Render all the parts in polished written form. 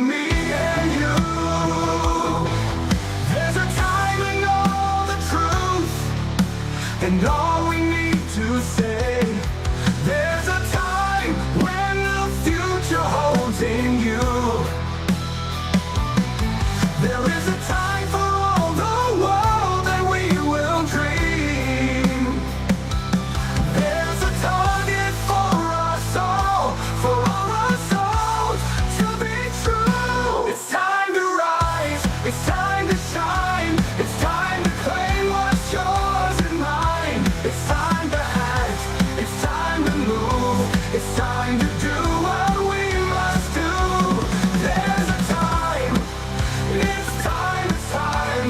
me and you. There's a time to know the truth, and all we need to say. There's a time when the future holds in you. There is a time for all the world that we will dream. There's a target for us all, for all our souls to be true. It's time to rise, it's time to shine, it's time to claim what's yours and mine. It's time to act, it's time to move, it's time to do what we must do. There's a time, it's time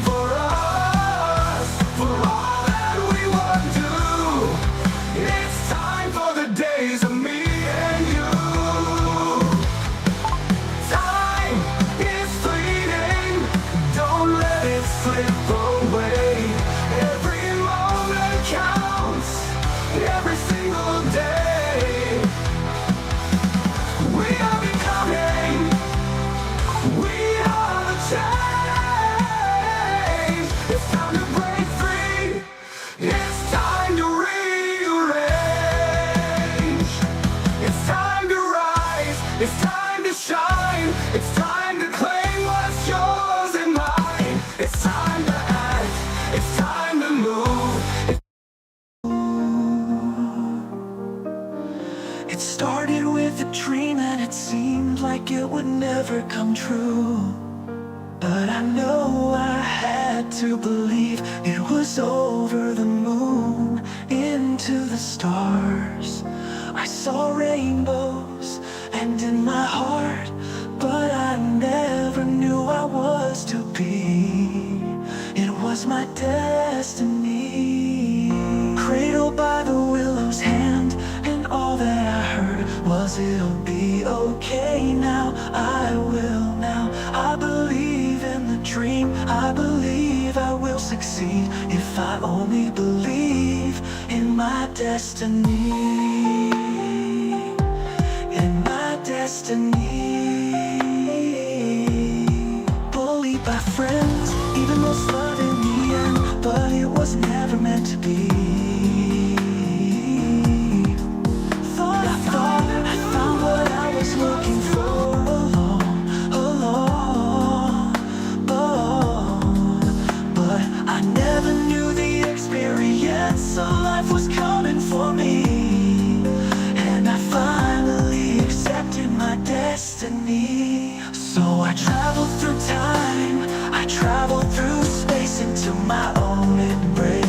for us, for all that we want to do. It's time for the days of me and you. Time is fleeting, don't let it slip away. Every moment counts, every single day. We are becoming, we are the change. It's time to break free, it's time to rearrange. It's time to rise, it's time to shine, it's time to claim what's yours and mine. It's time to act, it's time to move. It started with a dream and it seemed like it would never come true. But I know I had to believe it was over the moon, into the stars. I saw rainbows and in my heart, but I never knew I was to be. It was my destiny. Cradled by the willow's hand, and all that I heard was it'll be okay now. I will now. I believe in the dream, I believe I will succeed if I only believe in my destiny. In my destiny. Bullied by friends, even most love in the end, but it was never meant to be. I found what I was looking for alone. But I never knew the experience of life was coming for me. And I finally accepted my destiny. So I traveled through time, I traveled through space into my own embrace.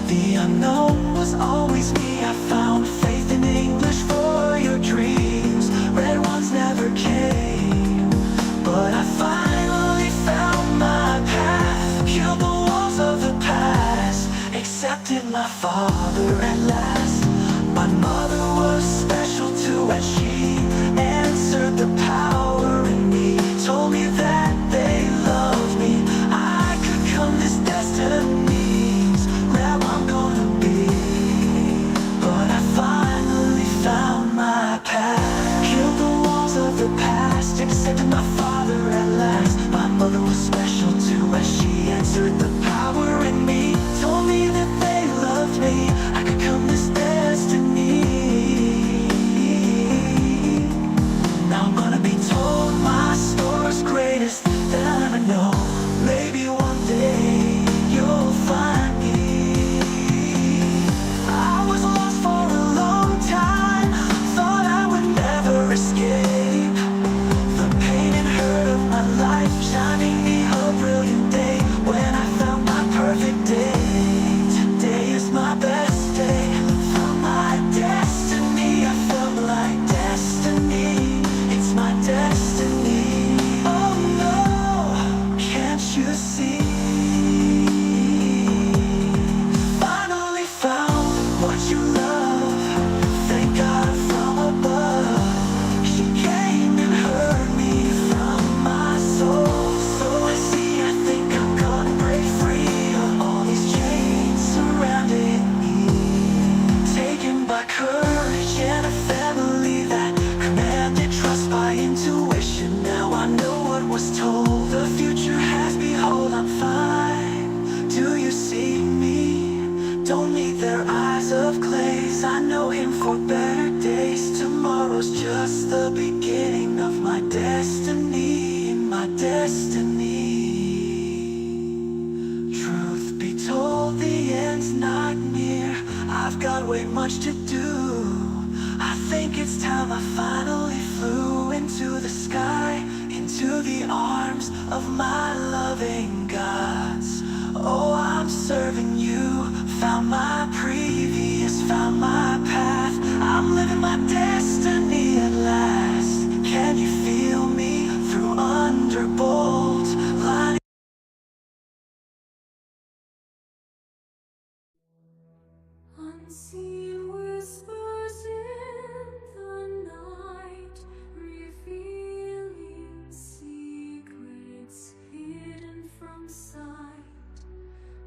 The unknown was always me. I found faith in English for your dreams. Red ones never came, but I finally found my path. Killed the walls of the past, accepted my father at last. My mother was special too, and she answered the power in me. Told me that they loved me, I could come this destiny's where I'm gonna be. But I finally found my path. Killed the walls of the past, accepted my father at last. My mother was special too, and she answered the power in me. Told me that they loved me, I could come this destiny. was told the future has, behold, I'm fine. Do you see me? Don't need their eyes of glaze. I know him for better days. Tomorrow's just the beginning of my destiny, my destiny. Truth be told, the end's not near. I've got way much to do. I think it's time I finally flew into the sky, into the arms of my loving gods. Oh, I'm serving you. Found my previous, found my path. I'm living my destiny at last. Can you feel me through underbolt lining? Unseen whispers in the night, revealing secrets hidden from sight.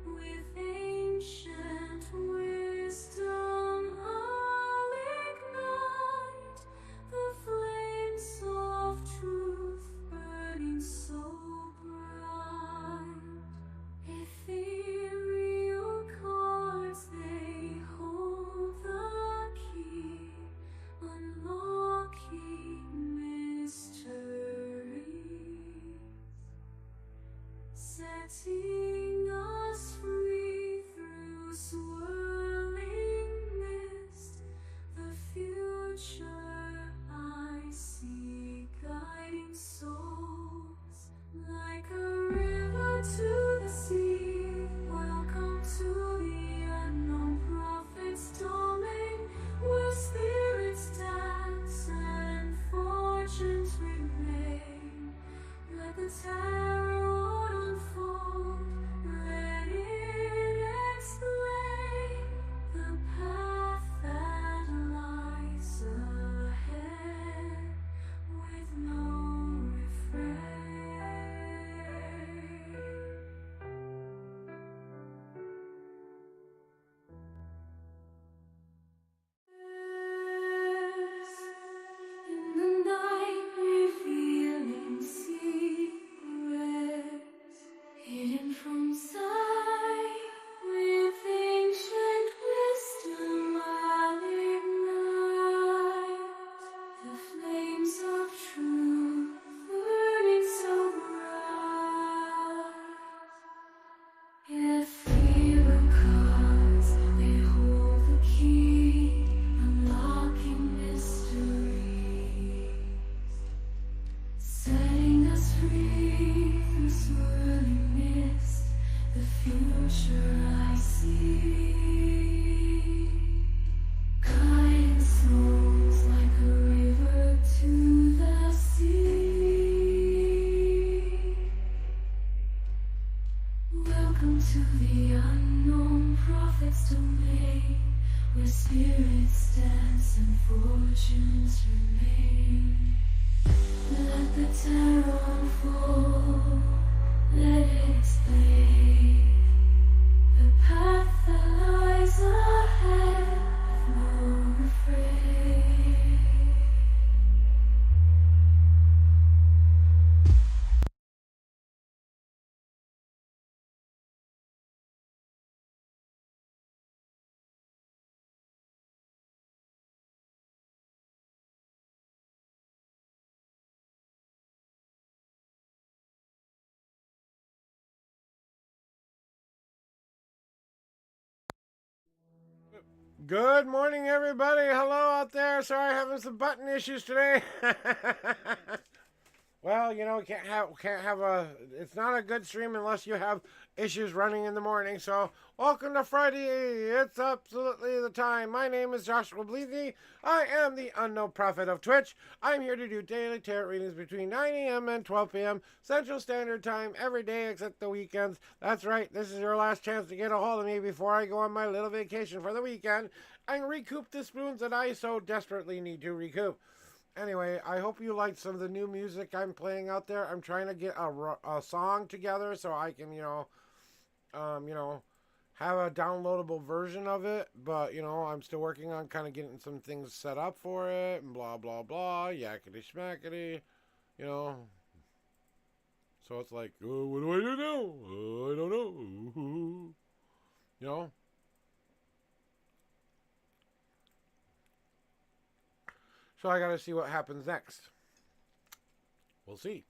With ancient wisdom I'll ignite the flames of truth burning so bright. Ethereal cards, they hold the key, unlocking mysteries, setting us free through swirling mist. The future I see, guiding souls like a river to the sea. Welcome to the unknown prophet's domain, where spirits dance and fortunes remain. Let the tarot unfold, let it explain the path that lies ahead with no refrain. In the night, revealing secrets hidden from sight. With ancient wisdom I'll ignite the flames of truth burning so bright. Ethereal cards, they hold the key, unlocking mysteries, setting us free through swirling mist. The future I see, guiding souls like a river to the sea. Welcome to the unknown prophet's domain, where spirits dance and fortunes remain. Let the tarot unfold, let it explain the path that lies ahead with no refrain. Good morning, everybody. Hello out there. Sorry, having some button issues today. Well, you know, can't have a. It's not a good stream unless you have issues running in the morning. So, welcome to Friday. It's absolutely the time. My name is Joshua Bleethy. I am the unknown prophet of Twitch. I'm here to do daily tarot readings between 9 a.m. and 12 p.m. Central Standard Time every day except the weekends. That's right. This is your last chance to get a hold of me before I go on my little vacation for the weekend and recoup the spoons that I so desperately need to recoup. Anyway, I hope you liked some of the new music I'm playing out there. I'm trying to get a song together so I can, have a downloadable version of it. But, I'm still working on kind of getting some things set up for it and blah, blah, blah, yakety schmackety, you know. So it's like, oh, what do I do now? I don't know. You know? So I gotta see what happens next. We'll see.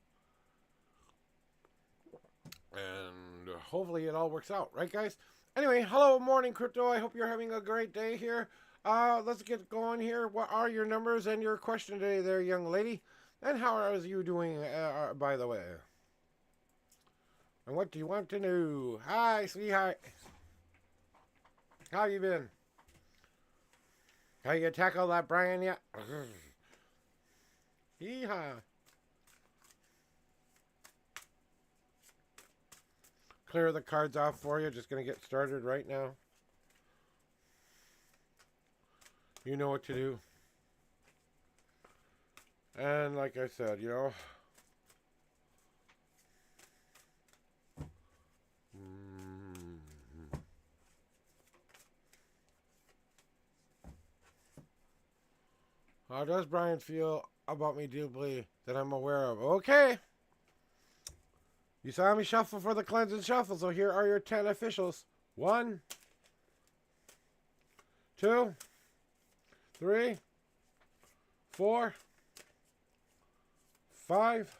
And hopefully it all works out, right, guys? Anyway, hello, morning crypto. I hope you're having a great day here. Let's get going here. What are your numbers and your question today, there, young lady? And how are you doing, by the way? And what do you want to know? Hi, sweetheart. How you been? How you tackle that Brian yet? Yeehaw. Clear the cards off for you. Just going to get started right now. You know what to do. And like I said, you know. How does Brian feel about me deeply that I'm aware of? Okay. You saw me shuffle for the cleanse and shuffle, so here are your 10 officials. 1, 2, 3, 4, 5,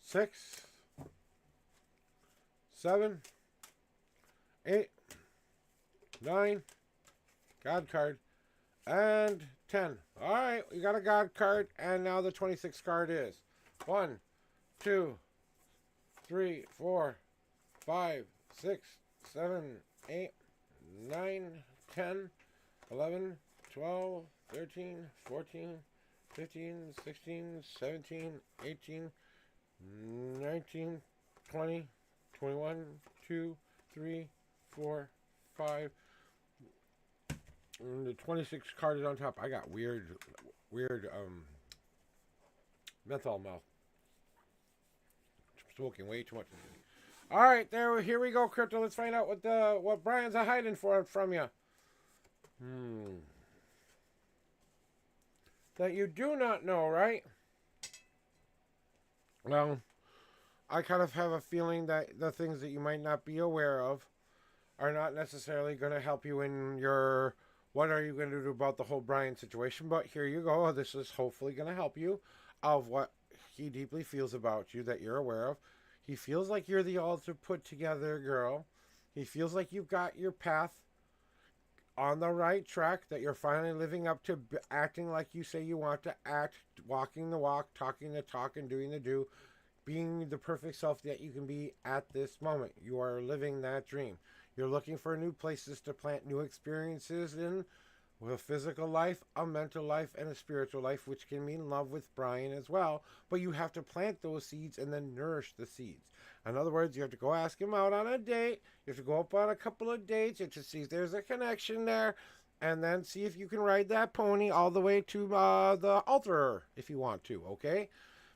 6, 7, 8, 9, God card, and 10. All right, we got a God card, and now the 26th card is 1, 2, 3, 4, 5, 6, 7, 8, 9, 10, 11, 12, 13, 14, 15, 16, 17, 18, 19, 20, 21, 2, 3, 4, 5. And the 26 card is on top. I got weird menthol mouth. Smoking way too much. All right, here we go, crypto. Let's find out what Brian's hiding from you. That you do not know, right? Well, I kind of have a feeling that the things that you might not be aware of are not necessarily going to help you in your what are you going to do about the whole Brian situation. But here you go. This is hopefully going to help you of what he deeply feels about you that you're aware of. He feels like you're the all to put together girl. He feels like you've got your path on the right track, that you're finally living up to acting like you say you want to act, walking the walk, talking the talk, and doing the do, being the perfect self that you can be at this moment. You are living that dream. You're looking for new places to plant new experiences in, with a physical life, a mental life, and a spiritual life, which can mean love with Brian as well. But you have to plant those seeds and then nourish the seeds. In other words, you have to go ask him out on a date. You have to go up on a couple of dates. You have to see if there's a connection there. And then see if you can ride that pony all the way to the altar if you want to, okay?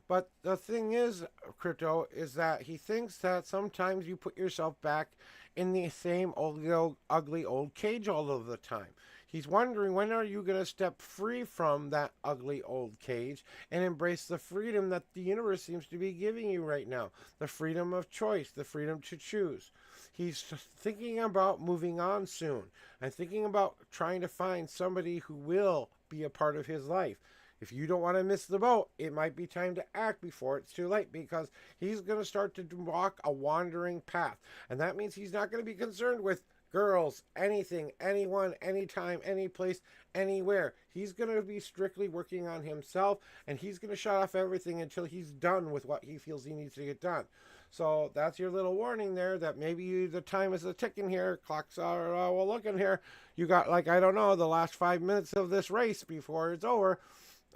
But the thing is, crypto, is that he thinks that sometimes you put yourself back in the same old, ugly old cage all of the time. He's wondering, when are you going to step free from that ugly old cage and embrace the freedom that the universe seems to be giving you right now? The freedom of choice, the freedom to choose. He's thinking about moving on soon and thinking about trying to find somebody who will be a part of his life. If you don't want to miss the boat, it might be time to act before it's too late, because he's going to start to walk a wandering path. And that means he's not going to be concerned with girls, anything, anyone, anytime, any place, anywhere. He's going to be strictly working on himself, and he's going to shut off everything until he's done with what he feels he needs to get done. So that's your little warning there, that maybe the time is a ticking here. Clocks are well looking here. You got, like, I don't know, the last 5 minutes of this race before it's over.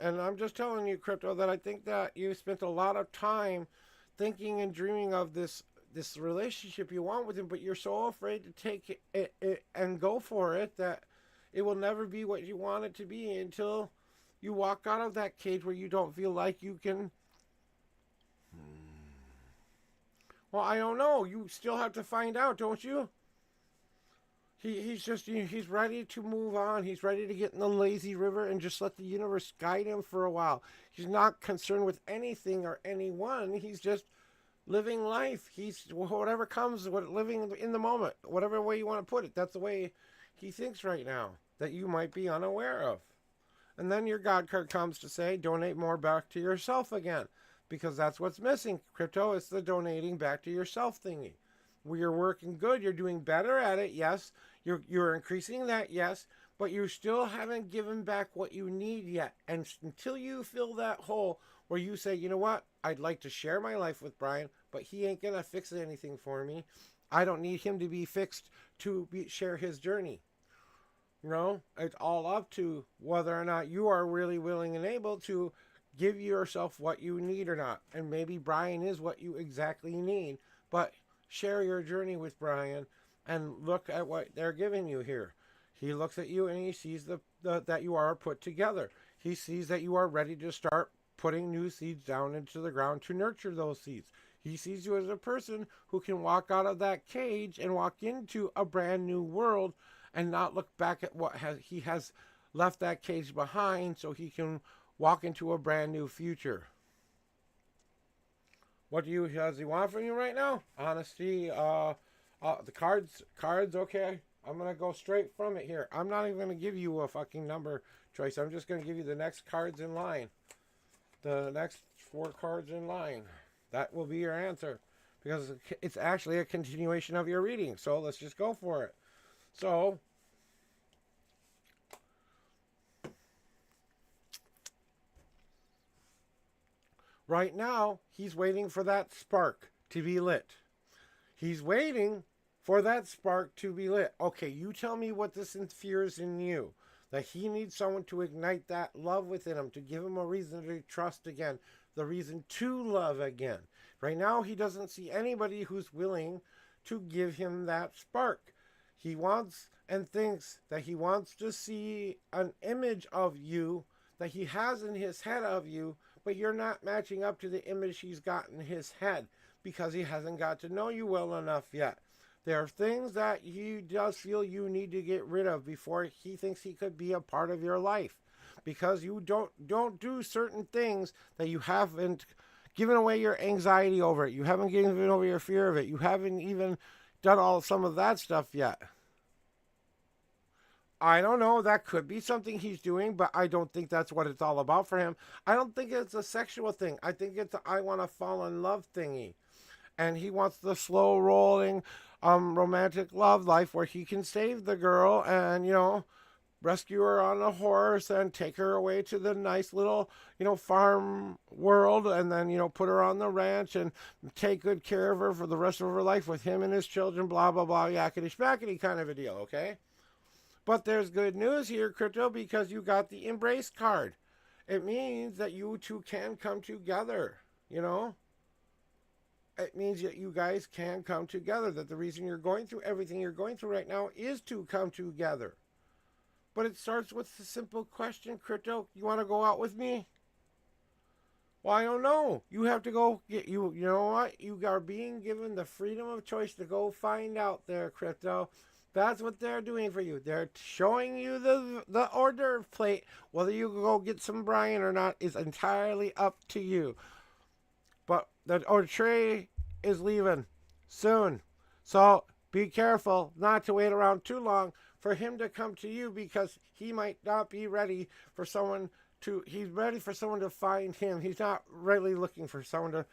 And I'm just telling you, crypto, that I think that you spent a lot of time thinking and dreaming of this relationship you want with him, but you're so afraid to take it and go for it that it will never be what you want it to be until you walk out of that cage where you don't feel like you can. Well, I don't know. You still have to find out, don't you? He's ready to move on. He's ready to get in the lazy river and just let the universe guide him for a while. He's not concerned with anything or anyone. He's just living life. He's whatever comes with living in the moment, whatever way you want to put it. That's the way he thinks right now that you might be unaware of. And then your God card comes to say, donate more back to yourself again, because that's what's missing. Crypto is the donating back to yourself thingy. You're working good. You're doing better at it. Yes, you're increasing that. Yes, but you still haven't given back what you need yet. And until you fill that hole where you say, you know what, I'd like to share my life with Brian, but he ain't gonna fix anything for me. I don't need him to be fixed to share his journey. You know, it's all up to whether or not you are really willing and able to give yourself what you need or not. And maybe Brian is what you exactly need, but share your journey with Brian and look at what they're giving you here. He looks at you and he sees that you are put together. He sees that you are ready to start putting new seeds down into the ground to nurture those seeds. He sees you as a person who can walk out of that cage and walk into a brand new world and not look back at what he has left that cage behind, so he can walk into a brand new future. What does he want from you right now? Honesty, the cards, okay. I'm going to go straight from it here. I'm not even going to give you a fucking number choice. I'm just going to give you the next cards in line. The next 4 cards in line. That will be your answer, because it's actually a continuation of your reading. So let's just go for it. So, right now, he's waiting for that spark to be lit. He's waiting for that spark to be lit. Okay, you tell me what this infers in you. That he needs someone to ignite that love within him, to give him a reason to trust again, the reason to love again. Right now, he doesn't see anybody who's willing to give him that spark. He wants and thinks that he wants to see an image of you that he has in his head of you, but you're not matching up to the image he's got in his head because he hasn't got to know you well enough yet. There are things that he does feel you need to get rid of before he thinks he could be a part of your life, because you don't do certain things that you haven't given away your anxiety over it. You haven't given over your fear of it. You haven't even done some of that stuff yet. I don't know. That could be something he's doing, but I don't think that's what it's all about for him. I don't think it's a sexual thing. I think it's a I want to fall in love thingy. And he wants the slow rolling romantic love life where he can save the girl and, rescue her on a horse and take her away to the nice little, farm world, and then, put her on the ranch and take good care of her for the rest of her life with him and his children, blah, blah, blah, yakety schmackety kind of a deal, okay? But there's good news here, Crypto, because you got the Embrace card. It means that you two can come together, It means that you guys can come together, that the reason you're going through everything you're going through right now is to come together. But it starts with the simple question, Crypto, you want to go out with me? Well, I don't know. You have to go get you know what? You are being given the freedom of choice to go find out there, Crypto. That's what they're doing for you. They're showing you the order plate. Whether you go get some Brian or not is entirely up to you. But the tray is leaving soon. So be careful not to wait around too long for him to come to you, because he might not be ready for someone to, he's ready for someone to find him. He's not really looking for someone.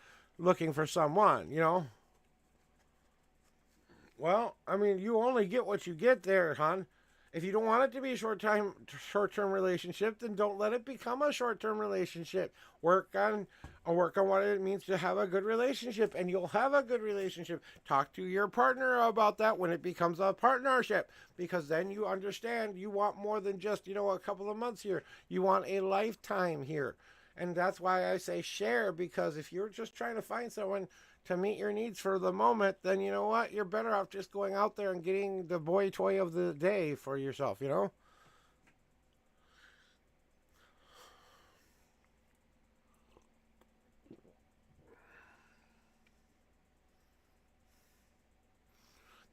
Well, I mean, you only get what you get there, hon. If you don't want it to be a short-term relationship, then don't let it become a short-term relationship. Work on what it means to have a good relationship, and you'll have a good relationship. Talk to your partner about that when it becomes a partnership, because then you understand you want more than just, a couple of months here. You want a lifetime here. And that's why I say share, because if you're just trying to find someone to meet your needs for the moment, then you know what? You're better off just going out there and getting the boy toy of the day for yourself,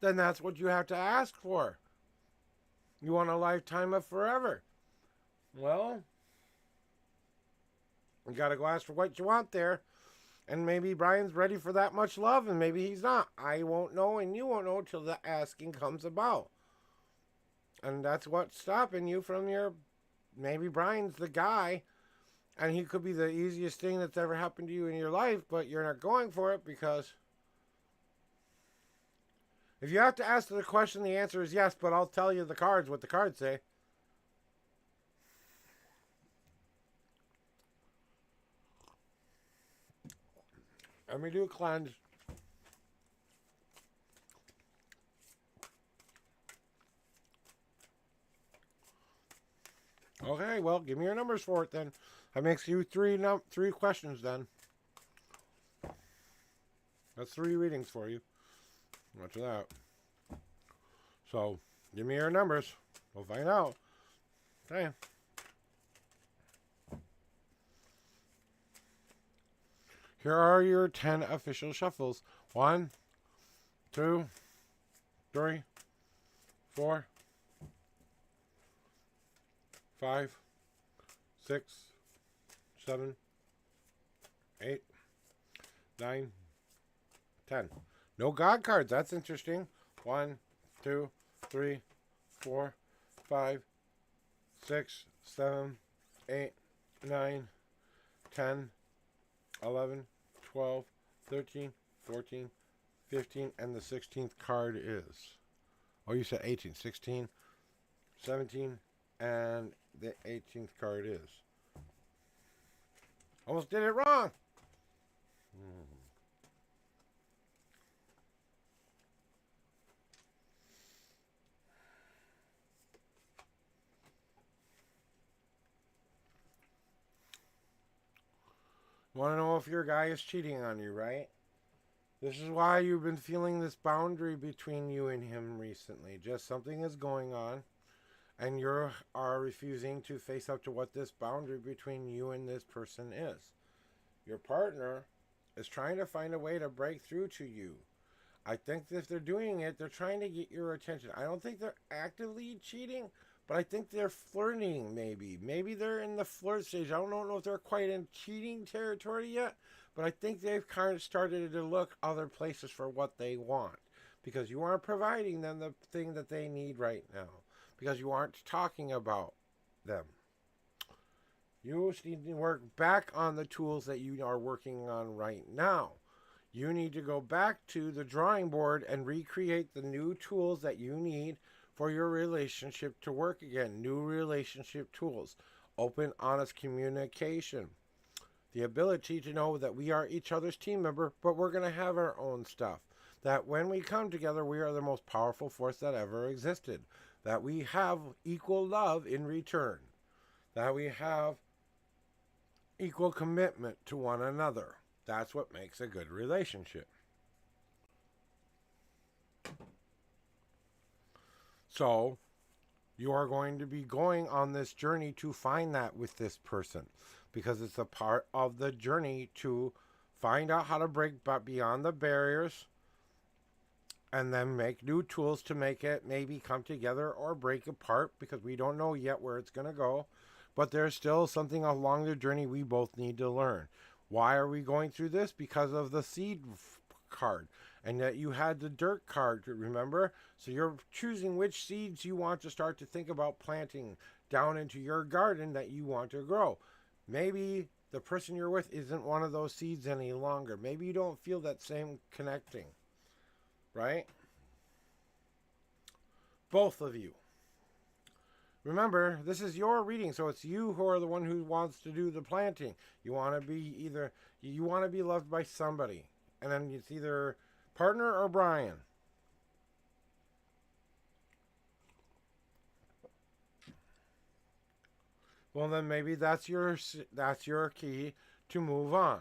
Then that's what you have to ask for. You want a lifetime of forever. Well, you got to go ask for what you want there. And maybe Brian's ready for that much love, and maybe he's not. I won't know, and you won't know till the asking comes about. And that's what's stopping you from your. Maybe Brian's the guy, and he could be the easiest thing that's ever happened to you in your life, but you're not going for it because. If you have to ask the question, the answer is yes, but I'll tell you the cards, what the cards say. Let me do a cleanse. Okay, well, give me your numbers for it then. That makes you three questions then. That's 3 readings for you. Much of that. So, give me your numbers. We'll find out. Okay. Here are your 10 official shuffles. 1, 2, 3, 4, 5, 6, 7, 8, 9, 10. No God cards. That's interesting. 1, 2, 3, 4, 5, 6, 7, 8, 9, 10, 11, 12, 13, 14, 15, and the 16th card is. Oh, you said 18. 16, 17, and the 18th card is. Almost did it wrong. Want to know if your guy is cheating on you, right? This is why you've been feeling this boundary between you and him recently. Just something is going on, and you are refusing to face up to what this boundary between you and this person is. Your partner is trying to find a way to break through to you. I think that if they're doing it, they're trying to get your attention. I don't think they're actively cheating, but I think they're flirting, maybe. Maybe they're in the flirt stage. I don't know if they're quite in cheating territory yet, but I think they've kind of started to look other places for what they want. Because you aren't providing them the thing that they need right now. Because you aren't talking about them. You need to work back on the tools that you are working on right now. You need to go back to the drawing board and recreate the new tools that you need for your relationship to work again. New relationship tools. Open, honest communication. The ability to know that we are each other's team member, but we're going to have our own stuff. That when we come together, we are the most powerful force that ever existed. That we have equal love in return. That we have equal commitment to one another. That's what makes a good relationship. So, you are going to be going on this journey to find that with this person. Because it's a part of the journey to find out how to break beyond the barriers. And then make new tools to make it maybe come together or break apart. Because we don't know yet where it's going to go. But there's still something along the journey we both need to learn. Why are we going through this? Because of the seed card. And that you had the dirt card, remember? So you're choosing which seeds you want to start to think about planting down into your garden that you want to grow. Maybe the person you're with isn't one of those seeds any longer. Maybe you don't feel that same connecting. Right? Both of you. Remember, this is your reading, so it's you who are the one who wants to do the planting. You want to be loved by somebody. And then it's either partner or Brian. Well, then maybe that's your key to move on.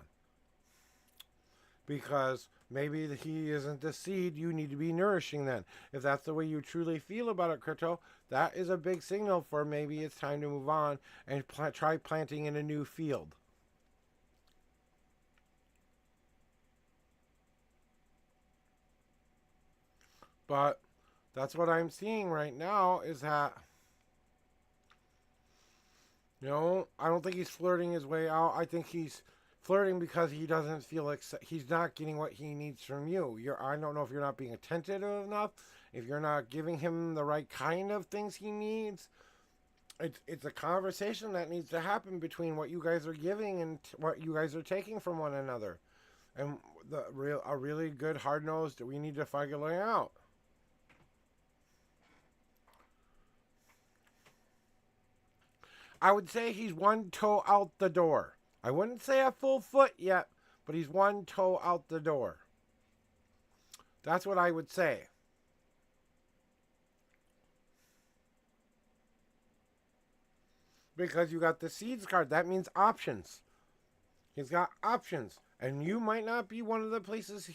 Because maybe he isn't the seed you need to be nourishing then. If that's the way you truly feel about it, Crypto, that is a big signal for maybe it's time to move on and try planting in a new field. But that's what I'm seeing right now is that, I don't think he's flirting his way out. I think he's flirting because he doesn't feel like he's not getting what he needs from you. I don't know if you're not being attentive enough, if you're not giving him the right kind of things he needs. It's a conversation that needs to happen between what you guys are giving and what you guys are taking from one another. And a really good hard nosed, we need to figure it out. I would say he's one toe out the door. I wouldn't say a full foot yet, but he's one toe out the door. That's what I would say. Because you got the seeds card. That means options. He's got options. And you might not be one of the places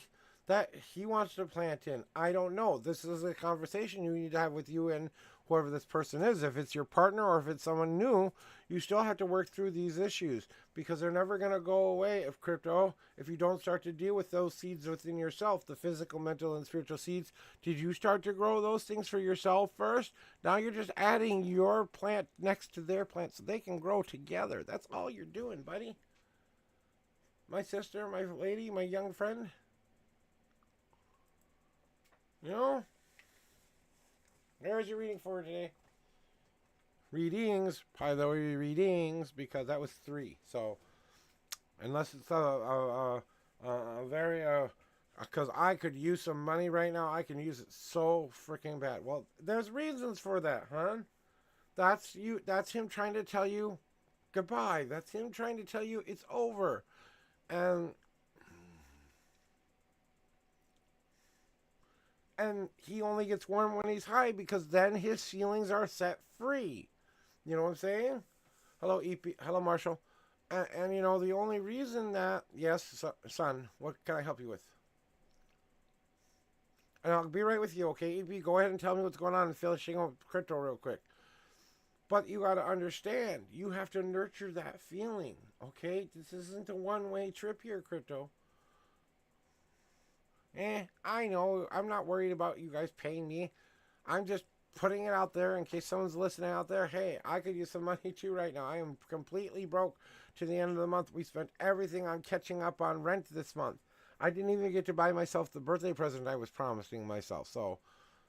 that he wants to plant in. I don't know. This is a conversation you need to have with you and whoever this person is. If it's your partner or if it's someone new, you still have to work through these issues because they're never going to go away if you don't start to deal with those seeds within yourself, the physical, mental, and spiritual seeds. Did you start to grow those things for yourself first? Now you're just adding your plant next to their plant so they can grow together. That's all you're doing, buddy. My sister, my lady, my young friend. You know? There's your reading for today. Readings, by the way, readings, because that was 3. So, unless it's a very, because I could use some money right now, I can use it so freaking bad. Well, there's reasons for that, huh? That's him trying to tell you goodbye. That's him trying to tell you it's over. And he only gets warm when he's high because then his feelings are set free. You know what I'm saying? Hello, EP. Hello, Marshall. And you know, the only reason that... Yes, son, what can I help you with? And I'll be right with you, okay? EP, go ahead and tell me what's going on and finishing up crypto real quick. But you got to understand, you have to nurture that feeling, okay? This isn't a one-way trip here, crypto. I know. I'm not worried about you guys paying me. I'm just putting it out there in case someone's listening out there. Hey, I could use some money too right now. I am completely broke to the end of the month. We spent everything on catching up on rent this month. I didn't even get to buy myself the birthday present I was promising myself. So,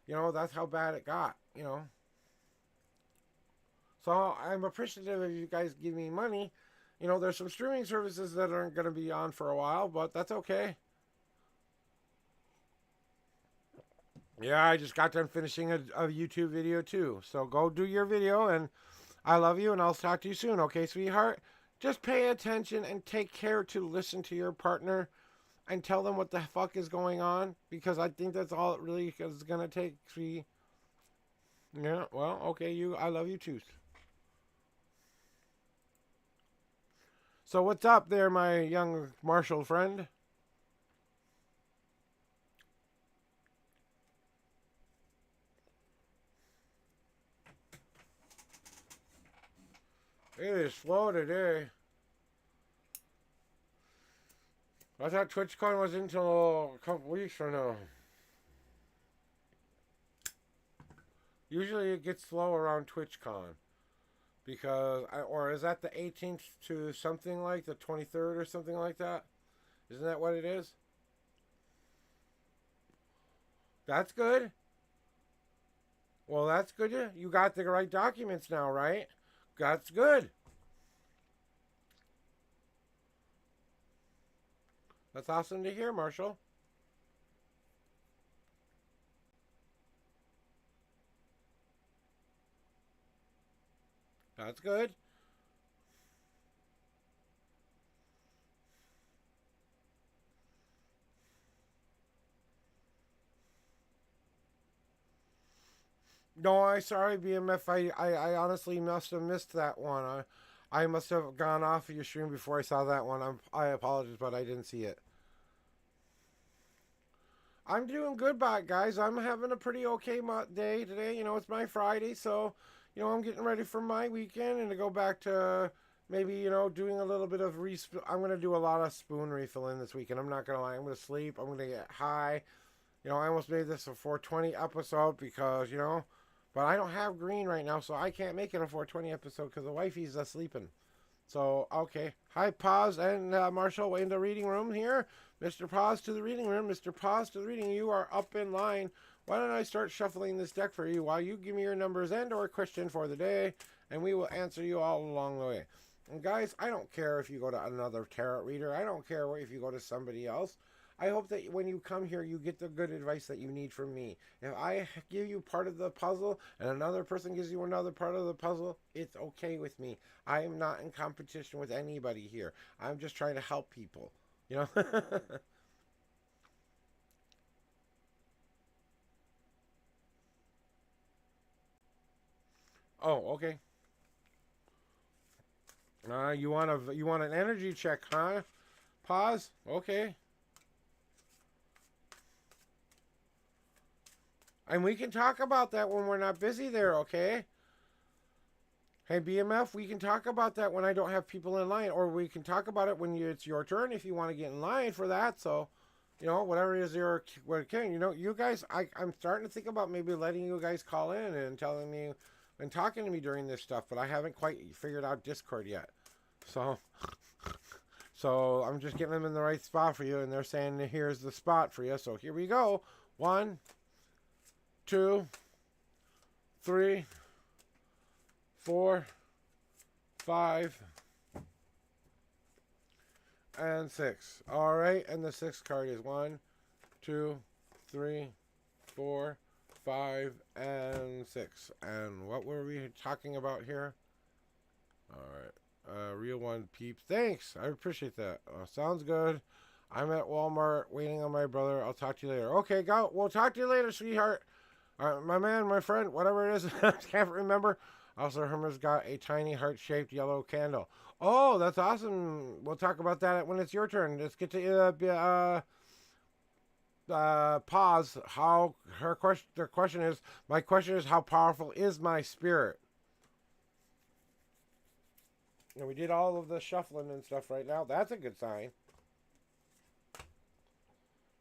you know, that's how bad it got, you know. So I'm appreciative if you guys give me money. You know, there's some streaming services that aren't going to be on for a while, but that's okay. Yeah, I just got done finishing a YouTube video too. So go do your video, and I love you, and I'll talk to you soon, okay, sweetheart? Just pay attention and take care to listen to your partner and tell them what the fuck is going on, because I think that's all it really is going to take, sweetie. Yeah, well, okay, I love you too. So what's up there, my young Marshall friend? It is slow today. I thought TwitchCon was until a couple weeks from now. Usually it gets slow around TwitchCon. Because, or is that the 18th to something like the 23rd or something like that? Isn't that what it is? That's good. Well, that's good. You got the right documents now, right? That's good. That's awesome to hear, Marshall. That's good. No, I sorry, BMF. I honestly must have missed that one. I must have gone off of your stream before I saw that one. I apologize, but I didn't see it. I'm doing good, guys. I'm having a pretty okay day today. You know, it's my Friday, so, you know, I'm getting ready for my weekend and to go back to maybe, you know, doing a little bit of I'm going to do a lot of spoon refilling this weekend. I'm not going to lie. I'm going to sleep. I'm going to get high. You know, I almost made this a 420 episode because, you know, but I don't have green right now, so I can't make it a 420 episode because the wifey's sleeping. So, okay. Hi, Paz and Marshall in the reading room here. Mr. Paz to the reading room. Mr. Paz to the reading. You are up in line. Why don't I start shuffling this deck for you while you give me your numbers and or question for the day, and we will answer you all along the way. And guys, I don't care if you go to another tarot reader. I don't care if you go to somebody else. I hope that when you come here, you get the good advice that you need from me. If I give you part of the puzzle and another person gives you another part of the puzzle, it's okay with me. I am not in competition with anybody here. I'm just trying to help people, you know? Oh, okay. You want an energy check, huh? Pause. Okay. And we can talk about that when we're not busy there, okay? Hey, BMF, we can talk about that when I don't have people in line, or we can talk about it when it's your turn if you want to get in line for that. So, whatever is your what can you guys. I'm starting to think about maybe letting you guys call in and telling me and talking to me during this stuff, but I haven't quite figured out Discord yet. So, so I'm just getting them in the right spot for you, and they're saying here's the spot for you. So here we go. 1, 2, 3, 4, 5, and 6. All right, and the sixth card is 1, 2, 3, 4, 5, and 6. And what were we talking about here? All right. Real one peeps. Thanks. I appreciate that. Sounds good. I'm at Walmart waiting on my brother. I'll talk to you later. Okay, go. We'll talk to you later, sweetheart. My man, my friend, whatever it is. I can't remember. Also, Hermer's got a tiny heart-shaped yellow candle. Oh, that's awesome. We'll talk about that when it's your turn. Let's get to pause. How her question? Their question is. My question is, how powerful is my spirit? And we did all of the shuffling and stuff right now. That's a good sign.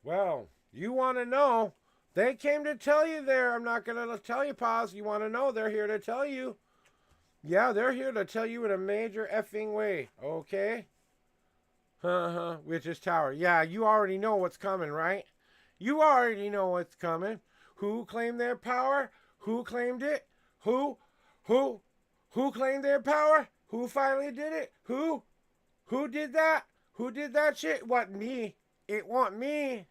Well, you want to know. They came to tell you there. I'm not going to tell you, pause. You want to know. They're here to tell you. Yeah, they're here to tell you in a major effing way. Okay? Which is tower. Yeah, you already know what's coming, right? You already know what's coming. Who claimed their power? Who claimed it? Who? Who claimed their power? Who finally did it? Who? Who did that? Who did that shit? What, me? It wasn't me.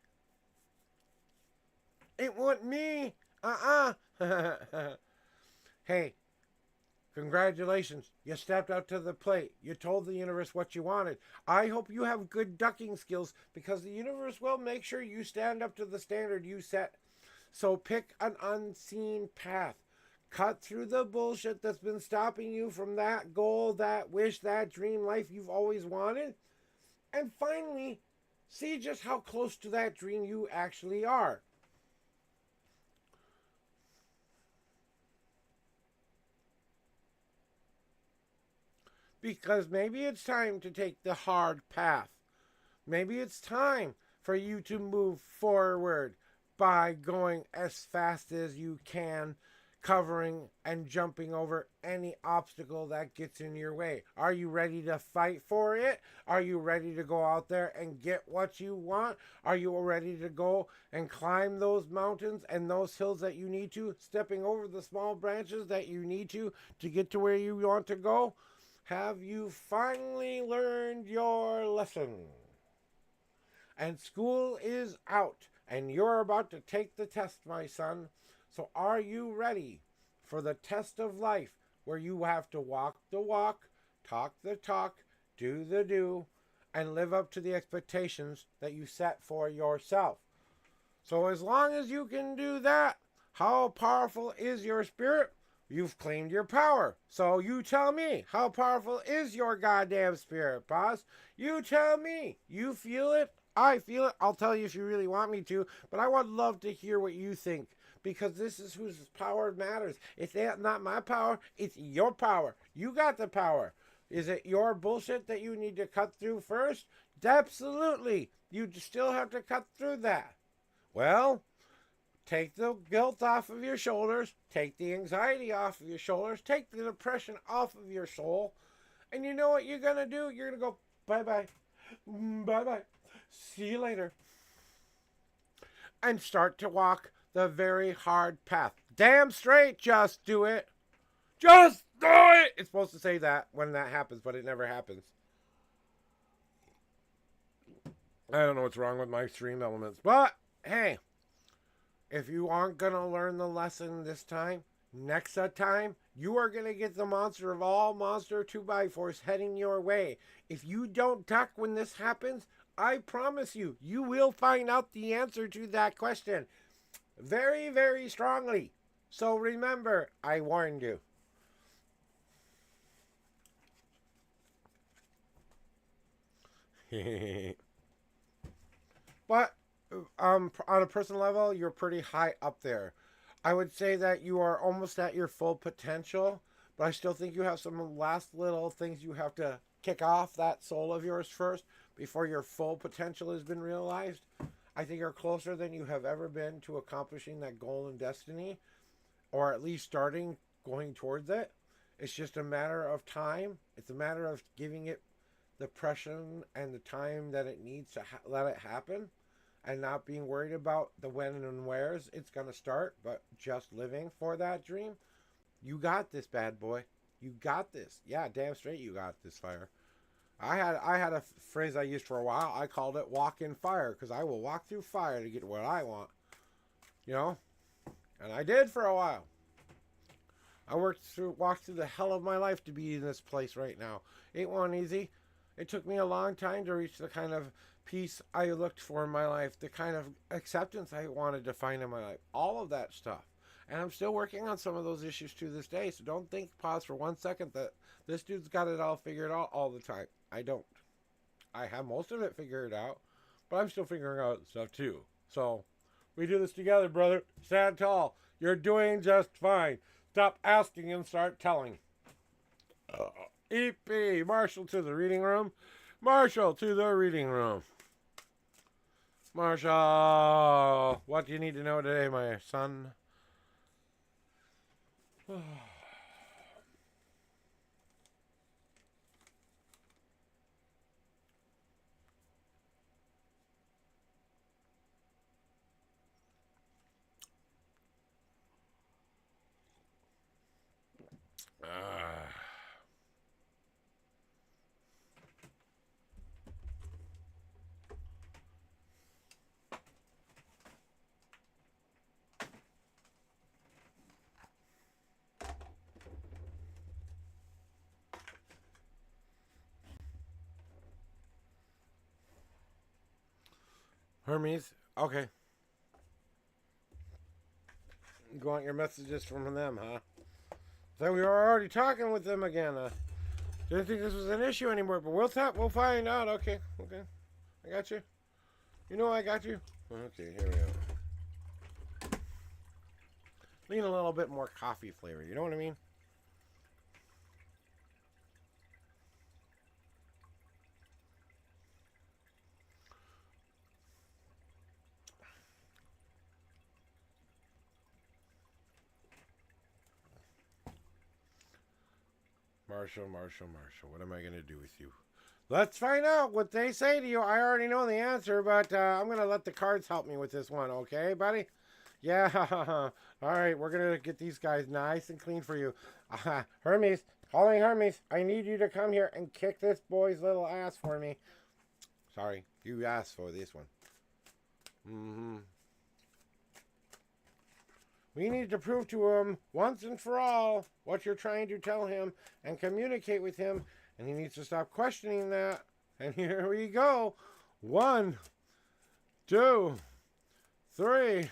It wasn't me. Hey, congratulations. You stepped up to the plate. You told the universe what you wanted. I hope you have good ducking skills because the universe will make sure you stand up to the standard you set. So pick an unseen path. Cut through the bullshit that's been stopping you from that goal, that wish, that dream life you've always wanted. And finally, see just how close to that dream you actually are. Because maybe it's time to take the hard path. Maybe it's time for you to move forward by going as fast as you can, covering and jumping over any obstacle that gets in your way. Are you ready to fight for it? Are you ready to go out there and get what you want? Are you ready to go and climb those mountains and those hills that you need to, stepping over the small branches that you need to get to where you want to go? Have you finally learned your lesson? And school is out, and you're about to take the test, my son. So are you ready for the test of life where you have to walk the walk, talk the talk, do the do, and live up to the expectations that you set for yourself? So as long as you can do that, how powerful is your spirit? You've claimed your power. So you tell me, how powerful is your goddamn spirit, boss? You tell me. You feel it? I feel it. I'll tell you if you really want me to, but I would love to hear what you think. Because this is whose power matters. It's not my power, it's your power. You got the power. Is it your bullshit that you need to cut through first? Absolutely. You still have to cut through that. Well, take the guilt off of your shoulders. Take the anxiety off of your shoulders. Take the depression off of your soul. And you know what you're going to do? You're going to go, bye-bye. Bye-bye. See you later. And start to walk the very hard path. Damn straight, just do it. Just do it! It's supposed to say that when that happens, but it never happens. I don't know what's wrong with my stream elements. But, hey, if you aren't going to learn the lesson this time, next time, you are going to get the monster of all monster 2x4s heading your way. If you don't duck when this happens, I promise you, you will find out the answer to that question. Very, very strongly. So remember, I warned you. But on a personal level, you're pretty high up there. I would say that you are almost at your full potential, but I still think you have some last little things you have to kick off that soul of yours first before your full potential has been realized. I think you're closer than you have ever been to accomplishing that goal and destiny, or at least starting going towards it. It's just a matter of time. It's a matter of giving it the pressure and the time that it needs to let it happen, and not being worried about the when and wheres it's going to start, but just living for that dream. You got this, bad boy. You got this. Yeah, damn straight you got this, fire. I had a phrase I used for a while. I called it walk in fire, because I will walk through fire to get what I want. You know? And I did for a while. I walked through the hell of my life to be in this place right now. It wasn't easy. It took me a long time to reach the kind of peace I looked for in my life, the kind of acceptance I wanted to find in my life, all of that stuff. And I'm still working on some of those issues to this day, so don't pause for 1 second that this dude's got it all figured out all the time. I don't. I have most of it figured out, but I'm still figuring out stuff too. So, we do this together, brother. Stand tall. You're doing just fine. Stop asking and start telling. EP, Marshall to the reading room. Marshall to the reading room. Marshall, what do you need to know today, my son? Hermes, okay. You want your messages from them, huh? So we were already talking with them again. Didn't think this was an issue anymore, but we'll find out. Okay. I got you. You know I got you. Okay, here we go. Lean a little bit more coffee flavor. You know what I mean? Marshall, what am I going to do with you? Let's find out what they say to you. I already know the answer, but I'm going to let the cards help me with this one, okay, buddy? Yeah. All right, we're going to get these guys nice and clean for you. Hermes, calling Hermes. I need you to come here and kick this boy's little ass for me. Sorry, you asked for this one. We need to prove to him once and for all what you're trying to tell him and communicate with him. And he needs to stop questioning that. And here we go. 1, 2, 3,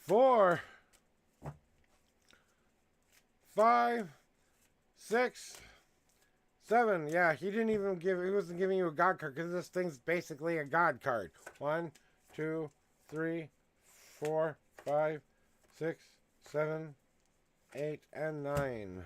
4, 5, 6, 7. Yeah, he wasn't giving you a God card because this thing's basically a God card. 1, 2, 3, 4, 5, 6, 7, 8, and 9.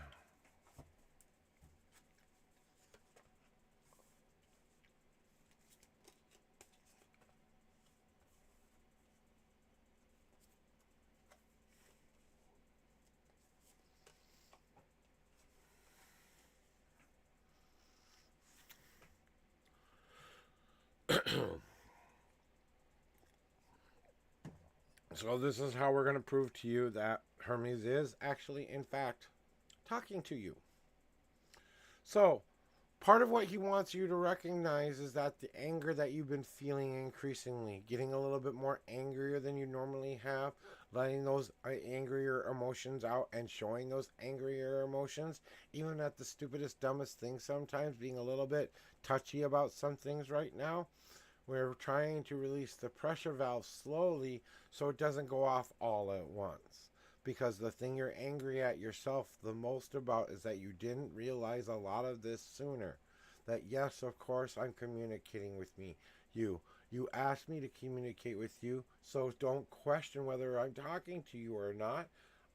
So this is how we're going to prove to you that Hermes is actually, in fact, talking to you. So part of what he wants you to recognize is that the anger that you've been feeling increasingly, getting a little bit more angrier than you normally have, letting those angrier emotions out and showing those angrier emotions, even at the stupidest, dumbest things sometimes, being a little bit touchy about some things right now. We're trying to release the pressure valve slowly so it doesn't go off all at once. Because the thing you're angry at yourself the most about is that you didn't realize a lot of this sooner. That yes, of course, I'm communicating with you. You asked me to communicate with you, so don't question whether I'm talking to you or not.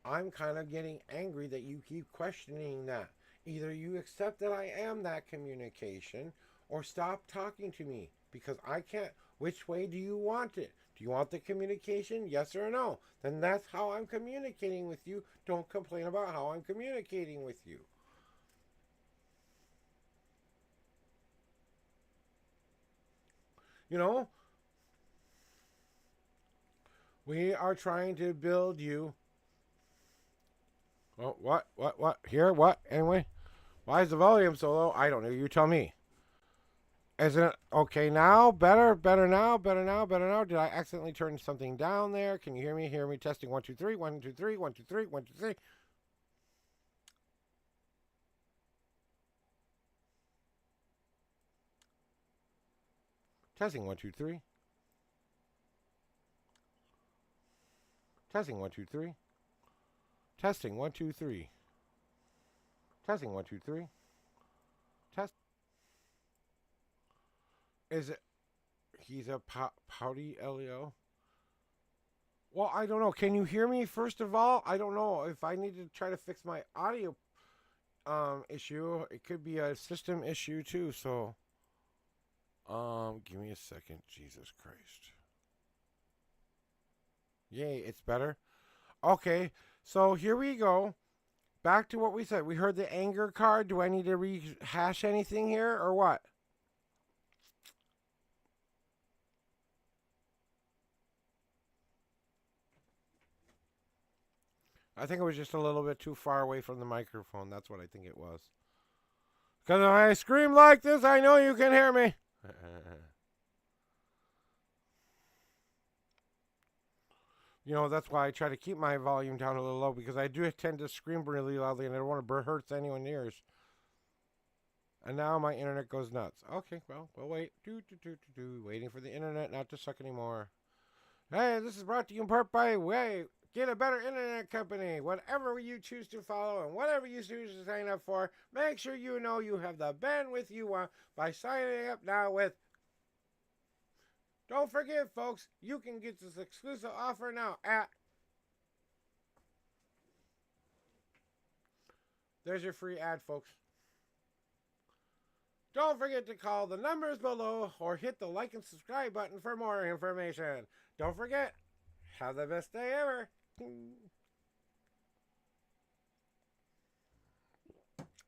I'm kind of getting angry that you keep questioning that. Either you accept that I am that communication, or stop talking to me, because I can't. Which way do you want it? Do you want the communication? Yes or no? Then that's how I'm communicating with you. Don't complain about how I'm communicating with you. You know, we are trying to build you. Oh, what? Here, what? Anyway, why is the volume so low? I don't know. You tell me. Isn't it okay now? Better now, better now, better now. Did I accidentally turn something down there? Can you hear me? Hear me? Testing 1 2 3 1 2 3 1 2 3 1 2 3. Testing 1 2 3. Testing 1 2 3. Testing 1 2 3. Testing 1 2 3. Test. Is it? He's a pouty Leo. Well, I don't know. Can you hear me first of all? I don't know if I need to try to fix my audio issue. It could be a system issue too. So give me a second. Jesus Christ. Yay, it's better. Okay, so here we go. Back to what we said. We heard the anger card. Do I need to rehash anything here or what? I think it was just a little bit too far away from the microphone. That's what I think it was. Because if I scream like this, I know you can hear me. You know, that's why I try to keep my volume down a little low, because I do tend to scream really loudly and I don't want to hurt anyone's ears. And now my internet goes nuts. Okay, well, we'll wait. Waiting for the internet not to suck anymore. Hey, this is brought to you in part by Get a Better Internet Company. Whatever you choose to follow and whatever you choose to sign up for, make sure you know you have the bandwidth you want by signing up now with. Don't forget, folks, you can get this exclusive offer now at. There's your free ad, folks. Don't forget to call the numbers below or hit the like and subscribe button for more information. Don't forget, have the best day ever.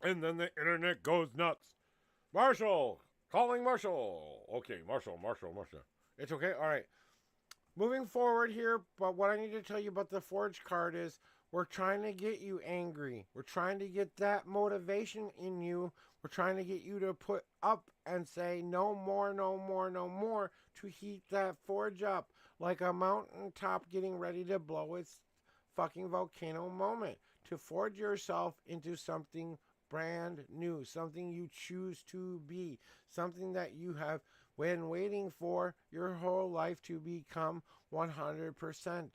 And then the internet goes nuts. Marshall! Calling Marshall! Okay, Marshall. It's okay? Alright. Moving forward here, but what I need to tell you about the Forge card is we're trying to get you angry. We're trying to get that motivation in you. We're trying to get you to put up and say no more, no more, no more, to heat that Forge up like a mountaintop getting ready to blow its fucking volcano moment. To forge yourself into something brand new, something you choose to be, something that you have been waiting for your whole life to become 100%.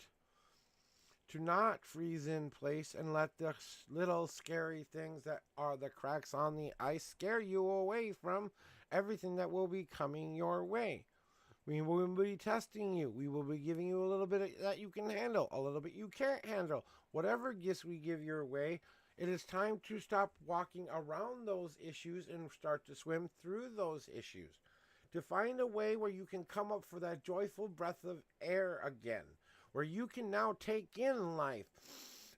To not freeze in place and let the little scary things that are the cracks on the ice scare you away from everything that will be coming your way. We will be testing you. We will be giving you a little bit that you can handle, a little bit you can't handle. Whatever gifts we give your way, it is time to stop walking around those issues and start to swim through those issues. To find a way where you can come up for that joyful breath of air again, where you can now take in life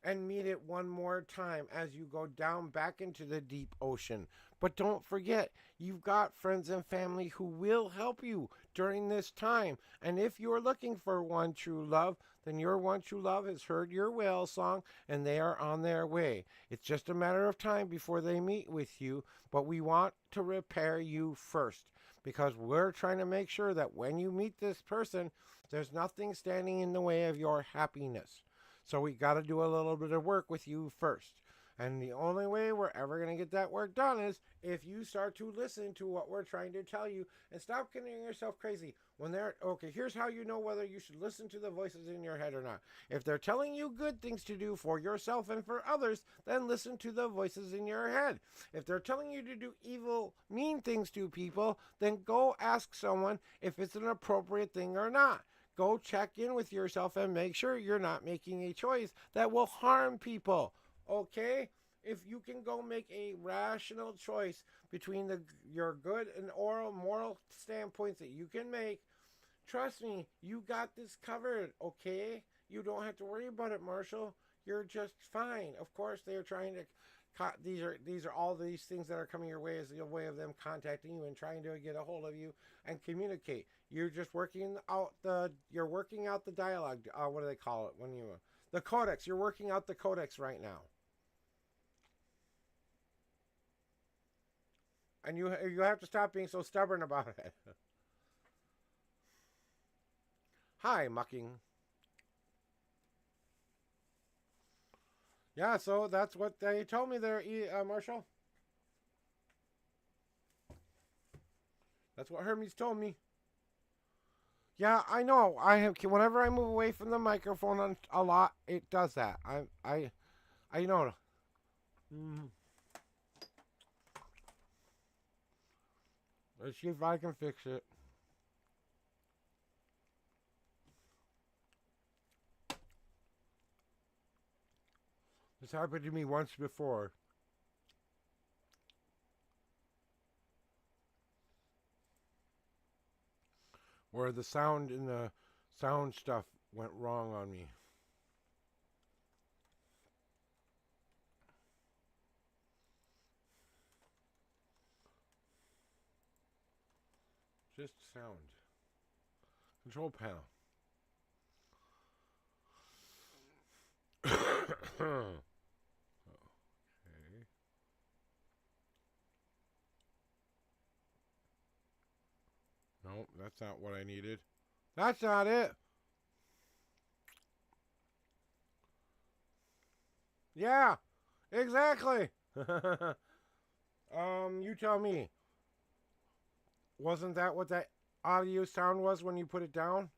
and meet it one more time as you go down back into the deep ocean. But don't forget, you've got friends and family who will help you during this time. And if you're looking for one true love, then your one true love has heard your wail song and they are on their way. It's just a matter of time before they meet with you, but we want to repair you first because we're trying to make sure that when you meet this person, there's nothing standing in the way of your happiness. So we got to do a little bit of work with you first. And the only way we're ever going to get that work done is if you start to listen to what we're trying to tell you and stop getting yourself crazy. When they're, okay, here's how you know whether you should listen to the voices in your head or not. If they're telling you good things to do for yourself and for others, then listen to the voices in your head. If they're telling you to do evil, mean things to people, then go ask someone if it's an appropriate thing or not. Go check in with yourself and make sure you're not making a choice that will harm people. Okay? If you can go make a rational choice between your good and moral standpoints that you can make, trust me, you got this covered, okay? You don't have to worry about it, Marshall. You're just fine. Of course, they're trying to these are all these things that are coming your way as a way of them contacting you and trying to get a hold of you and communicate. You're just working out the dialogue. What do they call it when you the codex? You're working out the codex right now. And you have to stop being so stubborn about it. Hi, mucking. Yeah, so that's what they told me there, Marshall. That's what Hermes told me. Yeah, I know. Whenever I move away from the microphone a lot, it does that. I know. Let's see if I can fix it. This happened to me once before. Where the sound in the sound stuff went wrong on me. Just sound. Control panel. Okay. No, that's not what I needed. That's not it. Yeah, exactly. You tell me. Wasn't that what that audio sound was when you put it down?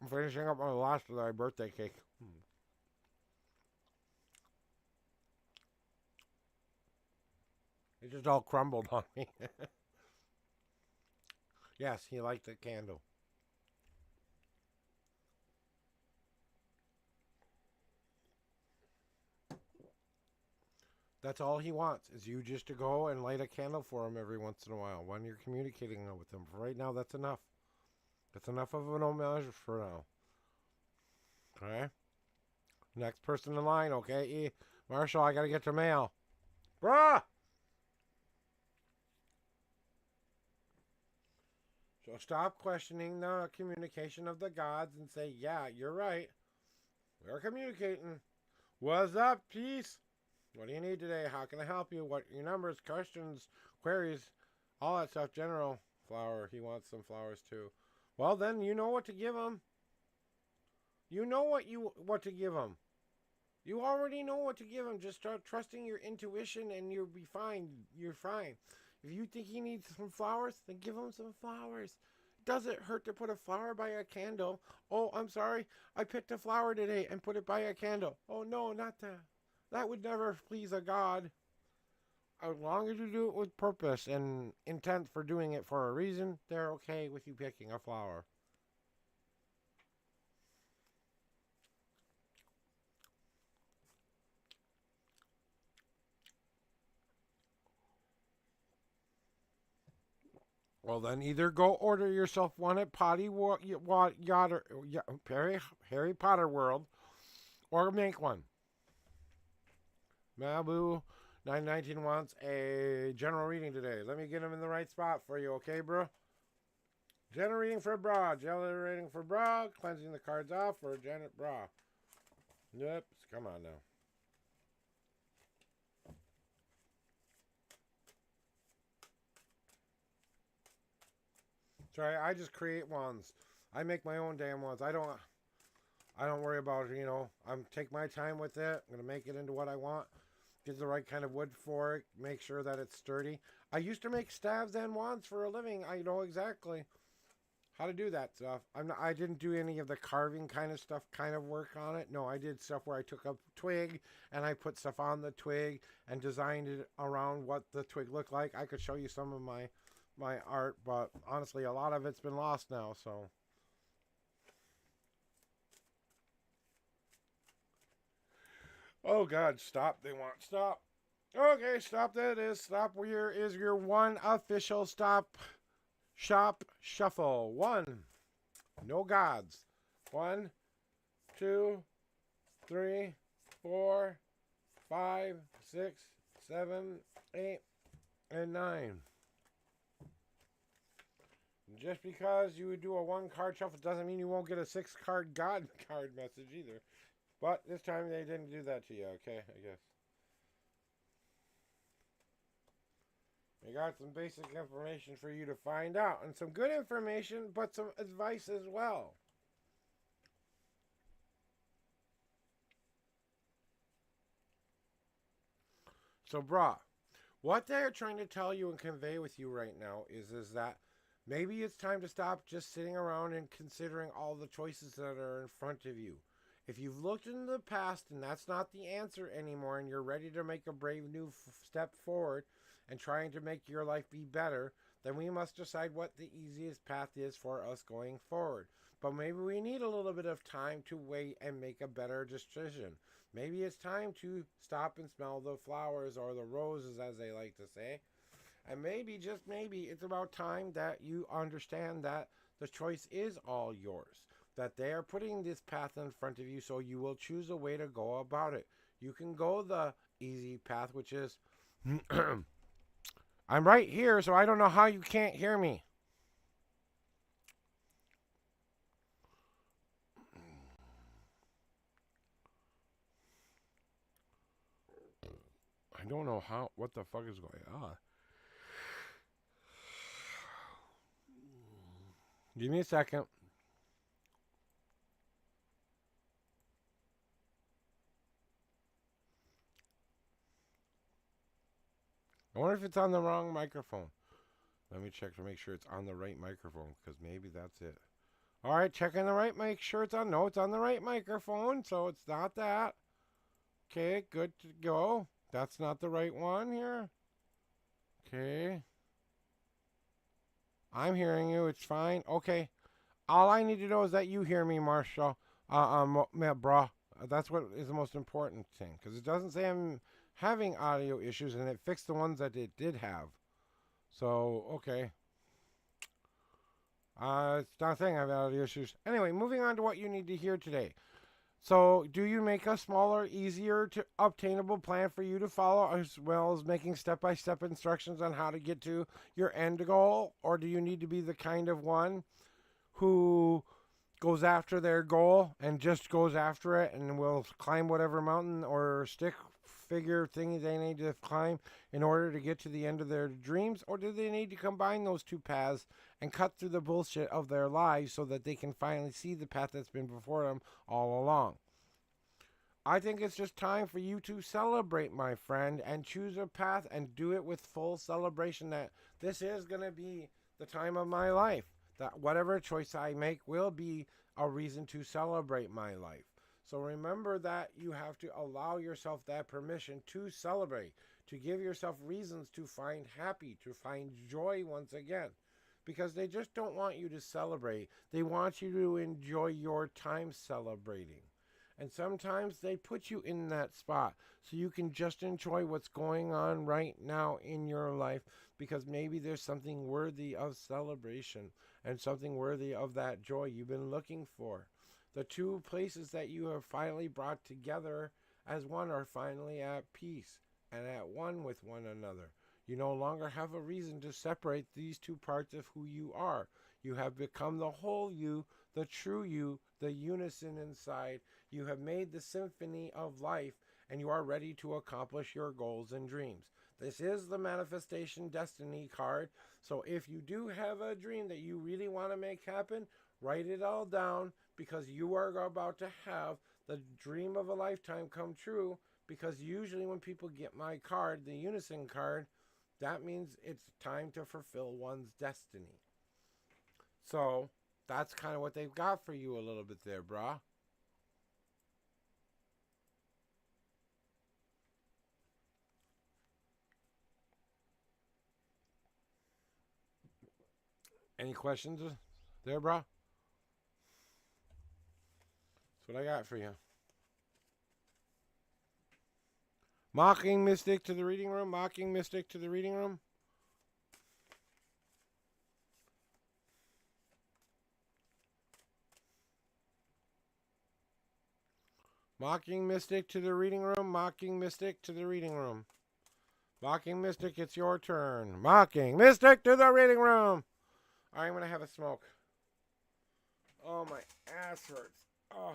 I'm finishing up on the last of my birthday cake. It just all crumbled on me. Yes, he liked the candle. That's all he wants, is you just to go and light a candle for him every once in a while when you're communicating with him. For right now, that's enough. That's enough of an homage for now. Okay? Next person in line, okay? Marshall, I gotta get your mail. Bruh! So stop questioning the communication of the gods and say, yeah, you're right. We're communicating. What's up, peace? What do you need today? How can I help you? What your numbers, questions, queries, all that stuff. General flower. He wants some flowers too. Well, then you know what to give him. You know what to give him. You already know what to give him. Just start trusting your intuition, and you'll be fine. You're fine. If you think he needs some flowers, then give him some flowers. It doesn't hurt to put a flower by a candle. Oh, I'm sorry. I picked a flower today and put it by a candle. Oh no, not that. That would never please a god. As long as you do it with purpose and intent for doing it for a reason, they're okay with you picking a flower. Well, then either go order yourself one at Harry Potter World, or make one. Malibu 919 wants a general reading today. Let me get him in the right spot for you, okay, bro? General reading for Bra. General reading for Bra. Cleansing the cards off for Janet Bra. Yep. Come on now. Sorry, I just create wands. I make my own damn wands. I don't worry about it, you know. I'm take my time with it. I'm gonna make it into what I want. Get the right kind of wood for it. Make sure that it's sturdy. I used to make staves and wands for a living. I know exactly how to do that stuff. I didn't do any of the carving kind of stuff, kind of work on it. No, I did stuff where I took a twig and I put stuff on the twig and designed it around what the twig looked like. I could show you some of my art, but honestly, a lot of it's been lost now, so. Oh God, stop. They want stop. Okay, stop. That is stop. Where is your one official stop shop shuffle? One. No gods. 1, 2, 3, 4, 5, 6, 7, 8, and 9. Just because you would do a 1-card shuffle doesn't mean you won't get a 6-card God card message either. But this time they didn't do that to you, okay? I guess. I got some basic information for you to find out. And some good information, but some advice as well. So, brah, what they're trying to tell you and convey with you right now is that maybe it's time to stop just sitting around and considering all the choices that are in front of you. If you've looked into the past and that's not the answer anymore and you're ready to make a brave new step forward and trying to make your life be better, then we must decide what the easiest path is for us going forward. But maybe we need a little bit of time to wait and make a better decision. Maybe it's time to stop and smell the flowers or the roses, as they like to say. And maybe, just maybe, it's about time that you understand that the choice is all yours. That they are putting this path in front of you, so you will choose a way to go about it. You can go the easy path, which is, I'm right here, so I don't know how you can't hear me. I don't know what the fuck is going on. Give me a second. I wonder if it's on the wrong microphone. Let me check to make sure it's on the right microphone, because maybe that's it. All right, checking the right, make sure it's on. No, it's on the right microphone, so it's not that. Okay, good to go. That's not the right one here. Okay. I'm hearing you. It's fine. Okay. All I need to know is that you hear me, Marshall. Bro. That's what is the most important thing, because it doesn't say I'm having audio issues, and it fixed the ones that it did have. So, okay. It's not saying I have audio issues. Anyway, moving on to what you need to hear today. So, do you make a smaller, easier to obtainable plan for you to follow, as well as making step-by-step instructions on how to get to your end goal? Or do you need to be the kind of one who goes after their goal and just goes after it and will climb whatever mountain or stick figure thing they need to climb in order to get to the end of their dreams? Or do they need to combine those two paths and cut through the bullshit of their lives so that they can finally see the path that's been before them all along? I think it's just time for you to celebrate, my friend, and choose a path and do it with full celebration that this is going to be the time of my life. That whatever choice I make will be a reason to celebrate my life. So remember that you have to allow yourself that permission to celebrate, to give yourself reasons to find happy, to find joy once again. Because they just don't want you to celebrate. They want you to enjoy your time celebrating. And sometimes they put you in that spot so you can just enjoy what's going on right now in your life, because maybe there's something worthy of celebration and something worthy of that joy you've been looking for. The two places that you have finally brought together as one are finally at peace. and at one with one another. You no longer have a reason to separate these two parts of who you are. You have become the whole you, the true you, the unison inside. You have made the symphony of life, and you are ready to accomplish your goals and dreams. This is the Manifestation Destiny card. So if you do have a dream that you really want to make happen, write it all down, because you are about to have the dream of a lifetime come true. Because usually when people get my card, the Unison card, that means it's time to fulfill one's destiny. So that's kind of what they've got for you a little bit there, brah. Any questions there, brah? That's what I got for you. Mocking Mystic to the reading room. Mocking Mystic to the reading room. Mocking Mystic to the reading room. Mocking Mystic to the reading room. Mocking Mystic, it's your turn. Mocking Mystic to the reading room. All right, I'm going to have a smoke. Oh, my ass hurts. Oh.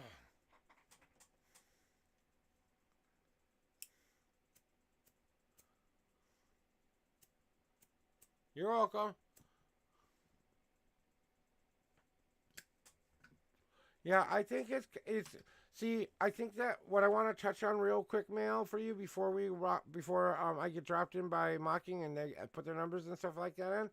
You're welcome. Yeah, I think it's. See, I think that what I want to touch on real quick, Mail, for you before I get dropped in by Mocking and they put their numbers and stuff like that in.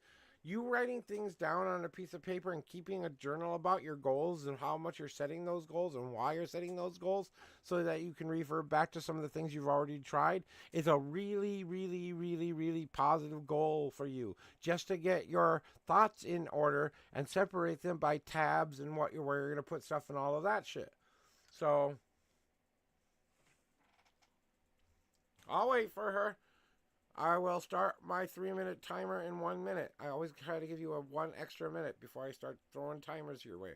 You writing things down on a piece of paper and keeping a journal about your goals and how much you're setting those goals and why you're setting those goals, so that you can refer back to some of the things you've already tried, is a really, really, really, really positive goal for you. Just to get your thoughts in order and separate them by tabs and where you're going to put stuff and all of that shit. So I'll wait for her. I will start my 3-minute timer in 1 minute. I always try to give you a 1 extra minute before I start throwing timers your way.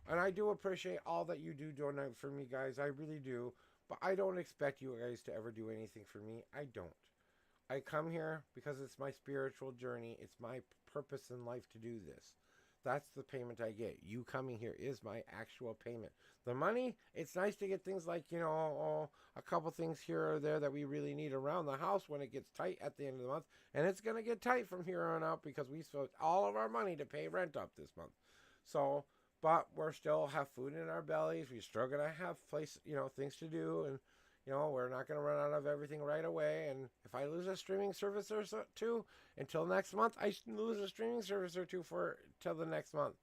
And I do appreciate all that you do donate for me, guys. I really do. But I don't expect you guys to ever do anything for me. I don't. I come here because it's my spiritual journey. It's my purpose in life to do this. That's the payment I get. You coming here is my actual payment. The money, it's nice to get things like, a couple things here or there that we really need around the house when it gets tight at the end of the month. And it's going to get tight from here on out because we spent all of our money to pay rent up this month. So, but we're still have food in our bellies. We're still going to have things to do. And, we're not going to run out of everything right away. And if I lose a streaming service or two until next month, I lose a streaming service or two till the next month.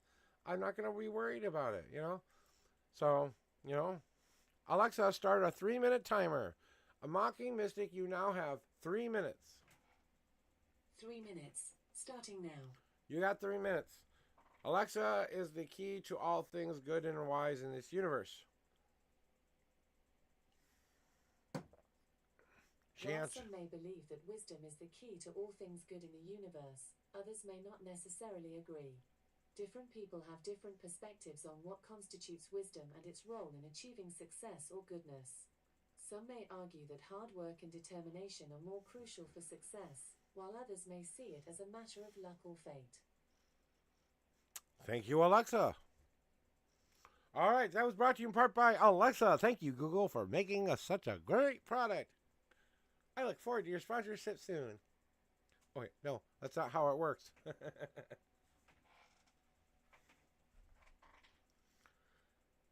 I'm not going to be worried about it, So, Alexa, start a 3-minute timer. A Mocking Mystic, you now have 3 minutes. 3 minutes, starting now. You got 3 minutes. Alexa is the key to all things good and wise in this universe. While some may believe that wisdom is the key to all things good in the universe, others may not necessarily agree. Different people have different perspectives on what constitutes wisdom and its role in achieving success or goodness. Some may argue that hard work and determination are more crucial for success, while others may see it as a matter of luck or fate. Thank you, Alexa. All right, that was brought to you in part by Alexa. Thank you, Google, for making us such a great product. I look forward to your sponsorship soon. Oh, wait, no, that's not how it works.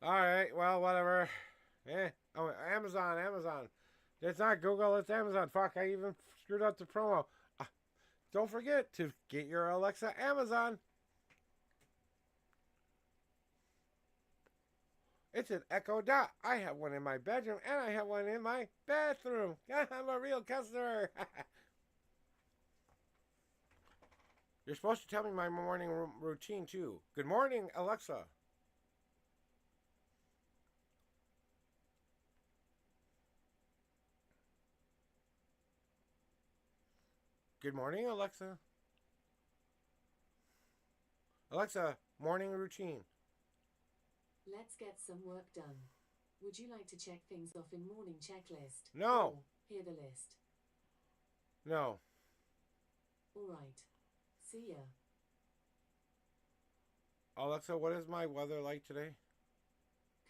All right, well, whatever. Oh, Amazon. It's not Google, it's Amazon. Fuck, I even screwed up the promo. Don't forget to get your Alexa Amazon. It's an Echo Dot. I have one in my bedroom and I have one in my bathroom. I'm a real customer. You're supposed to tell me my morning routine too. Good morning, Alexa. Good morning, Alexa. Alexa, morning routine. Let's get some work done. Would you like to check things off in morning checklist? No. Or hear the list? No. Alright. See ya. Alexa, what is my weather like today?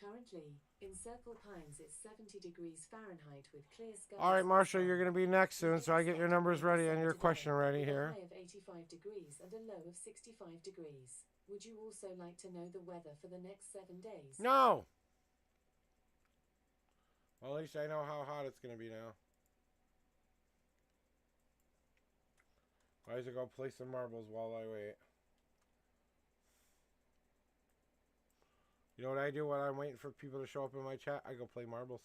Currently, in Circle Pines it's 70 degrees Fahrenheit with clear skies. All right, and Marshall, sun. you're going to be next soon, so I get your numbers ready and your Today, question ready with here. a high of 85 degrees and a low of 65 degrees. Would you also like to know the weather for the next 7 days? No. Well, at least I know how hot it's going to be now. I have to go play some marbles while I wait. You know what I do when I'm waiting for people to show up in my chat? I go play marbles.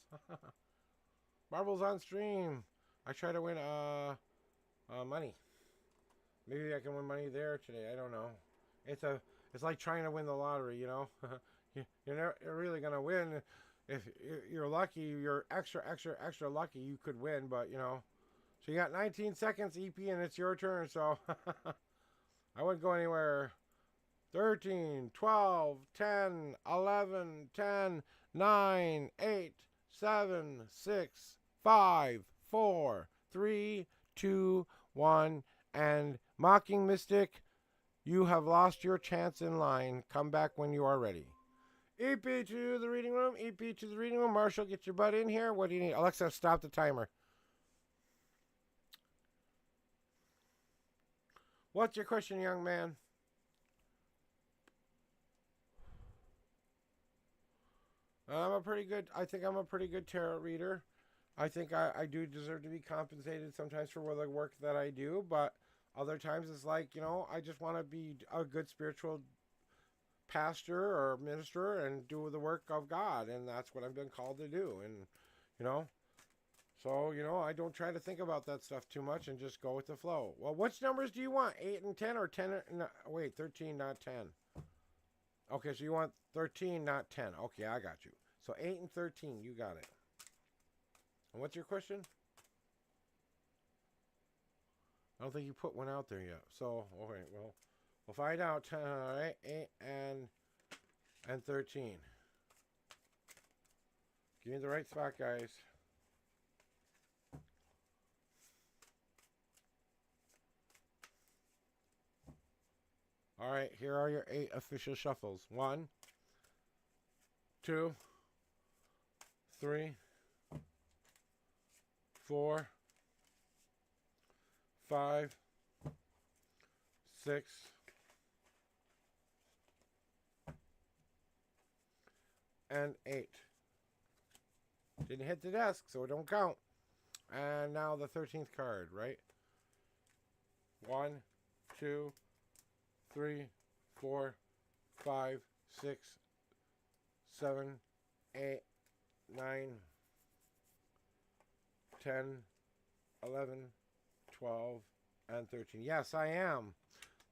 Marbles on stream. I try to win money. Maybe I can win money there today. I don't know. It's like trying to win the lottery, you know. You're really gonna win. If you're lucky, you're extra lucky. You could win, but you know. So you got 19 seconds, EP, and it's your turn. So I wouldn't go anywhere. 13, 12, 10, 11, 10, 9, 8, 7, 6, 5, 4, 3, 2, 1. And Mocking Mystic, you have lost your chance in line. Come back when you are ready. EP to the reading room. EP to the reading room. Marshall, get your butt in here. What do you need? Alexa, stop the timer. What's your question, young man? I think I'm a pretty good tarot reader. I think I do deserve to be compensated sometimes for the work that I do, but other times it's like, you know, I just want to be a good spiritual pastor or minister and do the work of God, and that's what I've been called to do. And, you know, so, you know, I don't try to think about that stuff too much and just go with the flow. Well, which numbers do you want? 8 and 10 or 10? No, wait, 13, not 10. Okay, so you want 13, not 10. Okay, I got you. So 8 and 13, you got it. And what's your question? I don't think you put one out there yet. So, okay, well, we'll find out. All right, 8 and 13. Give me the right spot, guys. All right, here are your 8 official shuffles. 1, 2, 3, 4, 5, 6, and 8. Didn't hit the desk, so it don't count. And now the 13th card, right? 1, 2, 3, 4, 5, 6, 7, 8, 9, 10, 11, 12, and 13. Yes, I am.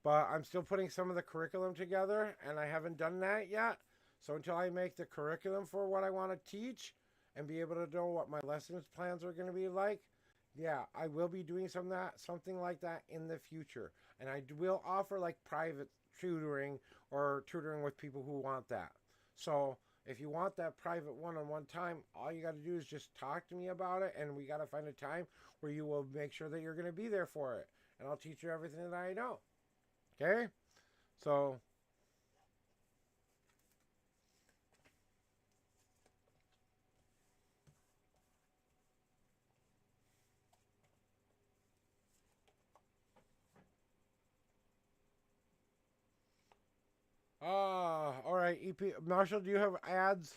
But I'm still putting some of the curriculum together, and I haven't done that yet. So until I make the curriculum for what I want to teach and be able to know what my lessons plans are going to be like, yeah, I will be doing something like that in the future. And I will offer like private tutoring or tutoring with people who want that. So if you want that private one-on-one time, all you got to do is just talk to me about it, and we got to find a time where you will make sure that you're going to be there for it. And I'll teach you everything that I know. Okay? So all right, EP Marshall, do you have ads?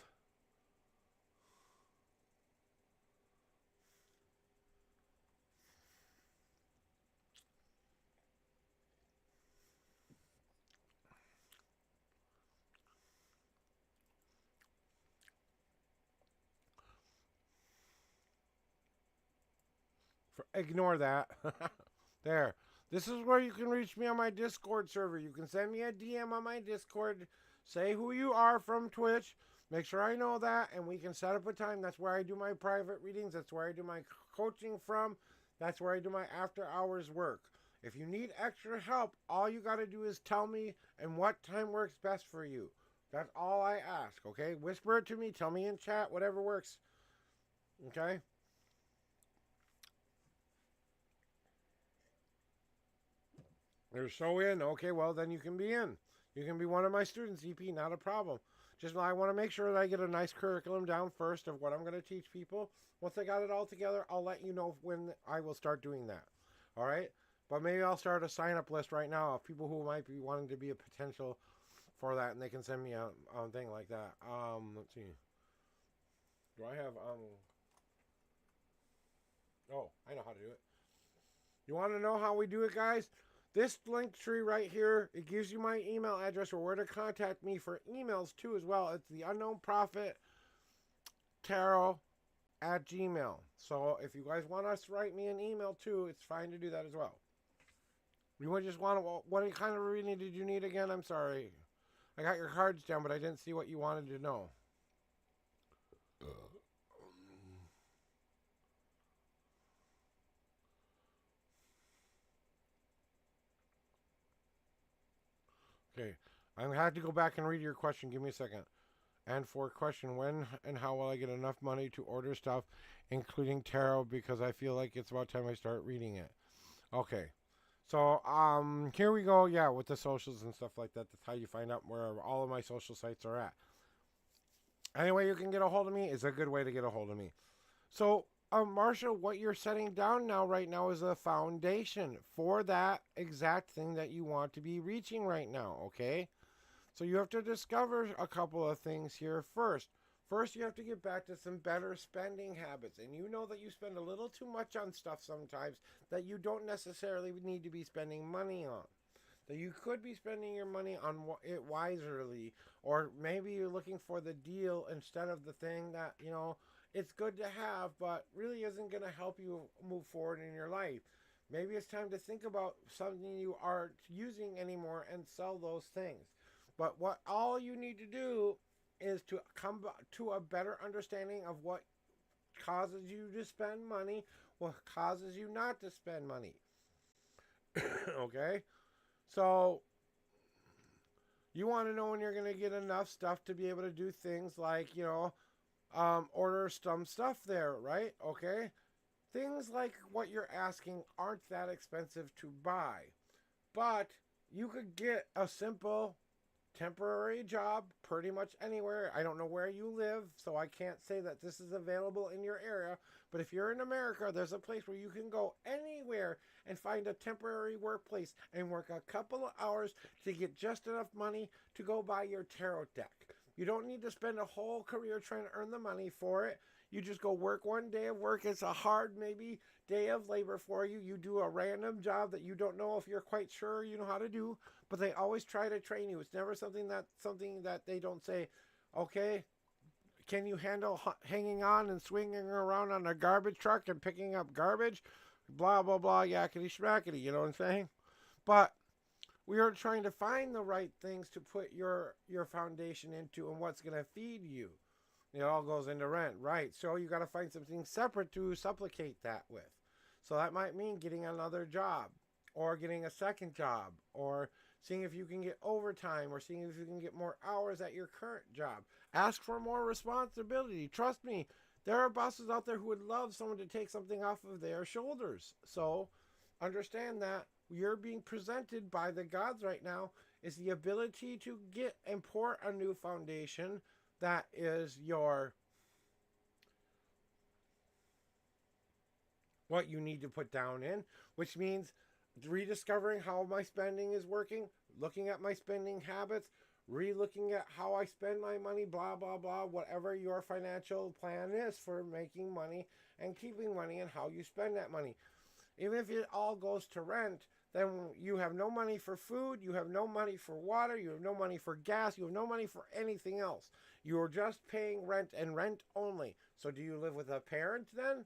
Ignore that. There. This is where you can reach me on my Discord server. You can send me a DM on my Discord. Say who you are from Twitch. Make sure I know that, and we can set up a time. That's where I do my private readings. That's where I do my coaching from. That's where I do my after hours work. If you need extra help, all you got to do is tell me and what time works best for you. That's all I ask, okay? Whisper it to me, tell me in chat, whatever works. Okay? You're so in. Okay, well, then you can be in. You can be one of my students, EP, not a problem. Just I want to make sure that I get a nice curriculum down first of what I'm going to teach people. Once I got it all together, I'll let you know when I will start doing that. All right? But maybe I'll start a sign-up list right now of people who might be wanting to be a potential for that, and they can send me a thing like that. Let's see. Do I have, oh, I know how to do it. You want to know how we do it, guys? This link tree right here, it gives you my email address or where to contact me for emails too as well. It's the Unknown Prophet Tarot at Gmail. So if you guys want us to write me an email too, it's fine to do that as well. You would just want to, what kind of reading did you need again? I'm sorry. I got your cards down, but I didn't see what you wanted to know. Okay, I'm gonna have to go back and read your question. Give me a second. And for question, when and how will I get enough money to order stuff, including tarot? Because I feel like it's about time I start reading it. Okay, so here we go. Yeah, with the socials and stuff like that. That's how you find out where all of my social sites are at. Anyway, you can get a hold of me is a good way to get a hold of me. So, Marsha, what you're setting down now, right now, is a foundation for that exact thing that you want to be reaching right now, okay? So you have to discover a couple of things here first. First, you have to get back to some better spending habits. And you know that you spend a little too much on stuff sometimes that you don't necessarily need to be spending money on. That you could be spending your money on it wisely, or maybe you're looking for the deal instead of the thing that, you know, it's good to have, but really isn't going to help you move forward in your life. Maybe it's time to think about something you aren't using anymore and sell those things. But what all you need to do is to come to a better understanding of what causes you to spend money, what causes you not to spend money. Okay? So, you want to know when you're going to get enough stuff to be able to do things like, you know, order some stuff there, right? Okay? Things like what you're asking aren't that expensive to buy. But you could get a simple temporary job pretty much anywhere. I don't know where you live, so I can't say that this is available in your area. But if you're in America, there's a place where you can go anywhere and find a temporary workplace and work a couple of hours to get just enough money to go buy your tarot deck. You don't need to spend a whole career trying to earn the money for it. You just go work one day of work. It's a hard, maybe, day of labor for you. You do a random job that you don't know if you're quite sure you know how to do, but they always try to train you. It's never something that they don't say, okay, can you handle hanging on and swinging around on a garbage truck and picking up garbage? Blah, blah, blah, yakety schmackety, you know what I'm saying? But we are trying to find the right things to put your foundation into and what's going to feed you. It all goes into rent, right? So you got to find something separate to supplicate that with. So that might mean getting another job, or getting a second job, or seeing if you can get overtime, or seeing if you can get more hours at your current job. Ask for more responsibility. Trust me, there are bosses out there who would love someone to take something off of their shoulders. So understand that you're being presented by the gods right now is the ability to get and pour a new foundation that is what you need to put down in, which means rediscovering how my spending is working, looking at my spending habits, re-looking at how I spend my money, blah, blah, blah, whatever your financial plan is for making money and keeping money and how you spend that money. Even if it all goes to rent, then you have no money for food, you have no money for water, you have no money for gas, you have no money for anything else. You're just paying rent and rent only. So do you live with a parent then?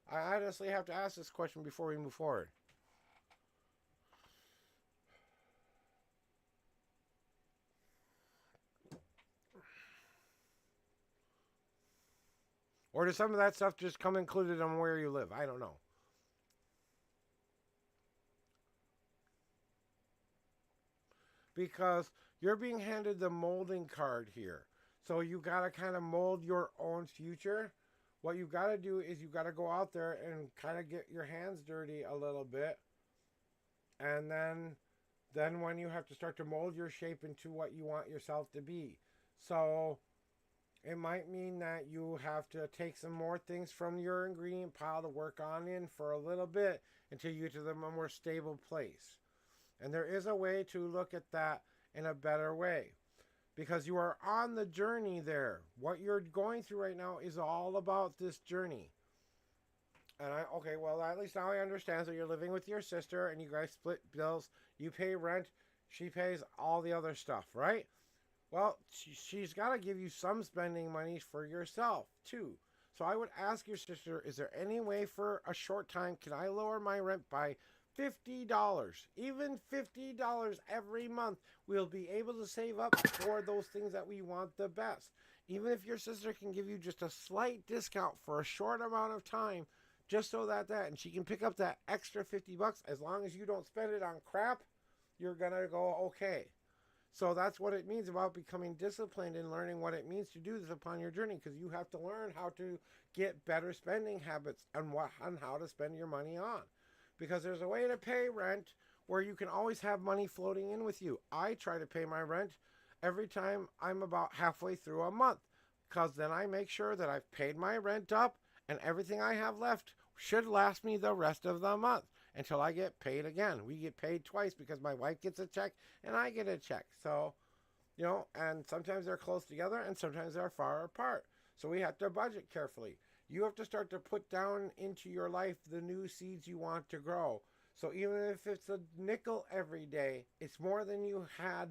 I honestly have to ask this question before we move forward. Or does some of that stuff just come included on where you live? I don't know. because you're being handed the molding card here. So you got to kind of mold your own future. What you got to do is you got to go out there and kind of get your hands dirty a little bit. And then when you have to start to mold your shape into what you want yourself to be. So it might mean that you have to take some more things from your ingredient pile to work on in for a little bit until you get to the more stable place. And there is a way to look at that in a better way, because you are on the journey there. What you're going through right now is all about this journey. And okay, well, at least now I understand. So you're living with your sister and you guys split bills. You pay rent. She pays all the other stuff, right? Well, she's got to give you some spending money for yourself, too. So I would ask your sister, is there any way for a short time, can I lower my rent by $50? Even $50 every month, we'll be able to save up for those things that we want the best. Even if your sister can give you just a slight discount for a short amount of time, just so and she can pick up that extra $50, as long as you don't spend it on crap, you're going to go okay. So that's what it means about becoming disciplined and learning what it means to do this upon your journey, because you have to learn how to get better spending habits and how to spend your money on. Because there's a way to pay rent where you can always have money floating in with you. I try to pay my rent every time I'm about halfway through a month, because then I make sure that I've paid my rent up and everything I have left should last me the rest of the month until I get paid again. We get paid twice because my wife gets a check and I get a check. So, and sometimes they're close together and sometimes they're far apart. So we have to budget carefully. You have to start to put down into your life the new seeds you want to grow. So even if it's a nickel every day, it's more than you have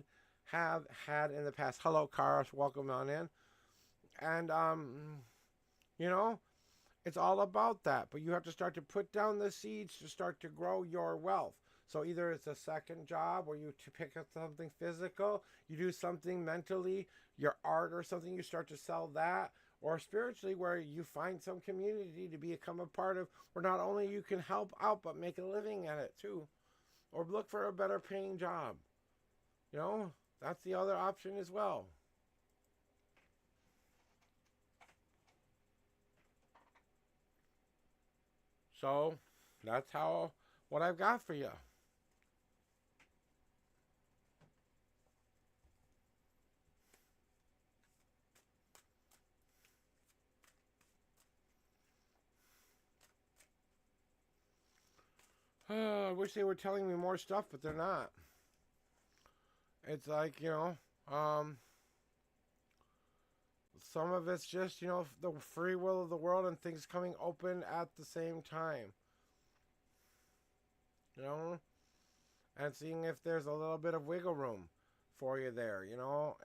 had in the past. Hello, Karos. Welcome on in. And, it's all about that, but you have to start to put down the seeds to start to grow your wealth. So either it's a second job where you pick up something physical, you do something mentally, your art or something, you start to sell that, or spiritually where you find some community to become a part of, where not only you can help out, but make a living at it too. Or look for a better paying job. That's the other option as well. So that's what I've got for you. I wish they were telling me more stuff, but they're not. It's like, some of it's just, the free will of the world and things coming open at the same time. And seeing if there's a little bit of wiggle room for you there,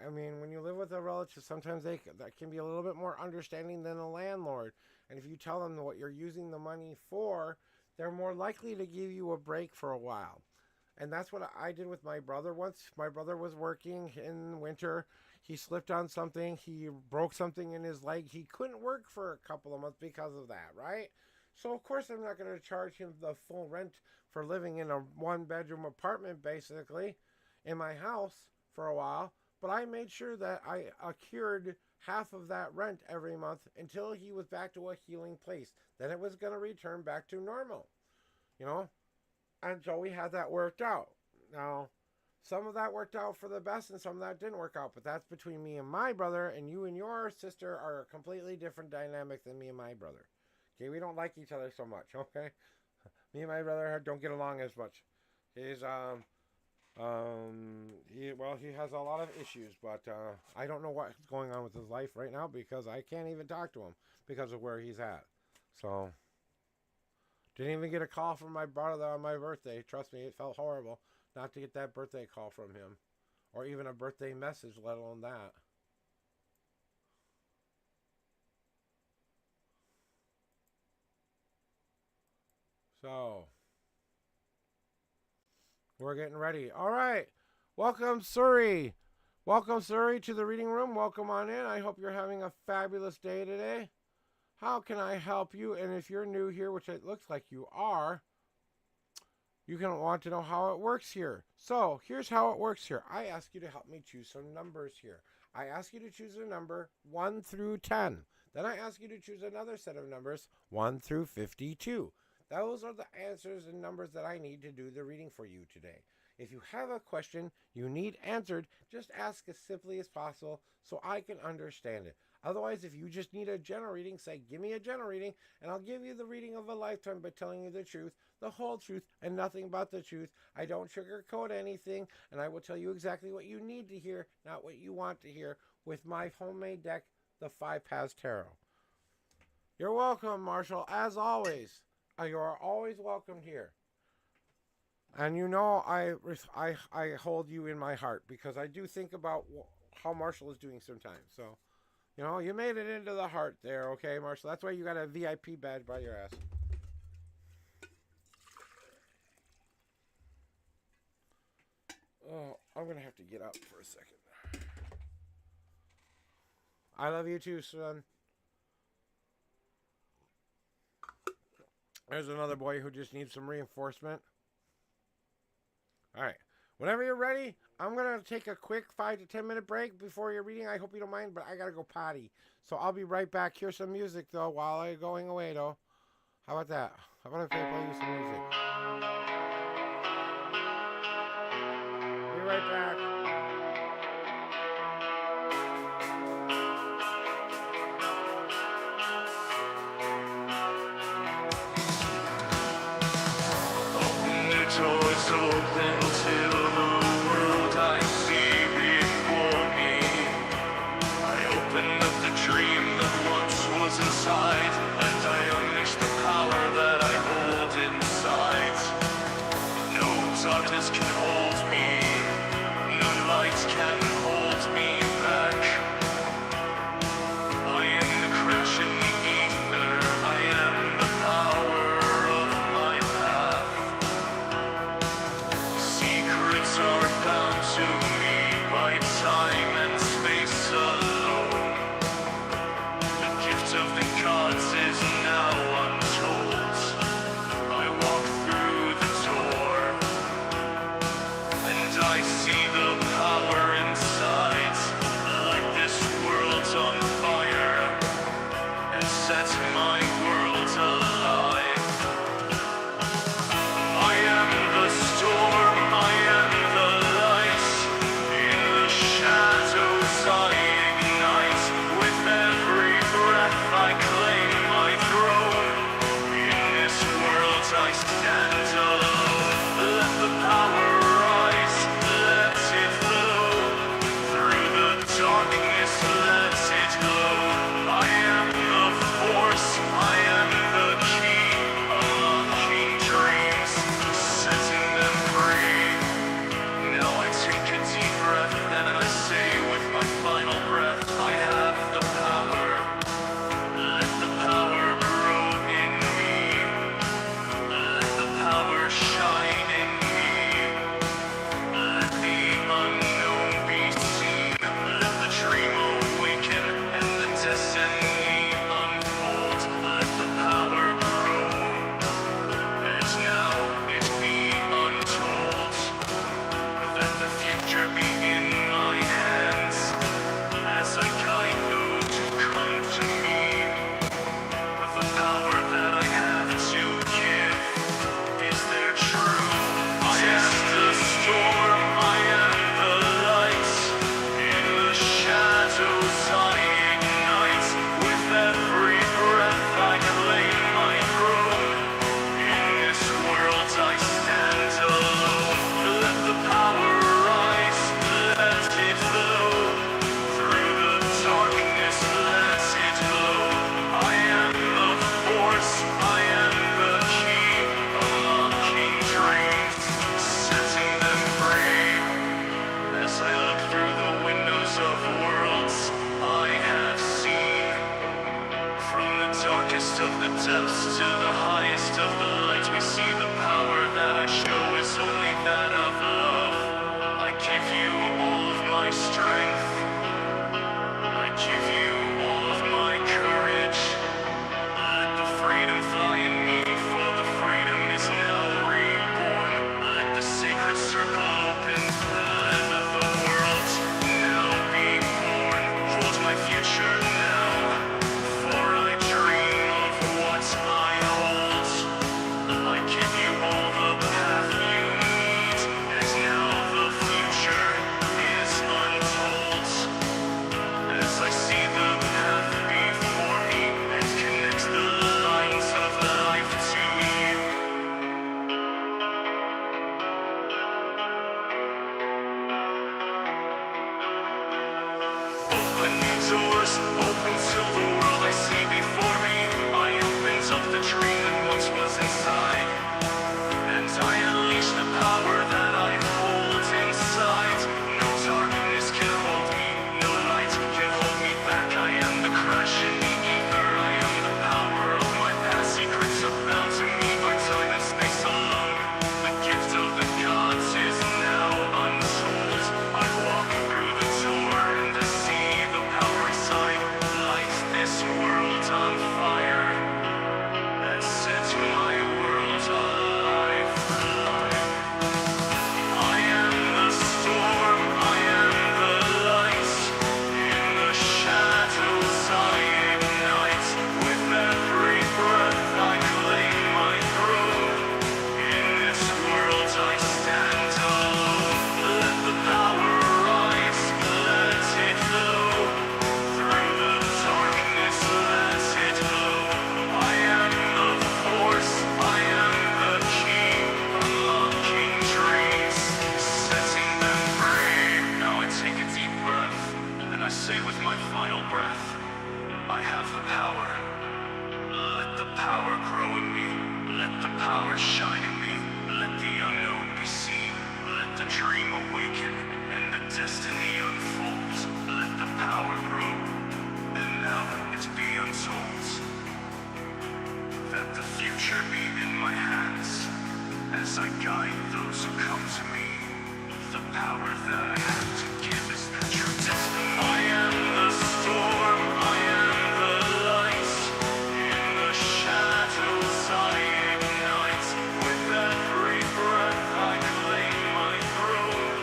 I mean, when you live with a relative, sometimes that can be a little bit more understanding than a landlord. And if you tell them what you're using the money for, they're more likely to give you a break for a while. And that's what I did with my brother once. My brother was working in winter. He slipped on something. He broke something in his leg. He couldn't work for a couple of months because of that, right? So, of course, I'm not going to charge him the full rent for living in a one-bedroom apartment, basically, in my house for a while. But I made sure that I accrued half of that rent every month until he was back to a healing place. Then it was going to return back to normal, And so we had that worked out. Now, some of that worked out for the best and some of that didn't work out. But that's between me and my brother, and you and your sister are a completely different dynamic than me and my brother. Okay, we don't like each other so much, okay? Me and my brother don't get along as much. He has a lot of issues, but I don't know what's going on with his life right now because I can't even talk to him because of where he's at. So, didn't even get a call from my brother on my birthday. Trust me, it felt horrible not to get that birthday call from him. Or even a birthday message, let alone that. So, we're getting ready. All right. Welcome, Suri. Welcome, Suri, to the reading room. Welcome on in. I hope you're having a fabulous day today. How can I help you? And if you're new here, which it looks like you are, You're going to want to know how it works here. So here's how it works here. I ask you to help me choose some numbers here. I ask you to choose a number 1 through 10. Then I ask you to choose another set of numbers 1 through 52. Those are the answers and numbers that I need to do the reading for you today. If you have a question you need answered, just ask as simply as possible so I can understand it. Otherwise, if you just need a general reading, say, give me a general reading, and I'll give you the reading of a lifetime by telling you the truth, the whole truth, and nothing but the truth. I don't sugarcoat anything, and I will tell you exactly what you need to hear, not what you want to hear, with my homemade deck, the 5 Paths Tarot. You're welcome, Marshall, as always. You are always welcomed here. And you know I hold you in my heart because I do think about how Marshall is doing sometimes. So, you know, you made it into the heart there, okay, Marshall? That's why you got a VIP badge by your ass. Oh, I'm going to have to get up for a second. I love you too, son. There's another boy who just needs some reinforcement. All right. Whenever you're ready, I'm going to take a quick 5 to 10 minute break before your reading. I hope you don't mind, but I got to go potty. So I'll be right back. Here's some music, though, while I'm going away, though. How about that? How about if I play you some music? Be right back. Doors open to the world I see before me. I open up the dream that once was inside, and I unleash the power that I hold inside. No darkness can hold me, no as I guide those who come to me. The power that I have to give is the true destiny. I am the storm, I am the light. In the shadows I ignite. With every breath I claim my throne.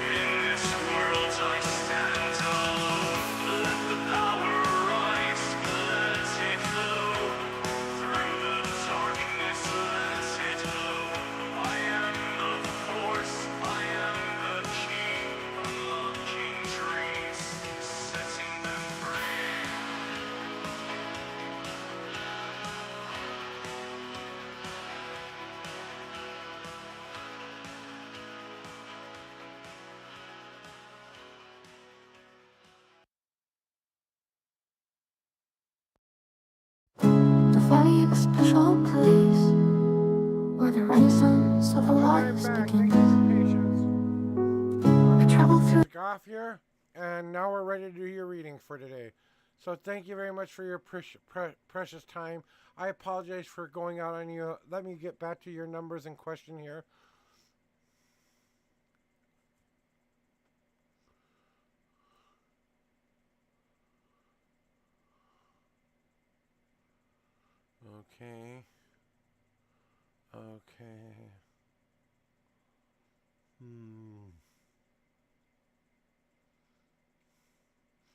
In this world I stand alone. Let the power rise, let it flow. Through the darkness, let it glow. I am the force, I am the key. Unlocking dreams, setting them free. To find a special place where the renaissance of a I'm life back. Thank you begins. for your patience. I travel through Took off here, and now we're ready to do your reading for today. So thank you very much for your precious time. I apologize for going out on you. Let me get back to your numbers in question here. Okay. Okay.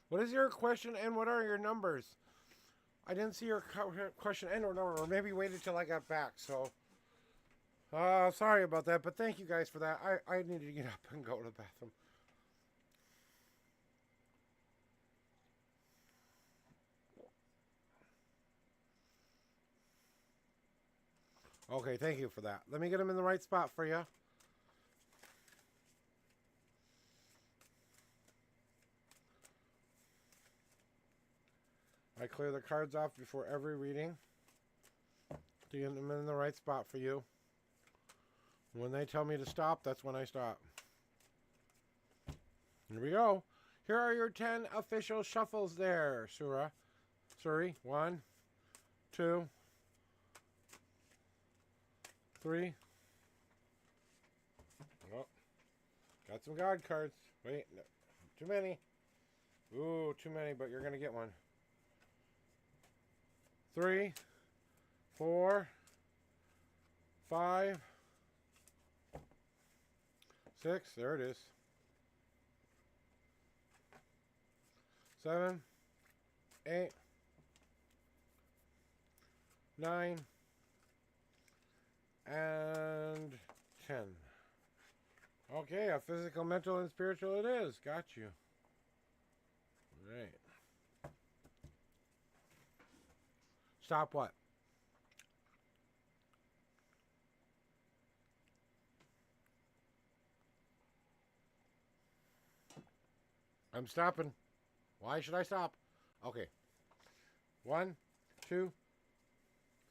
What is your question and what are your numbers? I didn't see your question and or number, or maybe waited till I got back. So, sorry about that, but thank you guys for that. I needed to get up and go to the bathroom. Okay, thank you for that. Let me get them in the right spot for you. I clear the cards off before every reading to get them in the right spot for you. When they tell me to stop, that's when I stop. Here we go. Here are your 10 official shuffles there, Suri. 1, 2, 3. Oh, got some God cards. Wait, no, too many. Ooh, too many, but you're going to get one. 3, 4, 5, 6. There it is. 7, 8, 9, and 10. Okay, a physical, mental, and spiritual it is. Got you. Right. Stop what? I'm stopping. Why should I stop? Okay. 1, 2,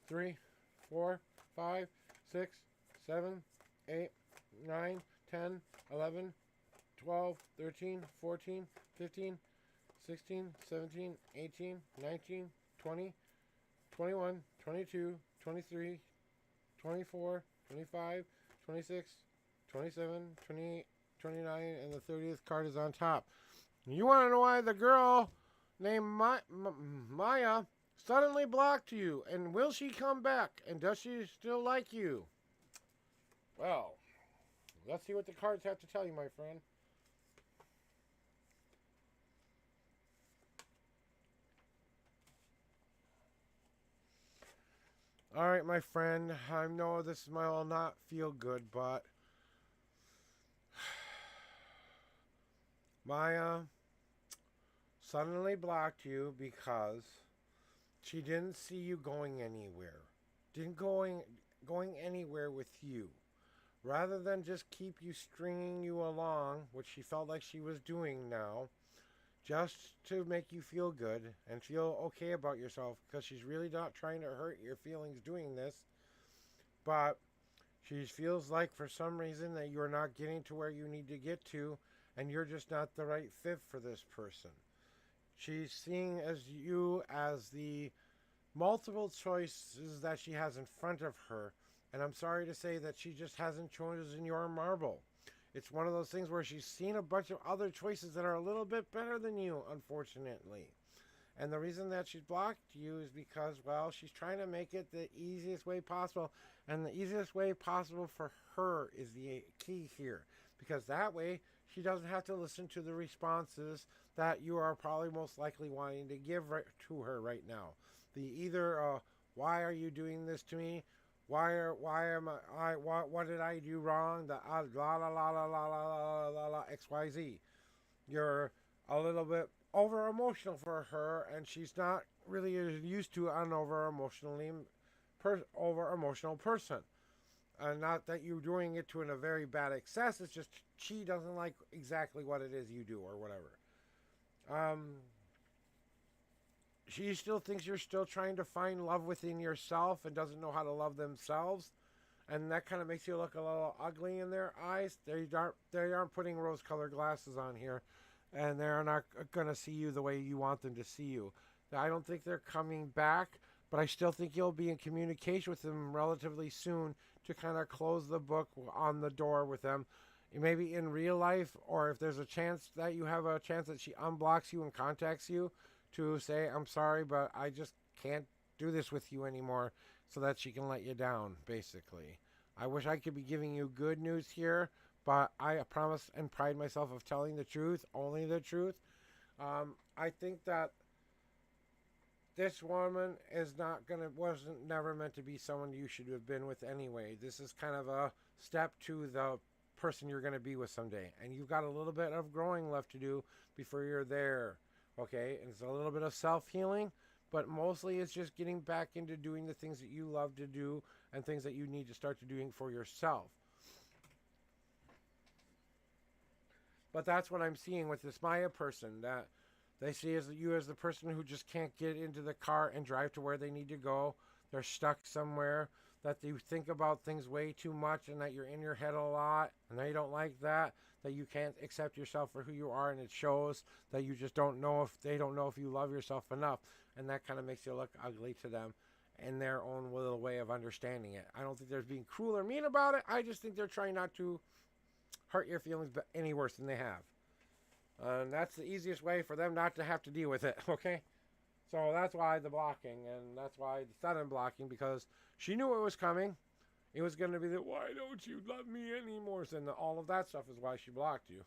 3, 4, 5, 6, 7, 8, 9, 10, 11, 12, 13, 14, 15, 16, 17, 18, 19, 20, 21, 22, 23, 24, 25, 26, 27, 28, 29, and the 30th card is on top. You want to know why the girl named Maya suddenly blocked you, and will she come back, and does she still like you? Well, let's see what the cards have to tell you, my friend. Alright, my friend, I know this will not feel good, but Maya suddenly blocked you because she didn't see you going anywhere. Didn't going anywhere with you. Rather than just keep you stringing you along, which she felt like she was doing now, just to make you feel good and feel okay about yourself, because she's really not trying to hurt your feelings doing this, but she feels like for some reason that you're not getting to where you need to get to, and you're just not the right fit for this person. She's seeing as you as the multiple choices that she has in front of her And I'm sorry to say that she just hasn't chosen your marble. It's one of those things where she's seen a bunch of other choices that are a little bit better than you, unfortunately. And the reason that she's blocked you is because, well, she's trying to make it the easiest way possible. And the easiest way possible for her is the key here. Because that way, she doesn't have to listen to the responses that you are probably most likely wanting to give right to her right now. The either, why are you doing this to me? Why am what did I do wrong? The la la la la la la la la XYZ. You're a little bit over emotional for her, and she's not really used to an over emotional person. And not that you're doing it to in a very bad excess. It's just she doesn't like exactly what it is you do or whatever. She still thinks you're still trying to find love within yourself and doesn't know how to love themselves. And that kind of makes you look a little ugly in their eyes. They aren't putting rose-colored glasses on here. And they're not going to see you the way you want them to see you. I don't think they're coming back, but I still think you'll be in communication with them relatively soon to kind of close the book on the door with them. Maybe in real life, or if there's a chance that you have a chance that she unblocks you and contacts you to say, I'm sorry, but I just can't do this with you anymore, so that she can let you down, basically. I wish I could be giving you good news here, but I promise and pride myself of telling the truth, only the truth. I think that this woman wasn't never meant to be someone you should have been with anyway. This is kind of a step to the person you're going to be with someday. And you've got a little bit of growing left to do before you're there. Okay? And it's a little bit of self-healing, but mostly it's just getting back into doing the things that you love to do and things that you need to start to doing for yourself. But that's what I'm seeing with this Maya person, that they see as you as the person who just can't get into the car and drive to where they need to go. They're stuck somewhere, that you think about things way too much and that you're in your head a lot, and they don't like that you can't accept yourself for who you are, and it shows that you just don't know if you love yourself enough, and that kind of makes you look ugly to them in their own little way of understanding it. I don't think they're being cruel or mean about it. I just think they're trying not to hurt your feelings any worse than they have. And that's the easiest way for them not to have to deal with it, okay? So that's why the blocking, and that's why the sudden blocking, because she knew it was coming. It was going to be the, why don't you love me anymore? And all of that stuff is why she blocked you.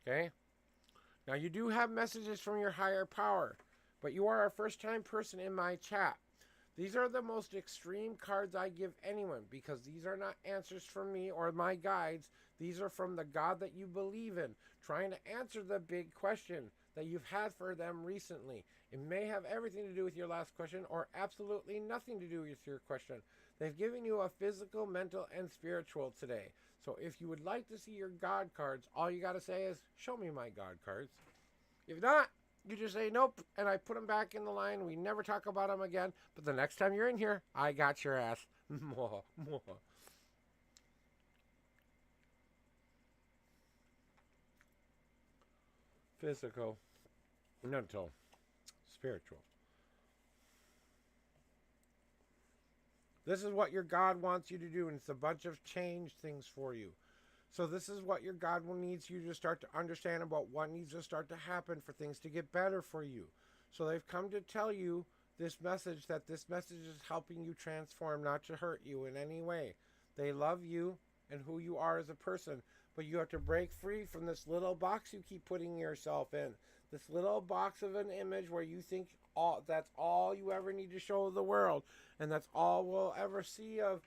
Okay? Now, you do have messages from your higher power, but you are a first-time person in my chat. These are the most extreme cards I give anyone, because these are not answers from me or my guides. These are from the God that you believe in, trying to answer the big question that you've had for them recently. It may have everything to do with your last question or absolutely nothing to do with your question. They've given you a physical, mental, and spiritual today. So if you would like to see your God cards, all you got to say is, show me my God cards. If not, you just say nope, and I put them back in the line. We never talk about them again. But the next time you're in here, I got your ass. Physical, mental, spiritual. This is what your God wants you to do, and it's a bunch of change things for you. So this is what your God will needs you to start to understand about what needs to start to happen for things to get better for you. So they've come to tell you this message, that this message is helping you transform, not to hurt you in any way. They love you and who you are as a person, but you have to break free from this little box you keep putting yourself in. This little box of an image where you think that's all you ever need to show the world, and that's all we'll ever see of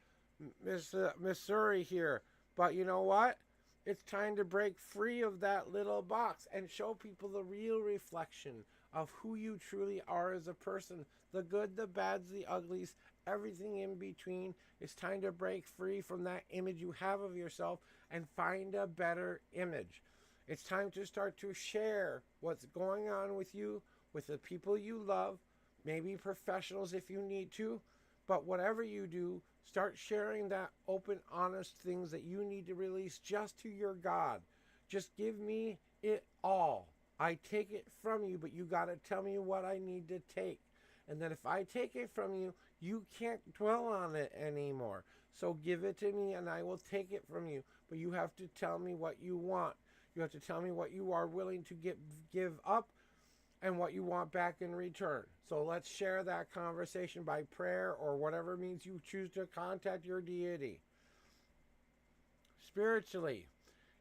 Missouri here. But you know what? It's time to break free of that little box and show people the real reflection of who you truly are as a person. The good, the bads, the uglies, everything in between. It's time to break free from that image you have of yourself and find a better image. It's time to start to share what's going on with you, with the people you love, maybe professionals if you need to. But whatever you do, start sharing that open, honest things that you need to release just to your God. Just give me it all. I take it from you, but you got to tell me what I need to take. And then if I take it from you, you can't dwell on it anymore. So give it to me and I will take it from you. But you have to tell me what you want. You have to tell me what you are willing to give up and what you want back in return. So let's share that conversation by prayer or whatever means you choose to contact your deity. Spiritually,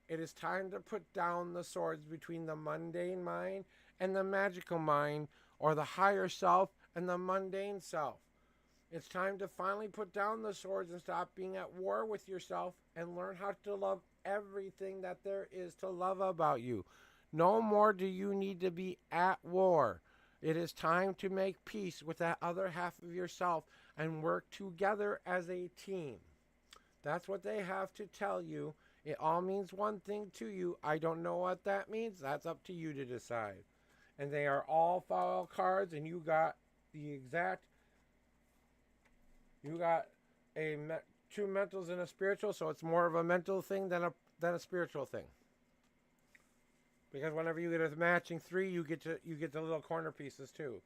it is time to put down the swords between the mundane mind and the magical mind, or the higher self and the mundane self. It's time to finally put down the swords and stop being at war with yourself and learn how to love everything that there is to love about you. No more do you need to be at war. It is time to make peace with that other half of yourself and work together as a team. That's what they have to tell you. It all means one thing to you. I don't know what that means. That's up to you to decide. And they are all foul cards, and you got the exact. You got two mentals and a spiritual, so it's more of a mental thing than a spiritual thing. Because whenever you get a matching 3, you get the little corner pieces too.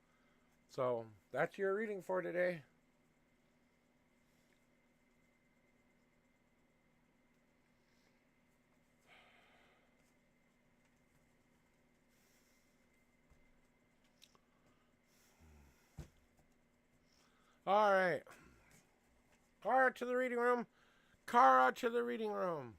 So that's your reading for today. All right. Kara to the reading room. Kara to the reading room.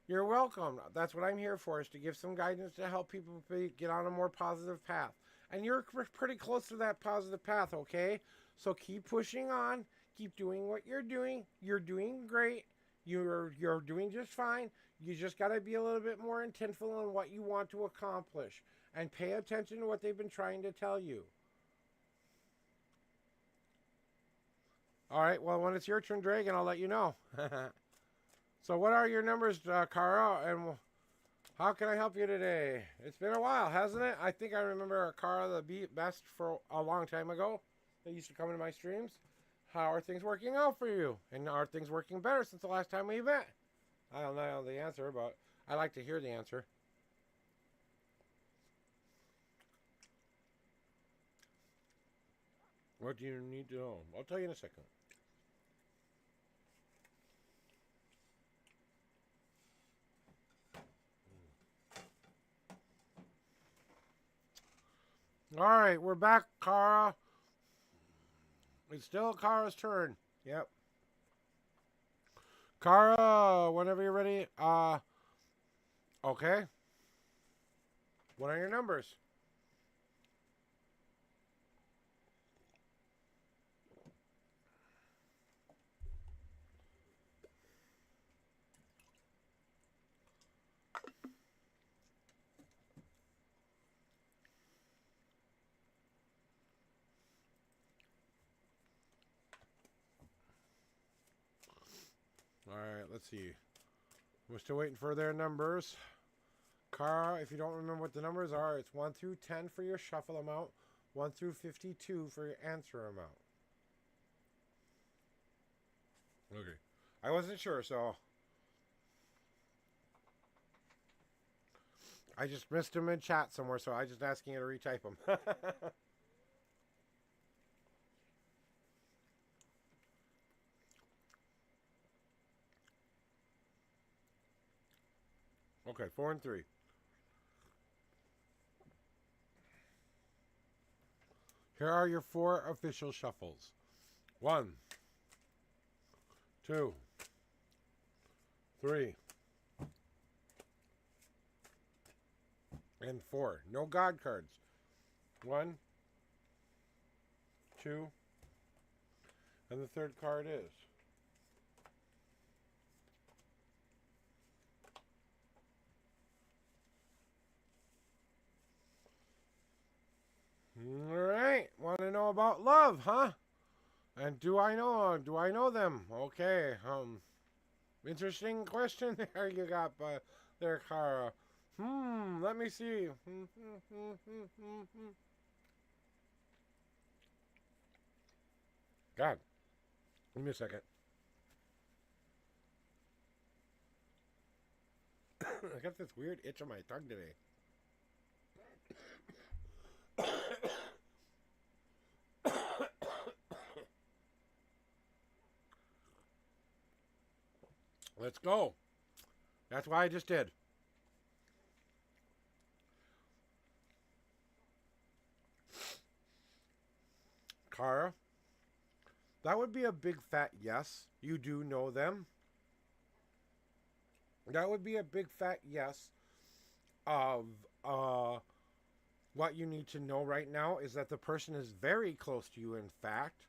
You're welcome. That's what I'm here for, is to give some guidance to help people get on a more positive path. And you're pretty close to that positive path, okay? So keep pushing on. Keep doing what you're doing. You're doing great. You're doing just fine. You just got to be a little bit more intentful on what you want to accomplish. And pay attention to what they've been trying to tell you. All right, well, when it's your turn, Dragon, I'll let you know. So what are your numbers, Kara, and how can I help you today? It's been a while, hasn't it? I think I remember Kara the best for a long time ago. They used to come into my streams. How are things working out for you? And are things working better since the last time we met? I don't know the answer, but I like to hear the answer. What do you need to know? I'll tell you in a second. All right, we're back, Kara. It's still Kara's turn. Yep. Kara, whenever you're ready. Okay. What are your numbers? All right, let's see. We're still waiting for their numbers. Kara, if you don't remember what the numbers are, it's 1 through 10 for your shuffle amount, 1 through 52 for your answer amount. Okay. I wasn't sure, so I just missed them in chat somewhere, so I just asking you to retype them. Okay, 4 and 3. Here are your 4 official shuffles. 1, 2, 3, and 4. No God cards. 1, 2, and the third card is. All right, want to know about love, huh? And do I know them? Okay, interesting question there you got, there, Kara. Let me see. God, give me a second. I got this weird itch on my tongue today. Let's go. That's why I just did. Kara, that would be a big fat yes. You do know them. That would be a big fat yes of what you need to know right now is that the person is very close to you, in fact.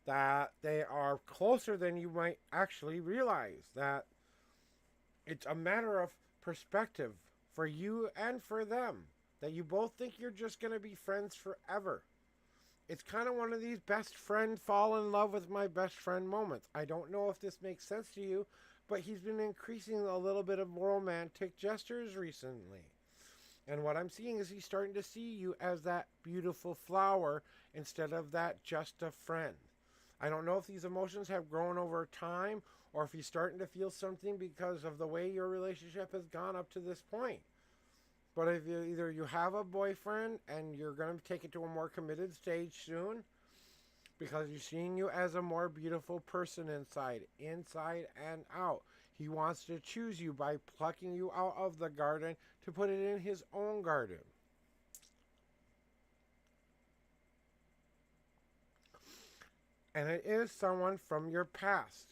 That they are closer than you might actually realize. That it's a matter of perspective for you and for them. That you both think you're just going to be friends forever. It's kind of one of these best friend fall in love with my best friend moments. I don't know if this makes sense to you, but he's been increasing a little bit of romantic gestures recently. And what I'm seeing is he's starting to see you as that beautiful flower instead of that just a friend. I don't know if these emotions have grown over time or if he's starting to feel something because of the way your relationship has gone up to this point. But if either you have a boyfriend and you're going to take it to a more committed stage soon, because he's seeing you as a more beautiful person inside and out. He wants to choose you by plucking you out of the garden to put it in his own garden. And it is someone from your past.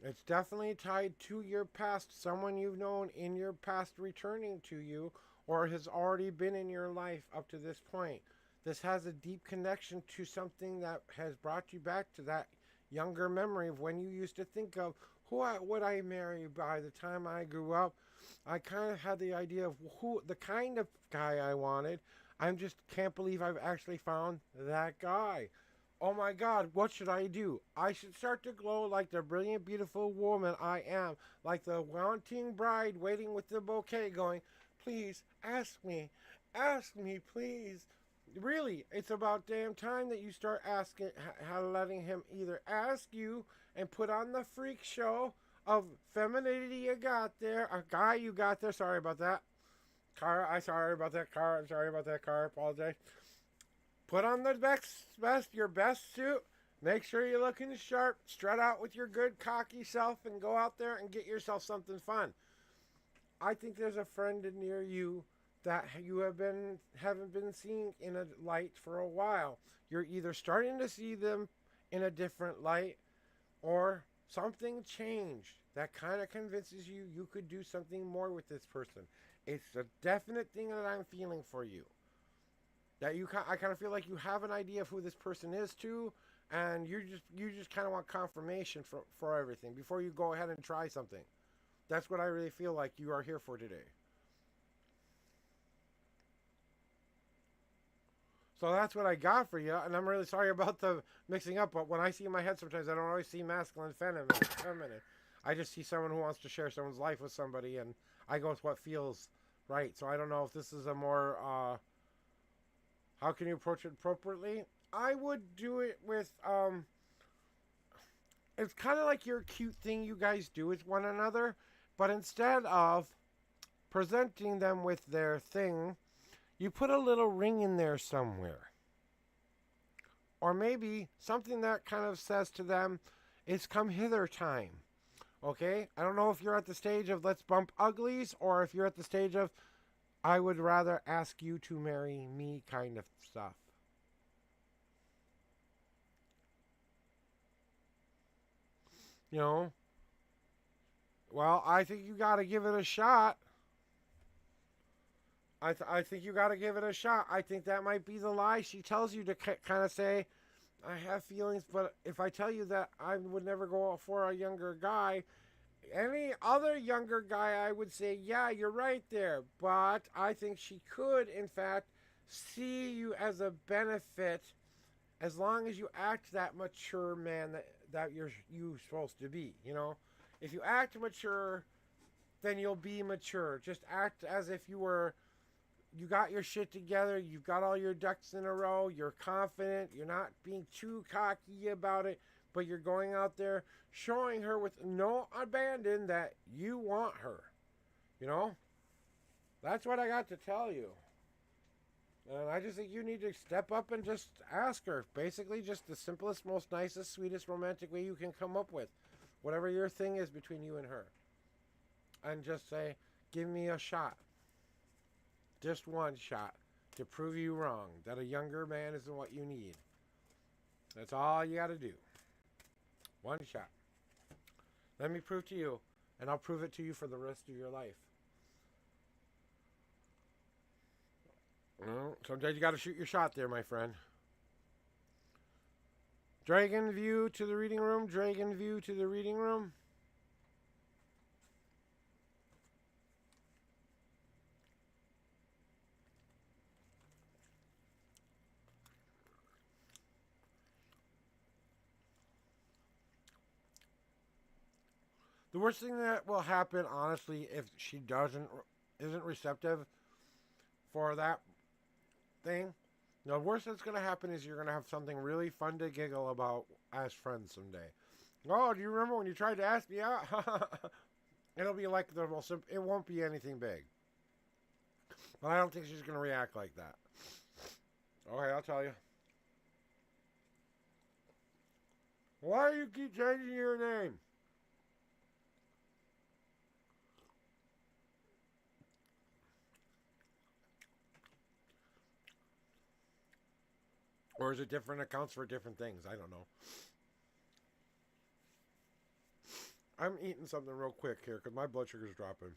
It's definitely tied to your past, someone you've known in your past returning to you or has already been in your life up to this point. This has a deep connection to something that has brought you back to that younger memory of when you used to think of who would I marry by the time I grew up. I kind of had the idea of who the kind of guy I wanted. I just can't believe I've actually found that guy. Oh my God, what should I do? I should start to glow like the brilliant, beautiful woman I am. Like the wanting bride waiting with the bouquet going, please, ask me, please. Really, it's about damn time that you start asking, letting him either ask you and put on the freak show of femininity you got there, a guy you got there. Sorry about that. Car, I'm sorry about that car. I'm sorry about that car. Apologize. Put on the your best suit. Make sure you're looking sharp. Strut out with your good cocky self and go out there and get yourself something fun. I think there's a friend near you that you haven't been seeing in a light for a while. You're either starting to see them in a different light or something changed that kind of convinces you could do something more with this person. It's a definite thing that I'm feeling for you. That I kind of feel like you have an idea of who this person is too, and you just kind of want confirmation for everything before you go ahead and try something. That's what I really feel like you are here for today. So that's what I got for you, and I'm really sorry about the mixing up, but when I see in my head sometimes I don't always see masculine, feminine. I just see someone who wants to share someone's life with somebody, and I go with what feels right. So I don't know if this is a more, how can you approach it appropriately? I would do it with, it's kind of like your cute thing you guys do with one another, but instead of presenting them with their thing, you put a little ring in there somewhere. Or maybe something that kind of says to them, it's come hither time. Okay? I don't know if you're at the stage of let's bump uglies, or if you're at the stage of I would rather ask you to marry me kind of stuff. You know? Well, I think you got to give it a shot. I think you got to give it a shot. I think that might be the lie she tells you to kind of say, I have feelings, but if I tell you that I would never go for a younger guy, any other younger guy, I would say, yeah, you're right there. But I think she could, in fact, see you as a benefit as long as you act that mature man that you're supposed to be, you know? If you act mature, then you'll be mature. Just act as if you got your shit together, you've got all your ducks in a row, you're confident, you're not being too cocky about it, but you're going out there showing her with no abandon that you want her. You know? That's what I got to tell you. And I just think you need to step up and just ask her. Basically, just the simplest, most nicest, sweetest, romantic way you can come up with. Whatever your thing is between you and her. And just say, give me a shot. Just one shot. To prove you wrong. That a younger man isn't what you need. That's all you gotta do. One shot. Let me prove to you. And I'll prove it to you for the rest of your life. Well, sometimes you gotta shoot your shot there, my friend. Dragon view to the reading room. Dragon view to the reading room. The worst thing that will happen, honestly, if she isn't receptive for that thing, the worst that's going to happen is you're going to have something really fun to giggle about as friends someday. Oh, do you remember when you tried to ask me out? It'll be like the most simple. It won't be anything big. But I don't think she's going to react like that. Okay, I'll tell you. Why do you keep changing your name? Or is it different accounts for different things? I don't know. I'm eating something real quick here because my blood sugar's dropping.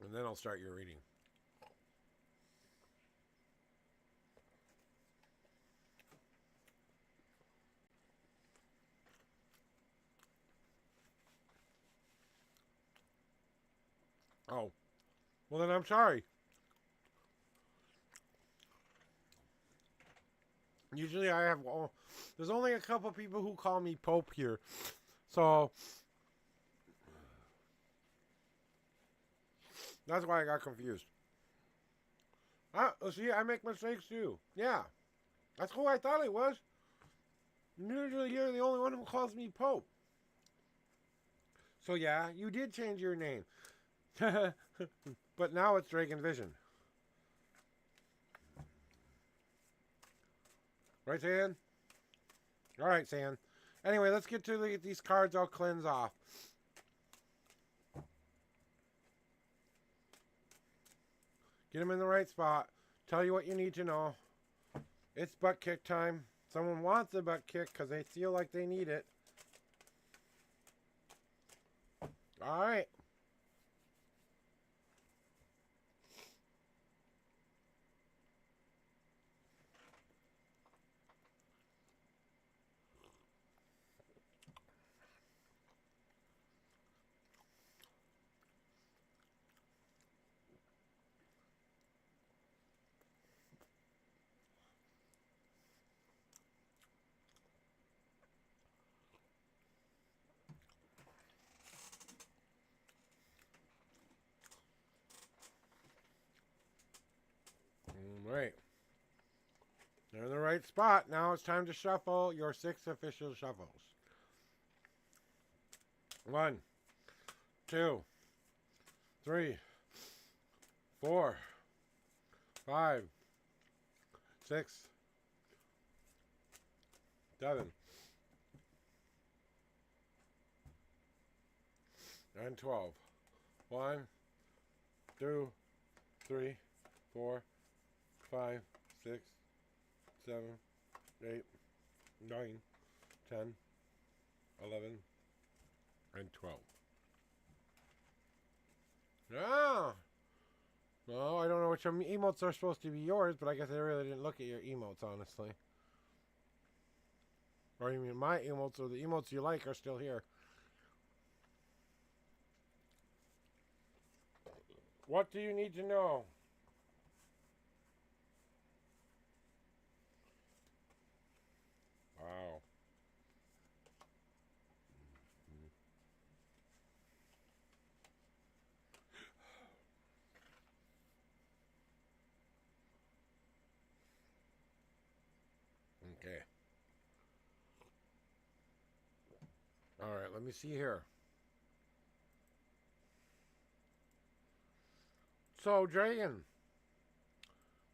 And then I'll start your reading. Oh. Well, then I'm sorry. Usually I have... Well, there's only a couple people who call me Pope here. So... That's why I got confused. See, I make mistakes too. Yeah. That's who I thought it was. Usually you're the only one who calls me Pope. So yeah, you did change your name. But now it's Dragon Vision. Right, San? Alright, San. Anyway, let's get to these cards I'll cleanse off. Get them in the right spot. Tell you what you need to know. It's butt kick time. Someone wants a butt kick because they feel like they need it. Alright. Alright. They're in the right spot. Now it's time to shuffle your 6 official shuffles. 1, 2, 3, 4, 5, 6, 7, and 12. 1, 2, 3, 4, 5, 6, 7, 8, 9, 10, 11, and 12. Ah! Well, I don't know which emotes are supposed to be yours, but I guess I really didn't look at your emotes, honestly. Or you mean my emotes, or the emotes you like are still here. What do you need to know? Wow. Okay. All right, let me see here. So, Dragon,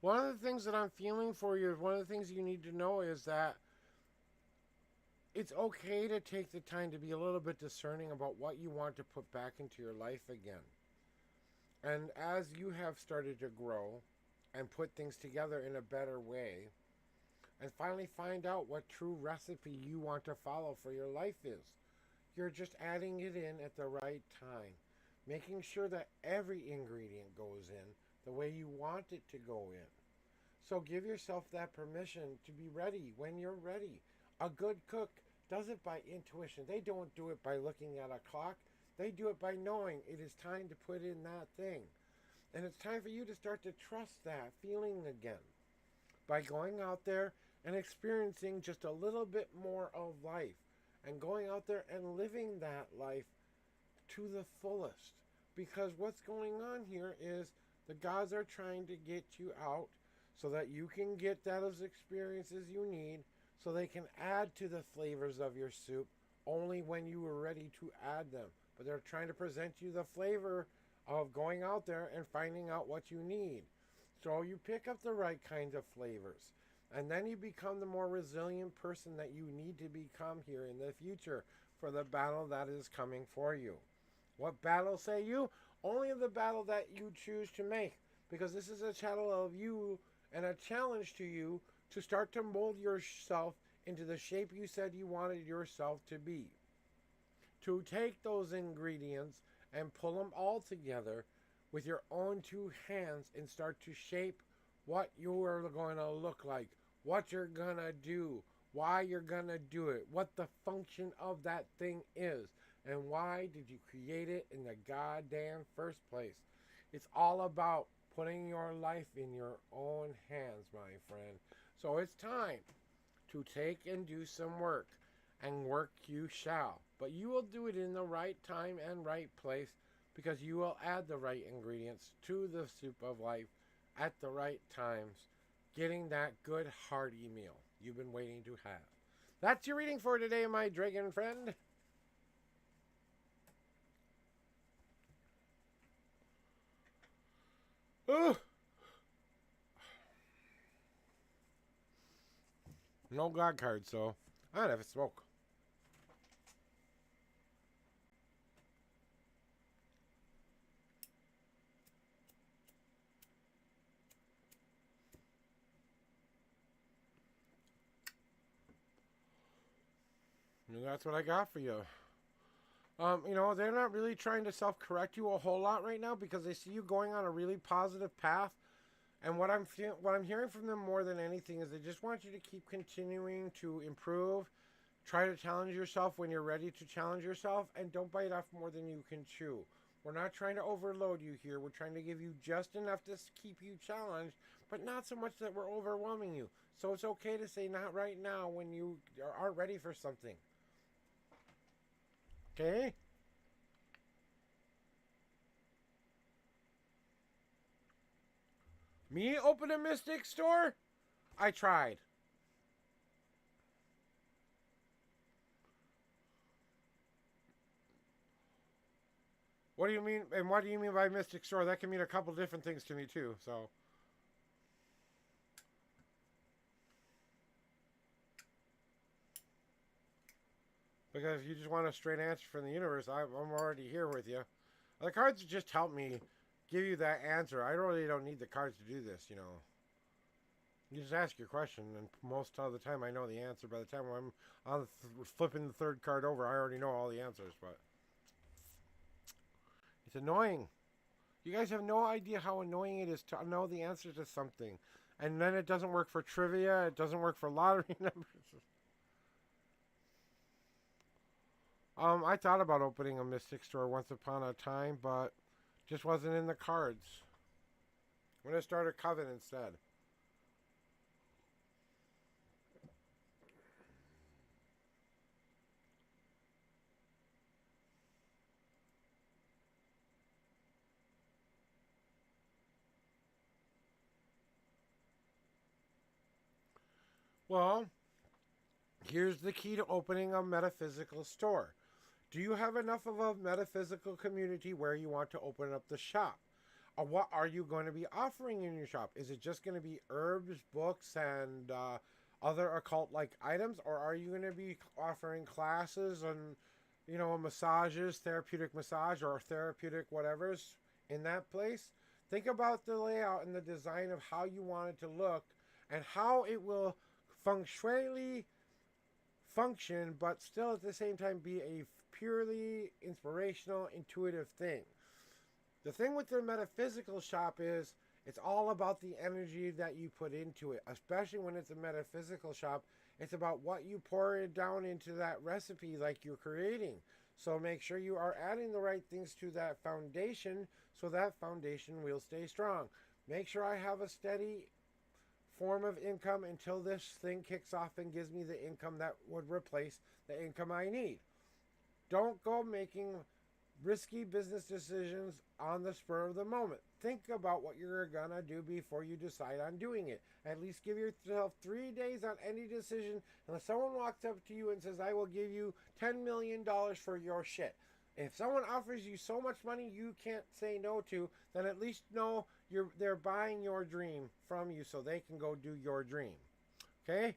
one of the things that I'm feeling for you, one of the things you need to know is that it's okay to take the time to be a little bit discerning about what you want to put back into your life again. And as you have started to grow and put things together in a better way, and finally find out what true recipe you want to follow for your life is, you're just adding it in at the right time, making sure that every ingredient goes in the way you want it to go in. So give yourself that permission to be ready when you're ready. A good cook does it by intuition. They don't do it by looking at a clock. They do it by knowing it is time to put in that thing. And it's time for you to start to trust that feeling again by going out there and experiencing just a little bit more of life and going out there and living that life to the fullest. Because what's going on here is the gods are trying to get you out so that you can get those experiences you need, so they can add to the flavors of your soup only when you are ready to add them. But they're trying to present you the flavor of going out there and finding out what you need. So you pick up the right kinds of flavors. And then you become the more resilient person that you need to become here in the future for the battle that is coming for you. What battle say you? Only the battle that you choose to make. Because this is a channel of you and a challenge to you to start to mold yourself into the shape you said you wanted yourself to be. To take those ingredients and pull them all together with your own two hands and start to shape what you are going to look like, what you're going to do, why you're going to do it, what the function of that thing is, and why did you create it in the goddamn first place. It's all about putting your life in your own hands, my friend. So it's time to take and do some work, and work you shall. But you will do it in the right time and right place, because you will add the right ingredients to the soup of life at the right times, getting that good hearty meal you've been waiting to have. That's your reading for today, my dragon friend. Ooh. No God card, so I'd have a smoke. And that's what I got for you. They're not really trying to self-correct you a whole lot right now because they see you going on a really positive path. And what I'm hearing from them more than anything is they just want you to keep continuing to improve. Try to challenge yourself when you're ready to challenge yourself, and don't bite off more than you can chew. We're not trying to overload you here. We're trying to give you just enough to keep you challenged, but not so much that we're overwhelming you. So it's okay to say not right now when you aren't ready for something. Okay? Me open a Mystic store? I tried. What do you mean? And what do you mean by Mystic store? That can mean a couple different things to me too, so. Because if you just want a straight answer from the universe, I'm already here with you. The cards just help me give you that answer. I really don't need the cards to do this, You just ask your question, and most of the time I know the answer. By the time I'm on flipping the third card over, I already know all the answers, but it's annoying. You guys have no idea how annoying it is to know the answer to something. And then it doesn't work for trivia, it doesn't work for lottery numbers. I thought about opening a Mystic store once upon a time, but just wasn't in the cards. I'm going to start a coven instead. Well, here's the key to opening a metaphysical store. Do you have enough of a metaphysical community where you want to open up the shop? what are you going to be offering in your shop? Is it just going to be herbs, books, and other occult-like items, or are you going to be offering classes and, massages, therapeutic massage, or therapeutic whatever's in that place? Think about the layout and the design of how you want it to look and how it will functionally function, but still at the same time be a purely inspirational, intuitive thing. The thing with the metaphysical shop is it's all about the energy that you put into it, especially when it's a metaphysical shop. It's about what you pour it down into that recipe like you're creating. So make sure you are adding the right things to that foundation so that foundation will stay strong. Make sure I have a steady form of income until this thing kicks off and gives me the income that would replace the income I need. Don't go making risky business decisions on the spur of the moment. Think about what you're gonna do before you decide on doing it. At least give yourself 3 days on any decision. Unless someone walks up to you and says, I will give you $10 million for your shit. If someone offers you so much money you can't say no to, then at least know they're buying your dream from you so they can go do your dream. Okay?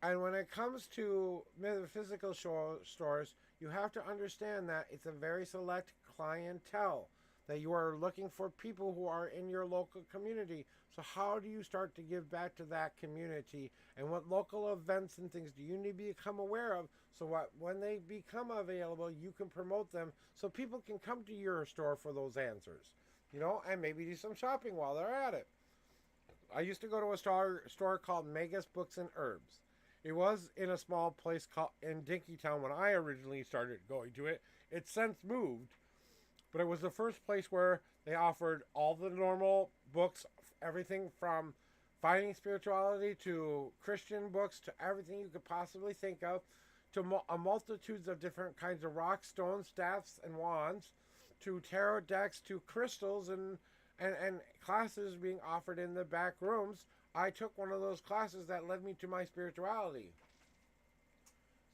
And when it comes to metaphysical stores, you have to understand that it's a very select clientele, that you are looking for people who are in your local community. So how do you start to give back to that community? And what local events and things do you need to become aware of so when they become available, you can promote them so people can come to your store for those answers, and maybe do some shopping while they're at it. I used to go to a store called Megas Books and Herbs. It was in a small place in Dinkytown when I originally started going to it. It's since moved, but it was the first place where they offered all the normal books, everything from finding spirituality to Christian books to everything you could possibly think of, to multitudes of different kinds of rocks, stones, staffs, and wands, to tarot decks, to crystals, and classes being offered in the back rooms. I took one of those classes that led me to my spirituality.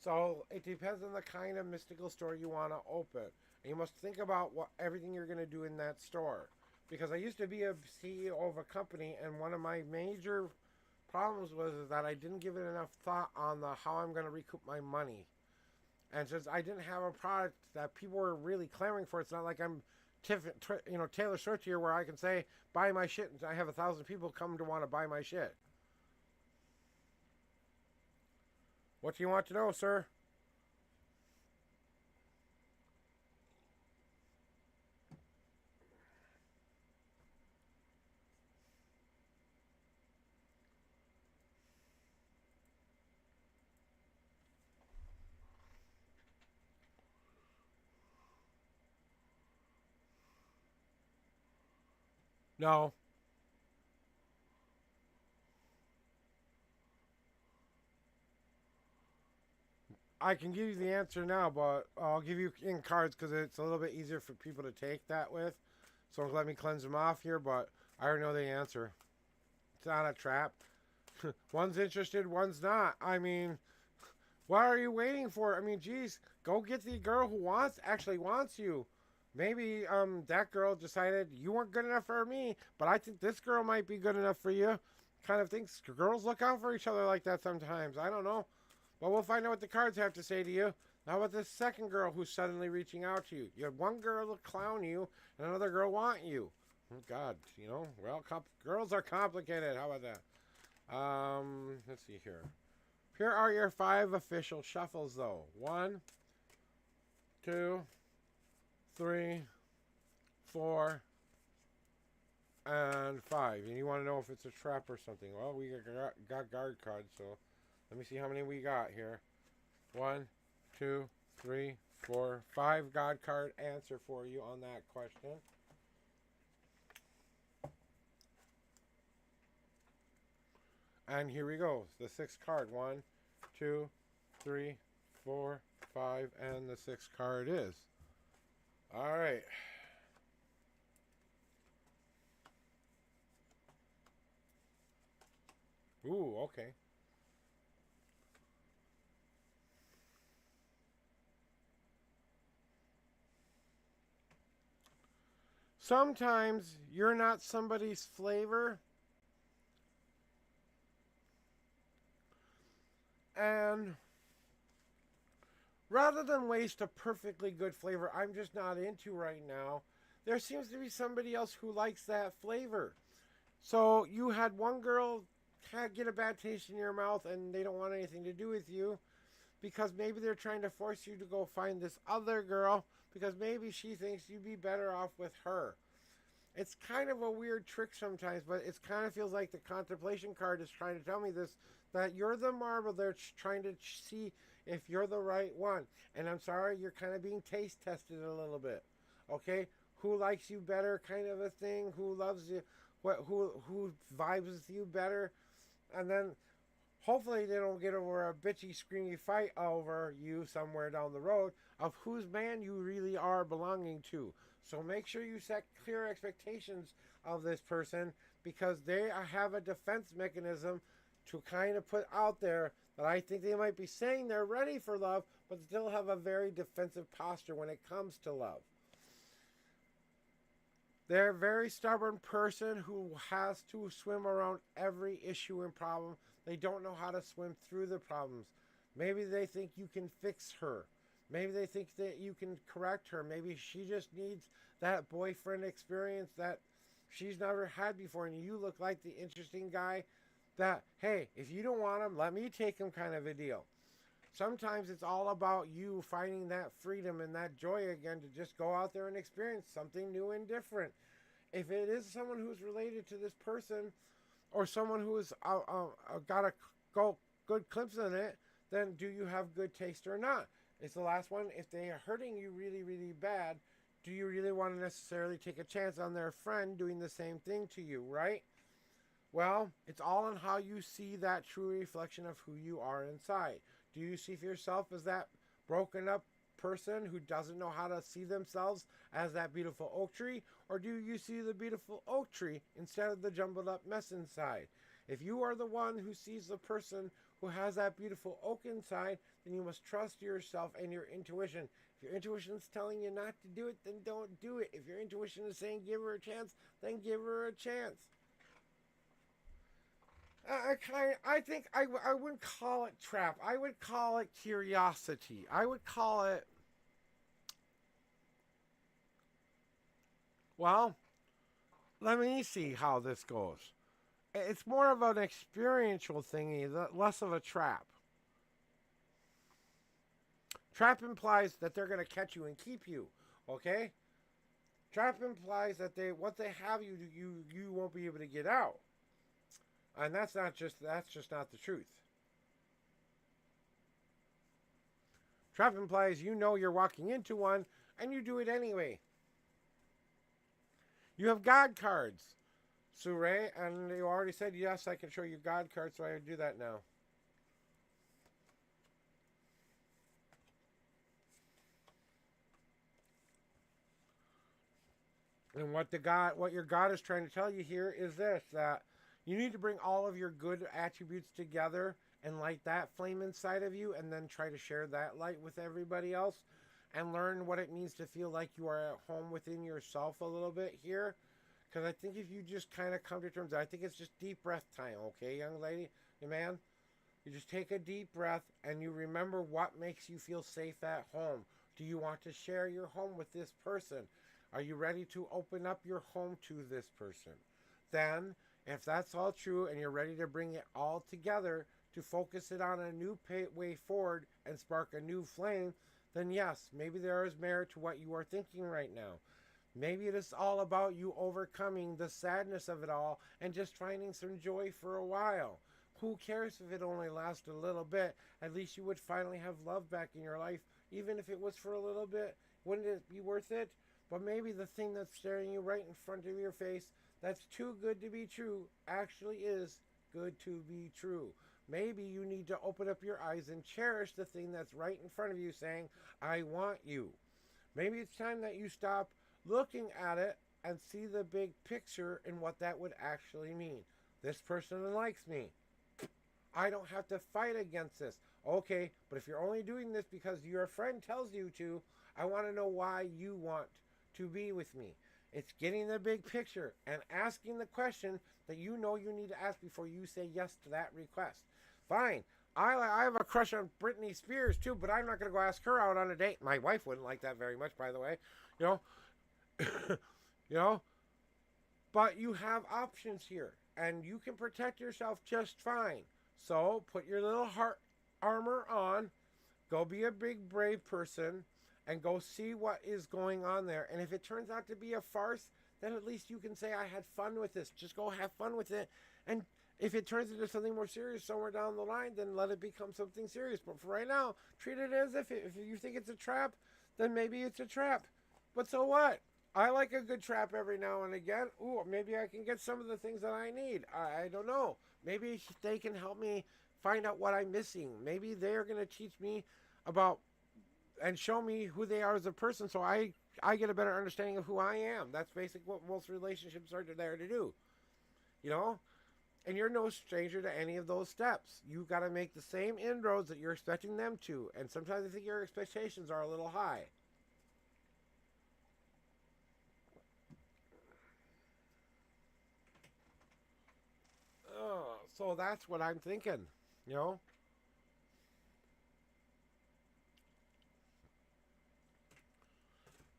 So it depends on the kind of mystical store you want to open. And you must think about everything you're going to do in that store. Because I used to be a CEO of a company, and one of my major problems was that I didn't give it enough thought on how I'm going to recoup my money. And since I didn't have a product that people were really clamoring for, it's not like I'm Taylor Swift here where I can say, buy my shit, and I have 1,000 people come to want to buy my shit. What do you want to know, sir? No. I can give you the answer now, but I'll give you in cards because it's a little bit easier for people to take that with. So let me cleanse them off here, but I already know the answer. It's not a trap. One's interested, one's not. I mean, what are you waiting for? I mean, geez, go get the girl who actually wants you. Maybe that girl decided you weren't good enough for me, but I think this girl might be good enough for you. Kind of thinks girls look out for each other like that sometimes. I don't know. But we'll find out what the cards have to say to you. How about this second girl who's suddenly reaching out to you? You had one girl clown you and another girl want you. Oh, God, well, girls are complicated. How about that? Let's see here. Here are your 5 official shuffles, though. 1, 2, 3, 4, and 5. And you want to know if it's a trap or something. Well, we got guard cards, so let me see how many we got here. 1, 2, 3, 4, 5 God card answer for you on that question. And here we go. The 6th card. 1, 2, 3, 4, 5, and the 6th card is. All right. Ooh, okay. sometimes you're not somebody's flavor, and rather than waste a perfectly good flavor I'm just not into right now, there seems to be somebody else who likes that flavor. So you had one girl get a bad taste in your mouth and they don't want anything to do with you because maybe they're trying to force you to go find this other girl because maybe she thinks you'd be better off with her. It's kind of a weird trick sometimes, but it kind of feels like the contemplation card is trying to tell me this, that you're the marble they're trying to see if you're the right one. And I'm sorry, you're kind of being taste tested a little bit. Okay? Who likes you better kind of a thing, who loves you, who vibes with you better. And then hopefully they don't get over a bitchy, screamy fight over you somewhere down the road of whose man you really are belonging to. So make sure you set clear expectations of this person because they have a defense mechanism to kind of put out there that I think they might be saying they're ready for love, but still have a very defensive posture when it comes to love. They're a very stubborn person who has to swim around every issue and problem. They don't know how to swim through the problems. Maybe they think you can fix her. Maybe they think that you can correct her. Maybe she just needs that boyfriend experience that she's never had before. And you look like the interesting guy that, hey, if you don't want him, let me take him kind of a deal. Sometimes it's all about you finding that freedom and that joy again to just go out there and experience something new and different. If it is someone who's related to this person or someone who has got a good clips in it, then do you have good taste or not? It's the last one. If they are hurting you really, really bad, do you really want to necessarily take a chance on their friend doing the same thing to you, right? Well, it's all in how you see that true reflection of who you are inside. Do you see yourself as that broken up person who doesn't know how to see themselves as that beautiful oak tree? Or do you see the beautiful oak tree instead of the jumbled up mess inside? If you are the one who sees the person who has that beautiful oak inside, then you must trust yourself and your intuition. If your intuition is telling you not to do it, then don't do it. If your intuition is saying give her a chance, then give her a chance. I think I wouldn't call it trap. I would call it curiosity. I would call it, well, let me see how this goes. It's more of an experiential thingy, less of a trap. Trap implies that they're going to catch you and keep you, okay? Trap implies that once they have you, you won't be able to get out. And that's just not the truth. Trap implies you know you're walking into one and you do it anyway. You have God cards, Sure, and you already said yes, I can show you God cards, so I do that now. And what your God is trying to tell you here is this, that you need to bring all of your good attributes together and light that flame inside of you and then try to share that light with everybody else and learn what it means to feel like you are at home within yourself a little bit here. Because I think if you just kind of come to terms, I think it's just deep breath time, okay, young lady, the man? You just take a deep breath and you remember what makes you feel safe at home. Do you want to share your home with this person? Are you ready to open up your home to this person? Then, if that's all true and you're ready to bring it all together to focus it on a new way forward and spark a new flame, then yes, maybe there is merit to what you are thinking right now. Maybe it is all about you overcoming the sadness of it all and just finding some joy for a while. Who cares if it only lasts a little bit? At least you would finally have love back in your life, even if it was for a little bit. Wouldn't it be worth it? But maybe the thing that's staring you right in front of your face that's too good to be true actually is good to be true. Maybe you need to open up your eyes and cherish the thing that's right in front of you saying, I want you. Maybe it's time that you stop looking at it and see the big picture and what that would actually mean. This person likes me. I don't have to fight against this. Okay, but if you're only doing this because your friend tells you to, I want to know why you want to be with me. It's getting the big picture and asking the question that you know you need to ask before you say yes to that request. Fine. I have a crush on Britney Spears too, but I'm not going to go ask her out on a date. My wife wouldn't like that very much, by the way. You know, you know, but you have options here, and you can protect yourself just fine. So put your little heart armor on, go be a big brave person, and go see what is going on there. And if it turns out to be a farce, then at least you can say, I had fun with this. Just go have fun with it. And if it turns into something more serious somewhere down the line, then let it become something serious. But for right now, treat it as if you think it's a trap, then maybe it's a trap. But so what? I like a good trap every now and again. Ooh, maybe I can get some of the things that I need. I don't know. Maybe they can help me find out what I'm missing. Maybe they're going to teach me about and show me who they are as a person, so I get a better understanding of who I am. That's basically what most relationships are there to do. You know? And you're no stranger to any of those steps. You got to make the same inroads that you're expecting them to. And sometimes I think your expectations are a little high. So that's what I'm thinking, you know?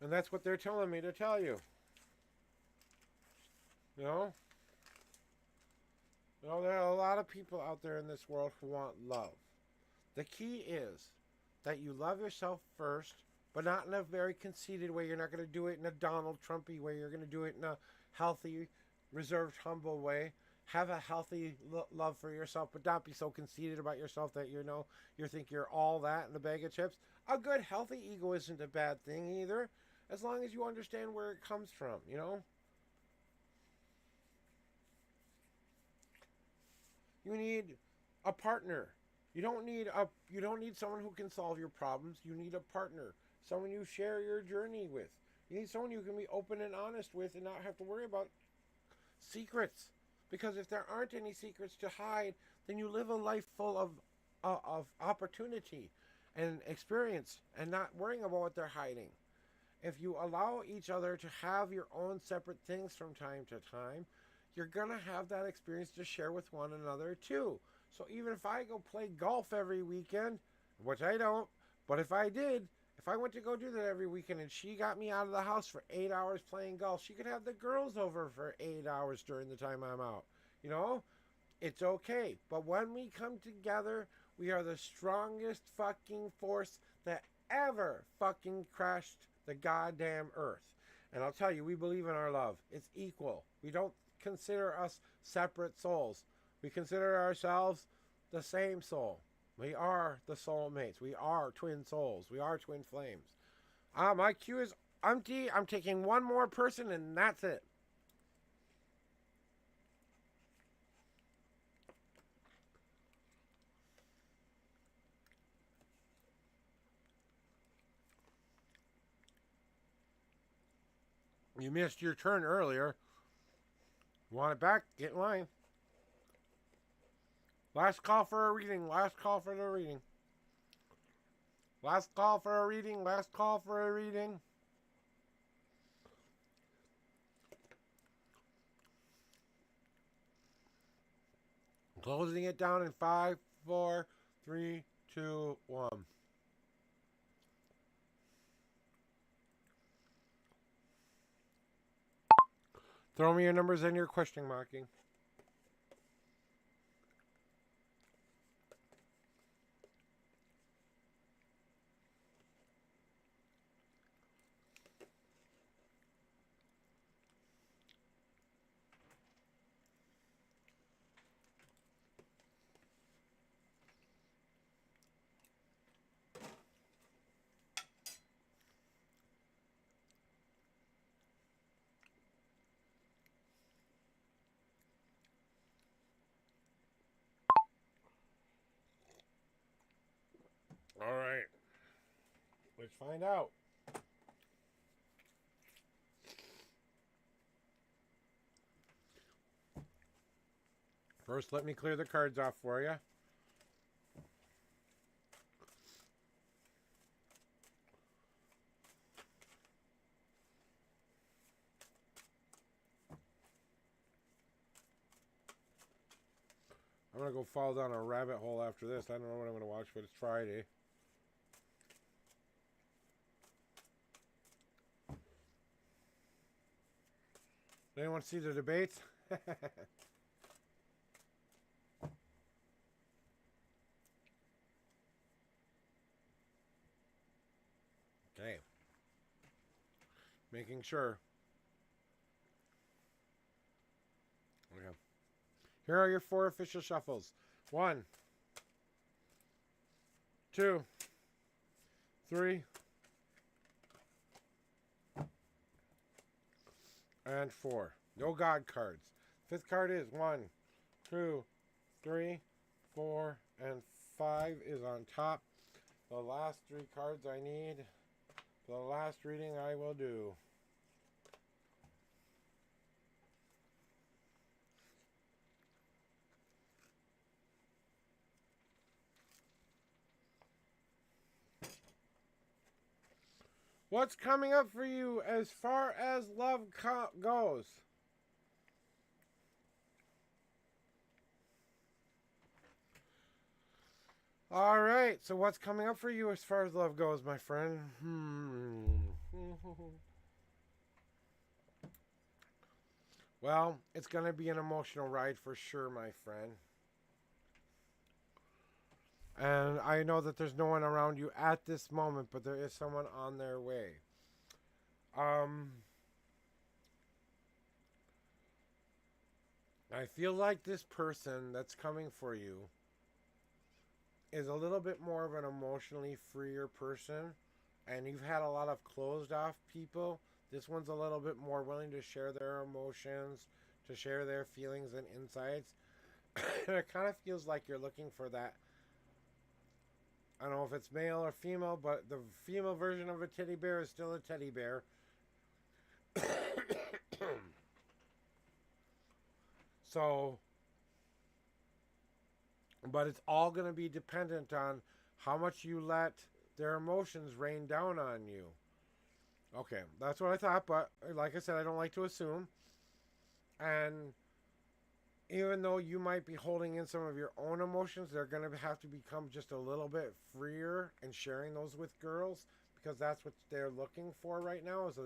And that's what they're telling me to tell you. You know? You know, there are a lot of people out there in this world who want love. The key is that you love yourself first, but not in a very conceited way. You're not going to do it in a Donald Trumpy way. You're going to do it in a healthy, reserved, humble way. Have a healthy love for yourself, but not be so conceited about yourself that you think you're all that in a bag of chips. A good, healthy ego isn't a bad thing either, as long as you understand where it comes from, you know? You need a partner. You don't need someone who can solve your problems. You need a partner, someone you share your journey with. You need someone you can be open and honest with and not have to worry about secrets. Because if there aren't any secrets to hide, then you live a life full of opportunity and experience and not worrying about what they're hiding. If you allow each other to have your own separate things from time to time, you're going to have that experience to share with one another too. So even if I go play golf every weekend, which I don't, but if I did, if I went to go do that every weekend and she got me out of the house for 8 hours playing golf, she could have the girls over for 8 hours during the time I'm out. You know, it's okay. But when we come together, we are the strongest fucking force that ever fucking crashed the goddamn earth. And I'll tell you, we believe in our love. It's equal. We don't consider us separate souls. We consider ourselves the same soul. We are the soulmates. We are twin souls. We are twin flames. My queue is empty. I'm taking one more person and that's it. You missed your turn earlier. You want it back? Get in line. Last call for a reading. Last call for the reading. Last call for a reading. Last call for a reading. Closing it down in 5, 4, 3, 2, 1. Throw me your numbers and your question marking. All right. Let's find out. First, let me clear the cards off for you. I'm going to go fall down a rabbit hole after this. I don't know what I'm going to watch, but it's Friday. Anyone see the debates? Okay. Making sure. Okay. Here are your 4 official shuffles. 1, 2, 3, and 4. No God cards. 5th card is 1, 2, 3, 4, and 5 is on top. The last 3 cards I need. The last reading I will do. What's coming up for you as far as love goes? All right, so what's coming up for you as far as love goes, my friend? Well, it's going to be an emotional ride for sure, my friend. And I know that there's no one around you at this moment, but there is someone on their way. I feel like this person that's coming for you is a little bit more of an emotionally freer person, and you've had a lot of closed off people. This one's a little bit more willing to share their emotions, to share their feelings and insights. It kind of feels like you're looking for that. I don't know if it's male or female, but the female version of a teddy bear is still a teddy bear. So, but it's all going to be dependent on how much you let their emotions rain down on you. Okay, that's what I thought, but like I said, I don't like to assume. And even though you might be holding in some of your own emotions, they're going to have to become just a little bit freer and sharing those with girls, because that's what they're looking for right now. Is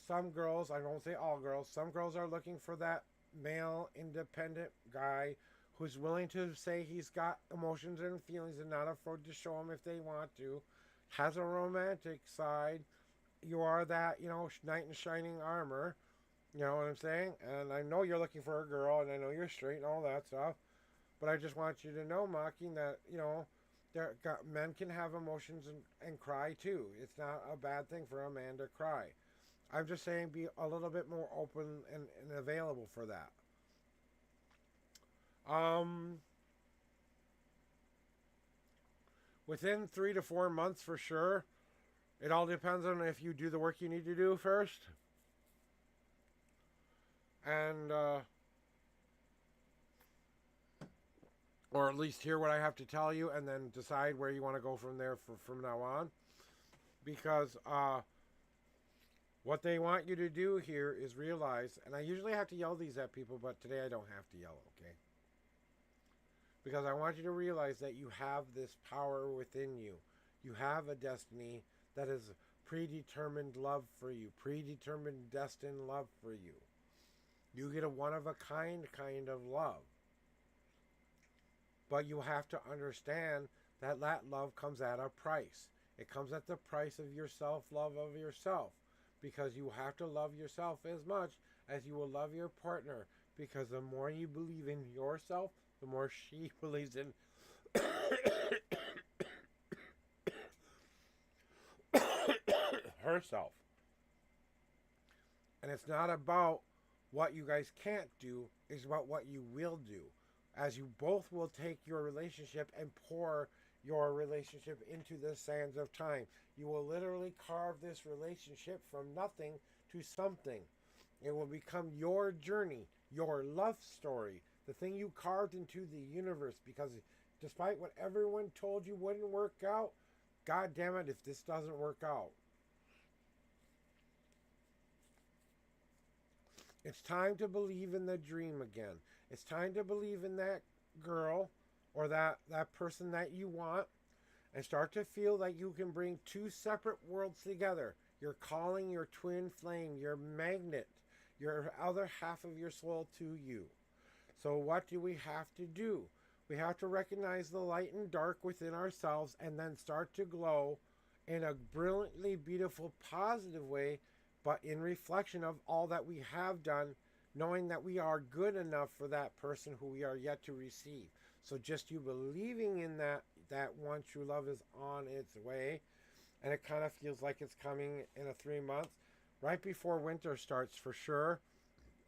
some girls, I won't say all girls, some girls are looking for that male independent guy who's willing to say he's got emotions and feelings and not afraid to show them if they want to, has a romantic side. You are that, knight in shining armor. You know what I'm saying? And I know you're looking for a girl, and I know you're straight and all that stuff. But I just want you to know, Mocking, that, men can have emotions and cry too. It's not a bad thing for a man to cry. I'm just saying be a little bit more open and available for that. Within 3 to 4 months for sure. It all depends on if you do the work you need to do first. And, or at least hear what I have to tell you and then decide where you want to go from there from now on. Because, what they want you to do here is realize, and I usually have to yell these at people, but today I don't have to yell, okay? Because I want you to realize that you have this power within you. You have a destiny that is predetermined love for you, predetermined destined love for you. You get a one-of-a-kind kind of love. But you have to understand that that love comes at a price. It comes at the price of your self-love of yourself. Because you have to love yourself as much as you will love your partner. Because the more you believe in yourself, the more she believes in herself. And it's not about what you guys can't do, it's about what you will do. As you both will take your relationship and pour your relationship into the sands of time. You will literally carve this relationship from nothing to something. It will become your journey, your love story, the thing you carved into the universe. Because despite what everyone told you wouldn't work out, God damn it, if this doesn't work out, It's time to believe in the dream again. It's time to believe in that girl or that person that you want, and start to feel that you can bring two separate worlds together. You're calling your twin flame, your magnet, your other half of your soul to you. So what do we have to do? We have to recognize the light and dark within ourselves and then start to glow in a brilliantly beautiful, positive way, but in reflection of all that we have done, knowing that we are good enough for that person who we are yet to receive. So just you believing in that one true love is on its way, and it kind of feels like it's coming in a 3 months, right before winter starts for sure.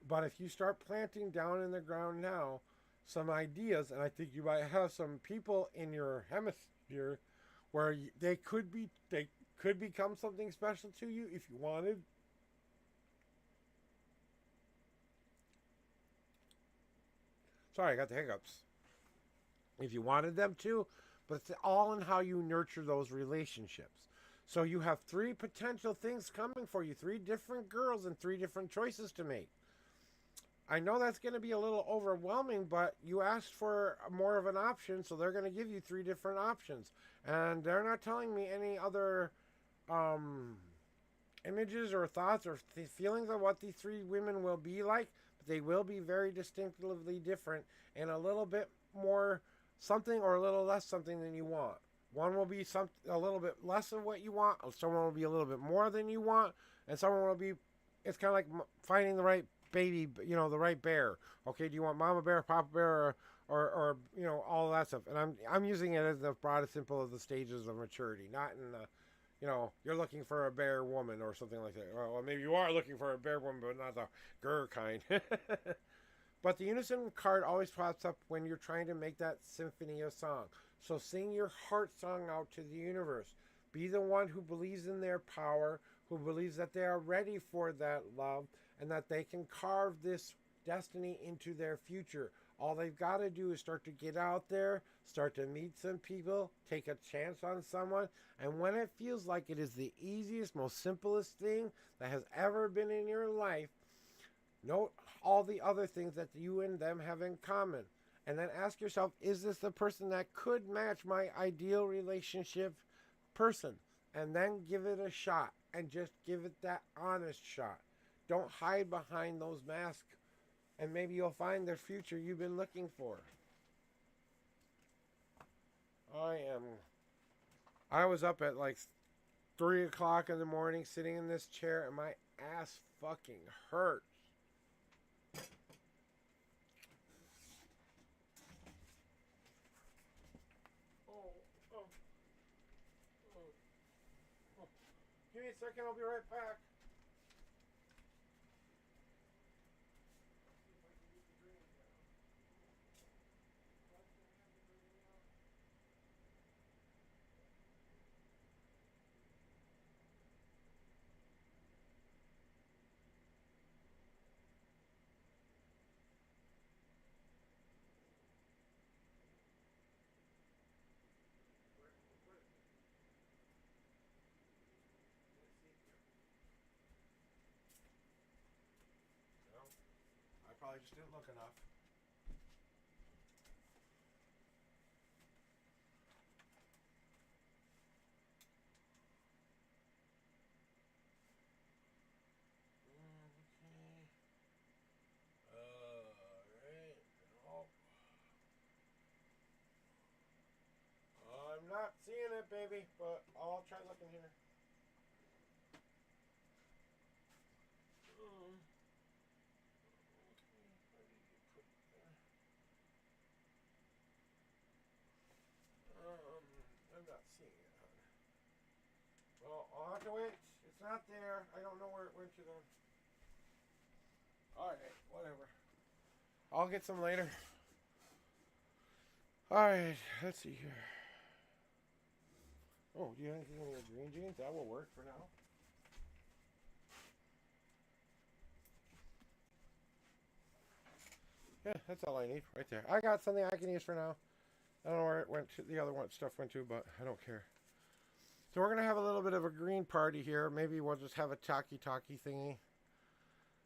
But if you start planting down in the ground now some ideas, and I think you might have some people in your hemisphere where they could become something special to you if you wanted. Sorry, I got the hiccups. If you wanted them to, but it's all in how you nurture those relationships. So you have 3 potential things coming for you, 3 different girls and 3 different choices to make. I know that's going to be a little overwhelming, but you asked for more of an option, so they're going to give you 3 different options. And they're not telling me any other images or thoughts or feelings of what these 3 women will be like, but they will be very distinctively different and a little bit more something or a little less something than you want. One will be a little bit less of what you want, someone will be a little bit more than you want, and someone will be, it's kind of like finding the right baby, the right bear. Okay, do you want mama bear, papa bear, or all of that stuff? And I'm using it as the broad and simple of the stages of maturity, not in the, you're looking for a bear woman or something like that. Well, maybe you are looking for a bear woman, but not the grr kind. But the unison card always pops up when you're trying to make that symphony of song. So sing your heart song out to the universe. Be the one who believes in their power, who believes that they are ready for that love, and that they can carve this destiny into their future. All they've got to do is start to get out there, start to meet some people, take a chance on someone, and when it feels like it is the easiest, most simplest thing that has ever been in your life, note all the other things that you and them have in common. And then ask yourself, is this the person that could match my ideal relationship person? And then give it a shot, and just give it that honest shot. Don't hide behind those masks, and maybe you'll find the future you've been looking for. I was up at like 3 o'clock in the morning sitting in this chair, and my ass fucking hurts. Give me a second, I'll be right back. I probably just didn't look enough. I'm not seeing it, baby, but I'll try looking here. I'm not seeing it, honey. Well, I'll have to wait. It's not there. I don't know where it went to then. Alright, whatever. I'll get some later. Alright, let's see here. Oh, do you have anything in your green jeans? That will work for now. Yeah, that's all I need right there. I got something I can use for now. I don't know where it went to, the other one stuff went to, but I don't care. So we're going to have a little bit of a green party here. Maybe we'll just have a talkie-talkie thingy.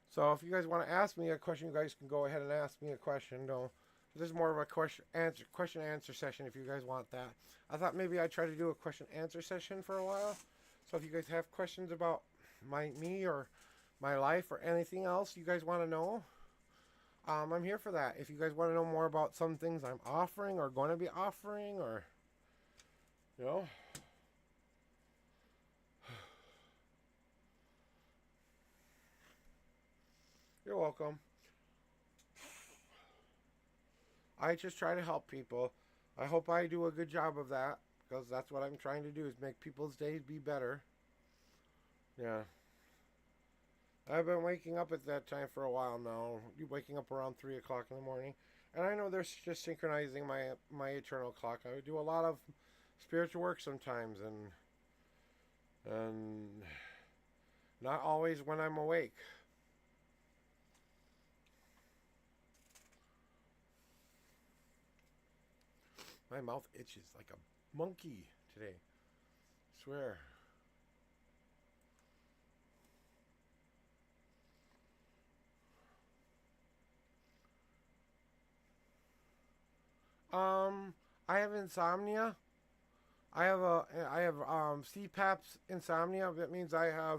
So if you guys want to ask me a question, you guys can go ahead and ask me a question. No, this is more of a question answer session if you guys want that. I thought maybe I'd try to do a question answer session for a while. So if you guys have questions about me or my life or anything else you guys want to know, I'm here for that. If you guys want to know more about some things I'm offering or going to be offering, or you know, you're welcome. I just try to help people. I hope I do a good job of that because that's what I'm trying to do is make people's days be better. Yeah. I've been waking up at that time for a while now. You waking up around 3 o'clock in the morning, and I know they're just synchronizing my eternal clock. I do a lot of spiritual work sometimes, and not always when I'm awake. My mouth itches like a monkey today. I swear. Um, I have insomnia. I have CPAP's insomnia. That means I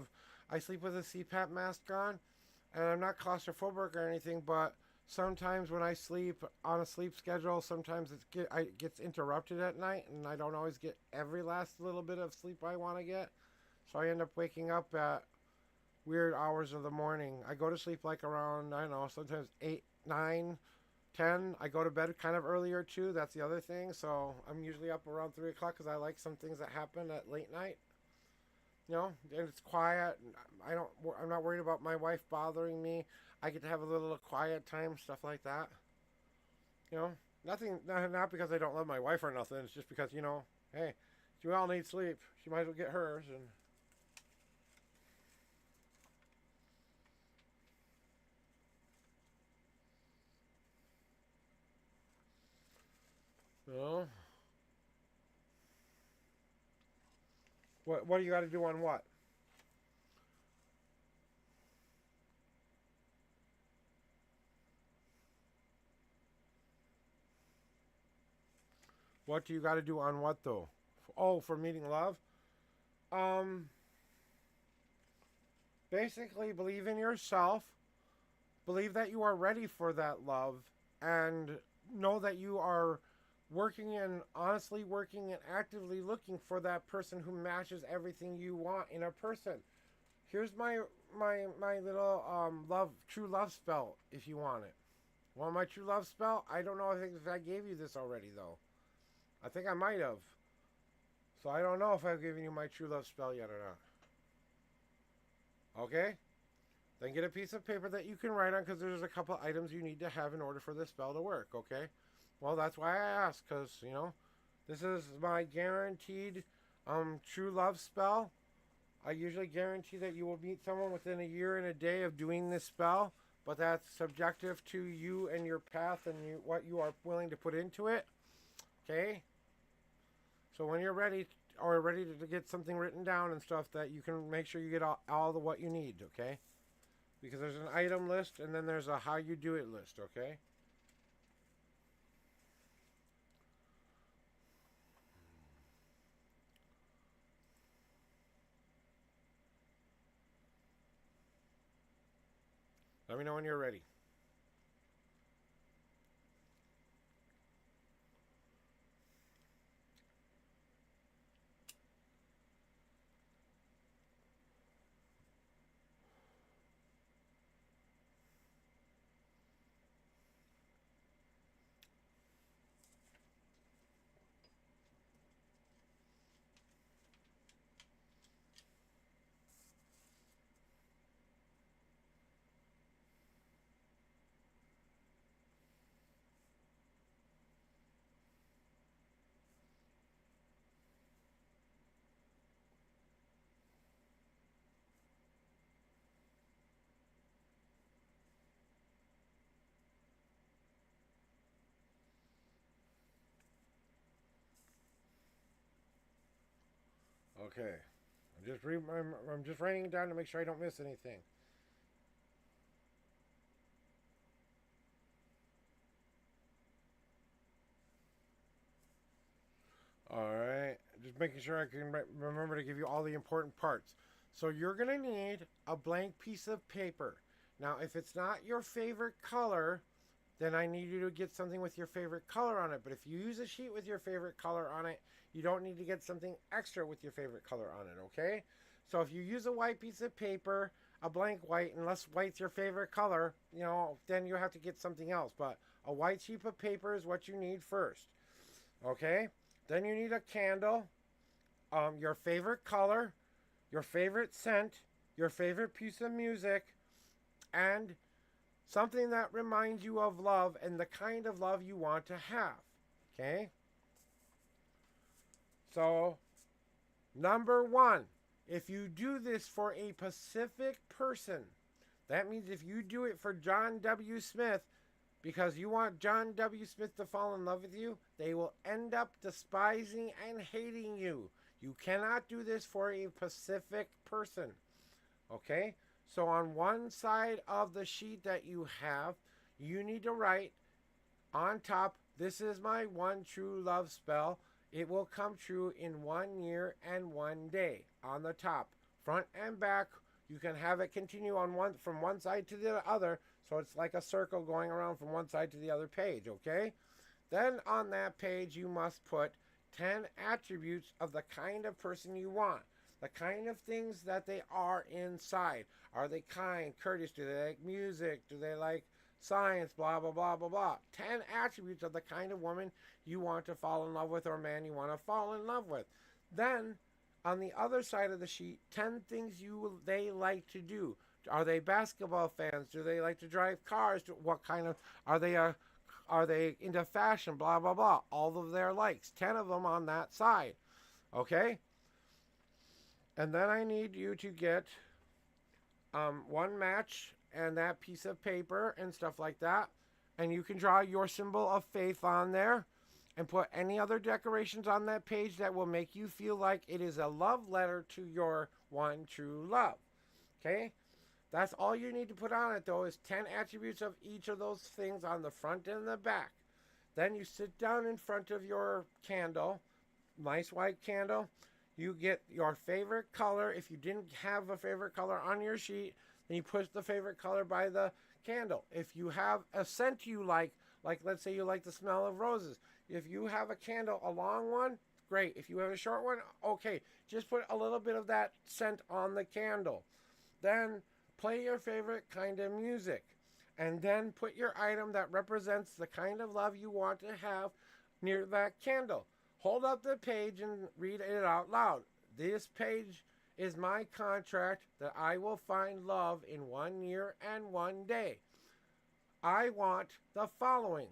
sleep with a CPAP mask on, and I'm not claustrophobic or anything. But sometimes when I sleep on a sleep schedule, sometimes it gets interrupted at night, and I don't always get every last little bit of sleep I want to get. So I end up waking up at weird hours of the morning. I go to sleep like around, I don't know, sometimes 8, 9, 10. I go to bed kind of earlier too. That's the other thing. So I'm usually up around 3 o'clock because I like some things that happen at late night. You know, and it's quiet. And I'm not worried about my wife bothering me. I get to have a little quiet time, stuff like that. You know, nothing, not because I don't love my wife or nothing. It's just because, hey, we all need sleep. She might as well get hers. And you know, what do you got to do on what? What do you got to do on what though? Oh, for meeting love. Um, Basically, believe in yourself. Believe that you are ready for that love, and know that you are working and honestly working and actively looking for that person who matches everything you want in a person. Here's my little true love spell if you want it. Want my true love spell? I don't know if I gave you this already though. I think I might have. So I don't know if I've given you my true love spell yet or not. Okay? Then get a piece of paper that you can write on because there's a couple items you need to have in order for this spell to work, okay? Well, that's why I asked because, this is my guaranteed true love spell. I usually guarantee that you will meet someone within a year and a day of doing this spell, but that's subjective to you and your path and what you are willing to put into it, okay? So when you're ready or ready to get something written down and stuff, that you can make sure you get all the what you need, okay? Because there's an item list and then there's a how you do it list, okay? Let me know when you're ready. Okay. I'm just writing it down to make sure I don't miss anything. Alright, just making sure I can remember to give you all the important parts. So you're going to need a blank piece of paper. Now, if it's not your favorite color, then I need you to get something with your favorite color on it. But if you use a sheet with your favorite color on it, you don't need to get something extra with your favorite color on it, okay? So if you use a white piece of paper, a blank white, unless white's your favorite color, then you have to get something else. But a white sheet of paper is what you need first, okay? Then you need a candle, your favorite color, your favorite scent, your favorite piece of music, and something that reminds you of love and the kind of love you want to have. Okay? So, number one, if you do this for a specific person, that means if you do it for John W. Smith, because you want John W. Smith to fall in love with you, they will end up despising and hating you. You cannot do this for a specific person. Okay? So on one side of the sheet that you have, you need to write on top, "This is my one true love spell. It will come true in 1 year and 1 day." On the top, front and back, you can have it continue on from one side to the other, so it's like a circle going around from one side to the other page, okay? Then on that page, you must put 10 attributes of the kind of person you want. The kind of things that they are inside. Are they kind, courteous? Do they like music? Do they like science? Blah, blah, blah, blah, blah. 10 attributes of the kind of woman you want to fall in love with or man you want to fall in love with. Then, on the other side of the sheet, 10 things they like to do. Are they basketball fans? Do they like to drive cars? What kind of... Are they into fashion? Blah, blah, blah. All of their likes. 10 of them on that side. Okay? And then I need you to get one match and that piece of paper and stuff like that. And you can draw your symbol of faith on there and put any other decorations on that page that will make you feel like it is a love letter to your one true love. Okay? That's all you need to put on it, though, is 10 attributes of each of those things on the front and the back. Then you sit down in front of your candle, nice white candle. You get your favorite color. If you didn't have a favorite color on your sheet, then you put the favorite color by the candle. If you have a scent you like let's say you like the smell of roses. If you have a candle, a long one, great. If you have a short one, okay. Just put a little bit of that scent on the candle. Then play your favorite kind of music. And then put your item that represents the kind of love you want to have near that candle. Hold up the page and read it out loud. This page is my contract that I will find love in 1 year and 1 day. I want the following.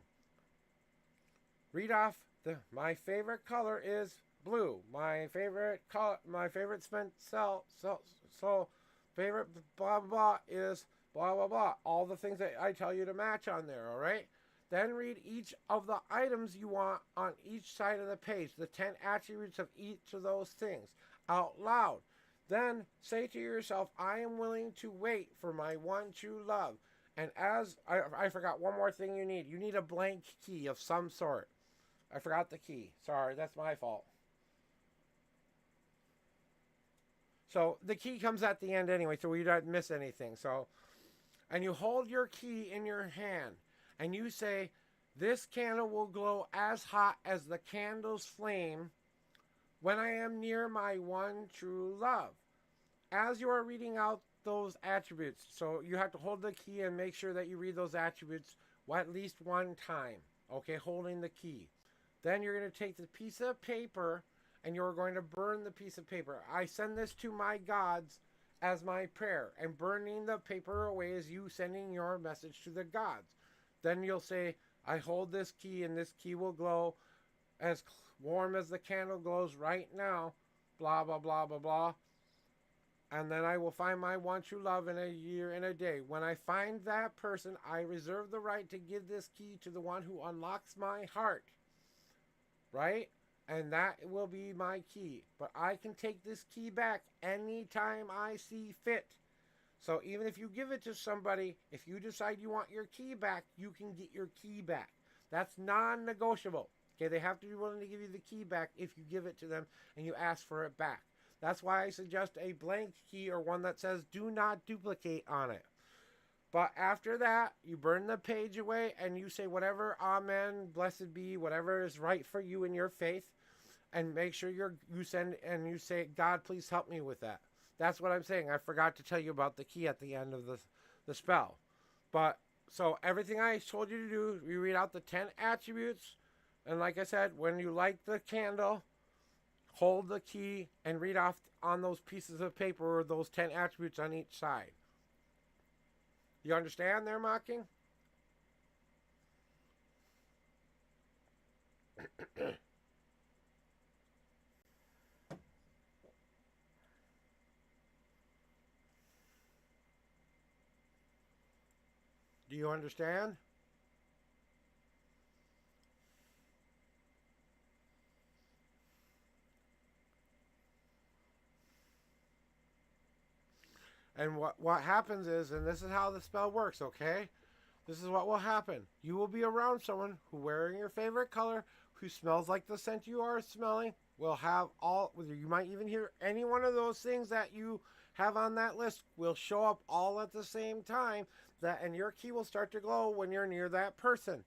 Read off my favorite color is blue. My favorite color, my favorite favorite blah blah blah is blah blah blah. All the things that I tell you to match on there, all right? Then read each of the items you want on each side of the page, the 10 attributes of each of those things, out loud. Then say to yourself, I am willing to wait for my one true love. And as I forgot one more thing you need. You need a blank key of some sort. I forgot the key. Sorry, that's my fault. So the key comes at the end anyway, so we don't miss anything. So, and you hold your key in your hand. And you say, this candle will glow as hot as the candle's flame when I am near my one true love. As you are reading out those attributes, so you have to hold the key and make sure that you read those attributes at least one time. Okay, holding the key. Then you're going to take the piece of paper and you're going to burn the piece of paper. I send this to my gods as my prayer. And burning the paper away is you sending your message to the gods. Then you'll say, I hold this key and this key will glow as warm as the candle glows right now. Blah, blah, blah, blah, blah. And then I will find my one true love in a year and a day. When I find that person, I reserve the right to give this key to the one who unlocks my heart. Right? And that will be my key. But I can take this key back anytime I see fit. So even if you give it to somebody, if you decide you want your key back, you can get your key back. That's non-negotiable. Okay, they have to be willing to give you the key back if you give it to them and you ask for it back. That's why I suggest a blank key or one that says do not duplicate on it. But after that, you burn the page away and you say whatever, amen, blessed be, whatever is right for you in your faith. And make sure you send and you say, God, please help me with that. That's what I'm saying. I forgot to tell you about the key at the end of the spell. But, so everything I told you to do, you read out the 10 attributes. And like I said, when you light the candle, hold the key and read off on those pieces of paper those 10 attributes on each side. You understand there, Mocking? Do you understand? And what happens is, and this is how the spell works, okay? This is what will happen. You will be around someone who wearing your favorite color, who smells like the scent you are smelling, will have all, you might even hear any one of those things that you have on that list will show up all at the same time, and your key will start to glow when you're near that person.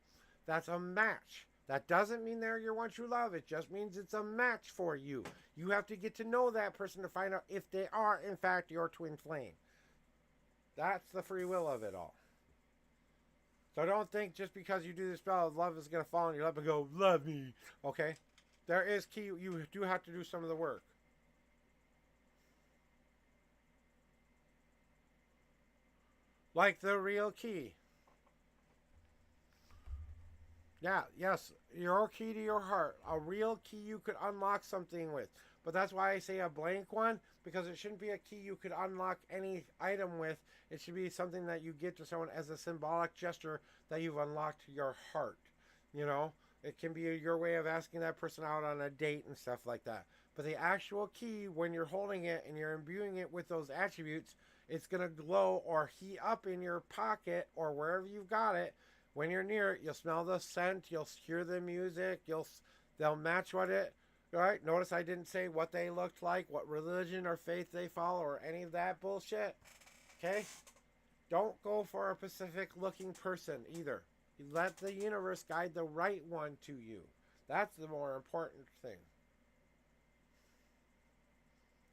That's a match. That doesn't mean they're your one true love. It just means it's a match for you. You have to get to know that person to find out if they are, in fact, your twin flame. That's the free will of it all. So don't think just because you do the spell, love is going to fall in your lap and go, love me. Okay? There is key. You do have to do some of the work. Like the real key. Yeah, yes, your key to your heart. A real key you could unlock something with. But that's why I say a blank one, because it shouldn't be a key you could unlock any item with. It should be something that you give to someone as a symbolic gesture that you've unlocked your heart. You know, it can be your way of asking that person out on a date and stuff like that. But the actual key, when you're holding it and you're imbuing it with those attributes, it's going to glow or heat up in your pocket or wherever you've got it. When you're near it, you'll smell the scent, you'll hear the music, they'll match what it, right? Notice I didn't say what they looked like, what religion or faith they follow, or any of that bullshit. Okay? Don't go for a specific looking person either. You let the universe guide the right one to you. That's the more important thing.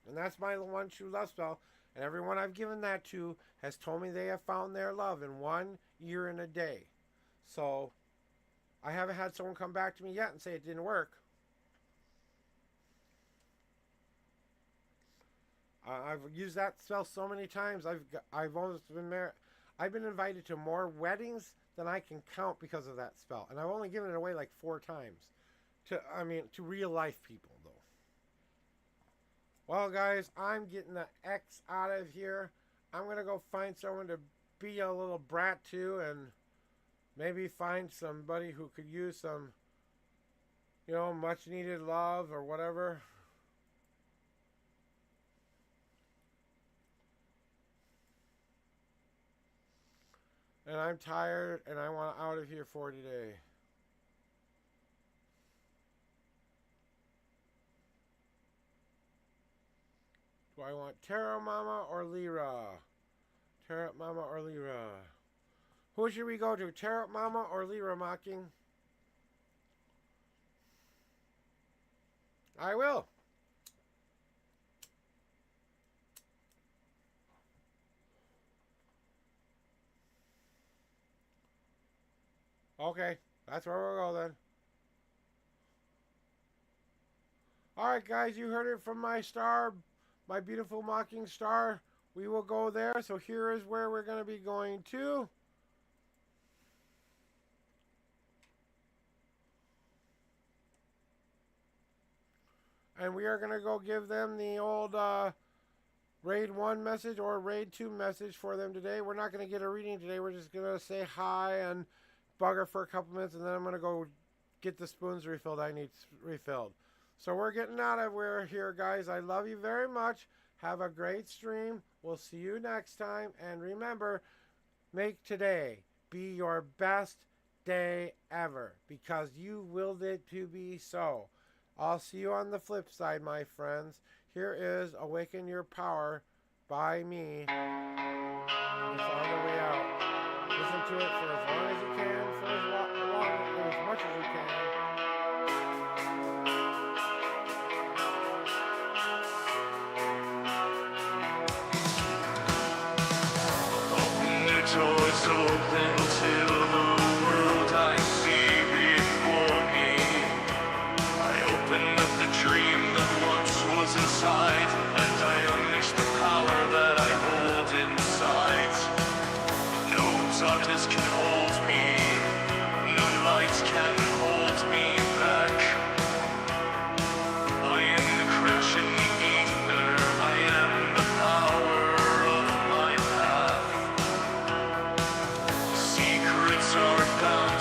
And that's my one true love spell. And everyone I've given that to has told me they have found their love in 1 year and a day. So, I haven't had someone come back to me yet and say it didn't work. I've used that spell so many times. I've almost been married. I've been invited to more weddings than I can count because of that spell, and I've only given it away like 4 times. To real life people though. Well, guys, I'm getting the X out of here. I'm gonna go find someone to be a little brat to, and maybe find somebody who could use some, much needed love or whatever. And I'm tired and I want out of here for today. Do I want Terra Mama or Lyra? Terra Mama or Lyra? Who should we go to? Terra Mama or Lyra, Mocking? I will. Okay, that's where we'll go then. Alright guys, you heard it from my star, my beautiful Mocking star. We will go there, so here is where we're going to be going to. And we are going to go give them the old Raid 1 message or Raid 2 message for them today. We're not going to get a reading today. We're just going to say hi and bug her for a couple minutes, and then I'm going to go get the spoons refilled I need refilled. So we're getting out of here, guys. I love you very much. Have a great stream. We'll see you next time. And remember, make today be your best day ever because you willed it to be so. I'll see you on the flip side, my friends. Here is Awaken Your Power by me. It's on the way out. Listen to it for as long as you can, for as much as you can. Doors open to the world I see before me. I open up the dream that once was inside, and I unleash the power that I hold inside. No darkness can hold me, no light can hold me back. I am the crashing ether, I am the power of my path. Secrets are bound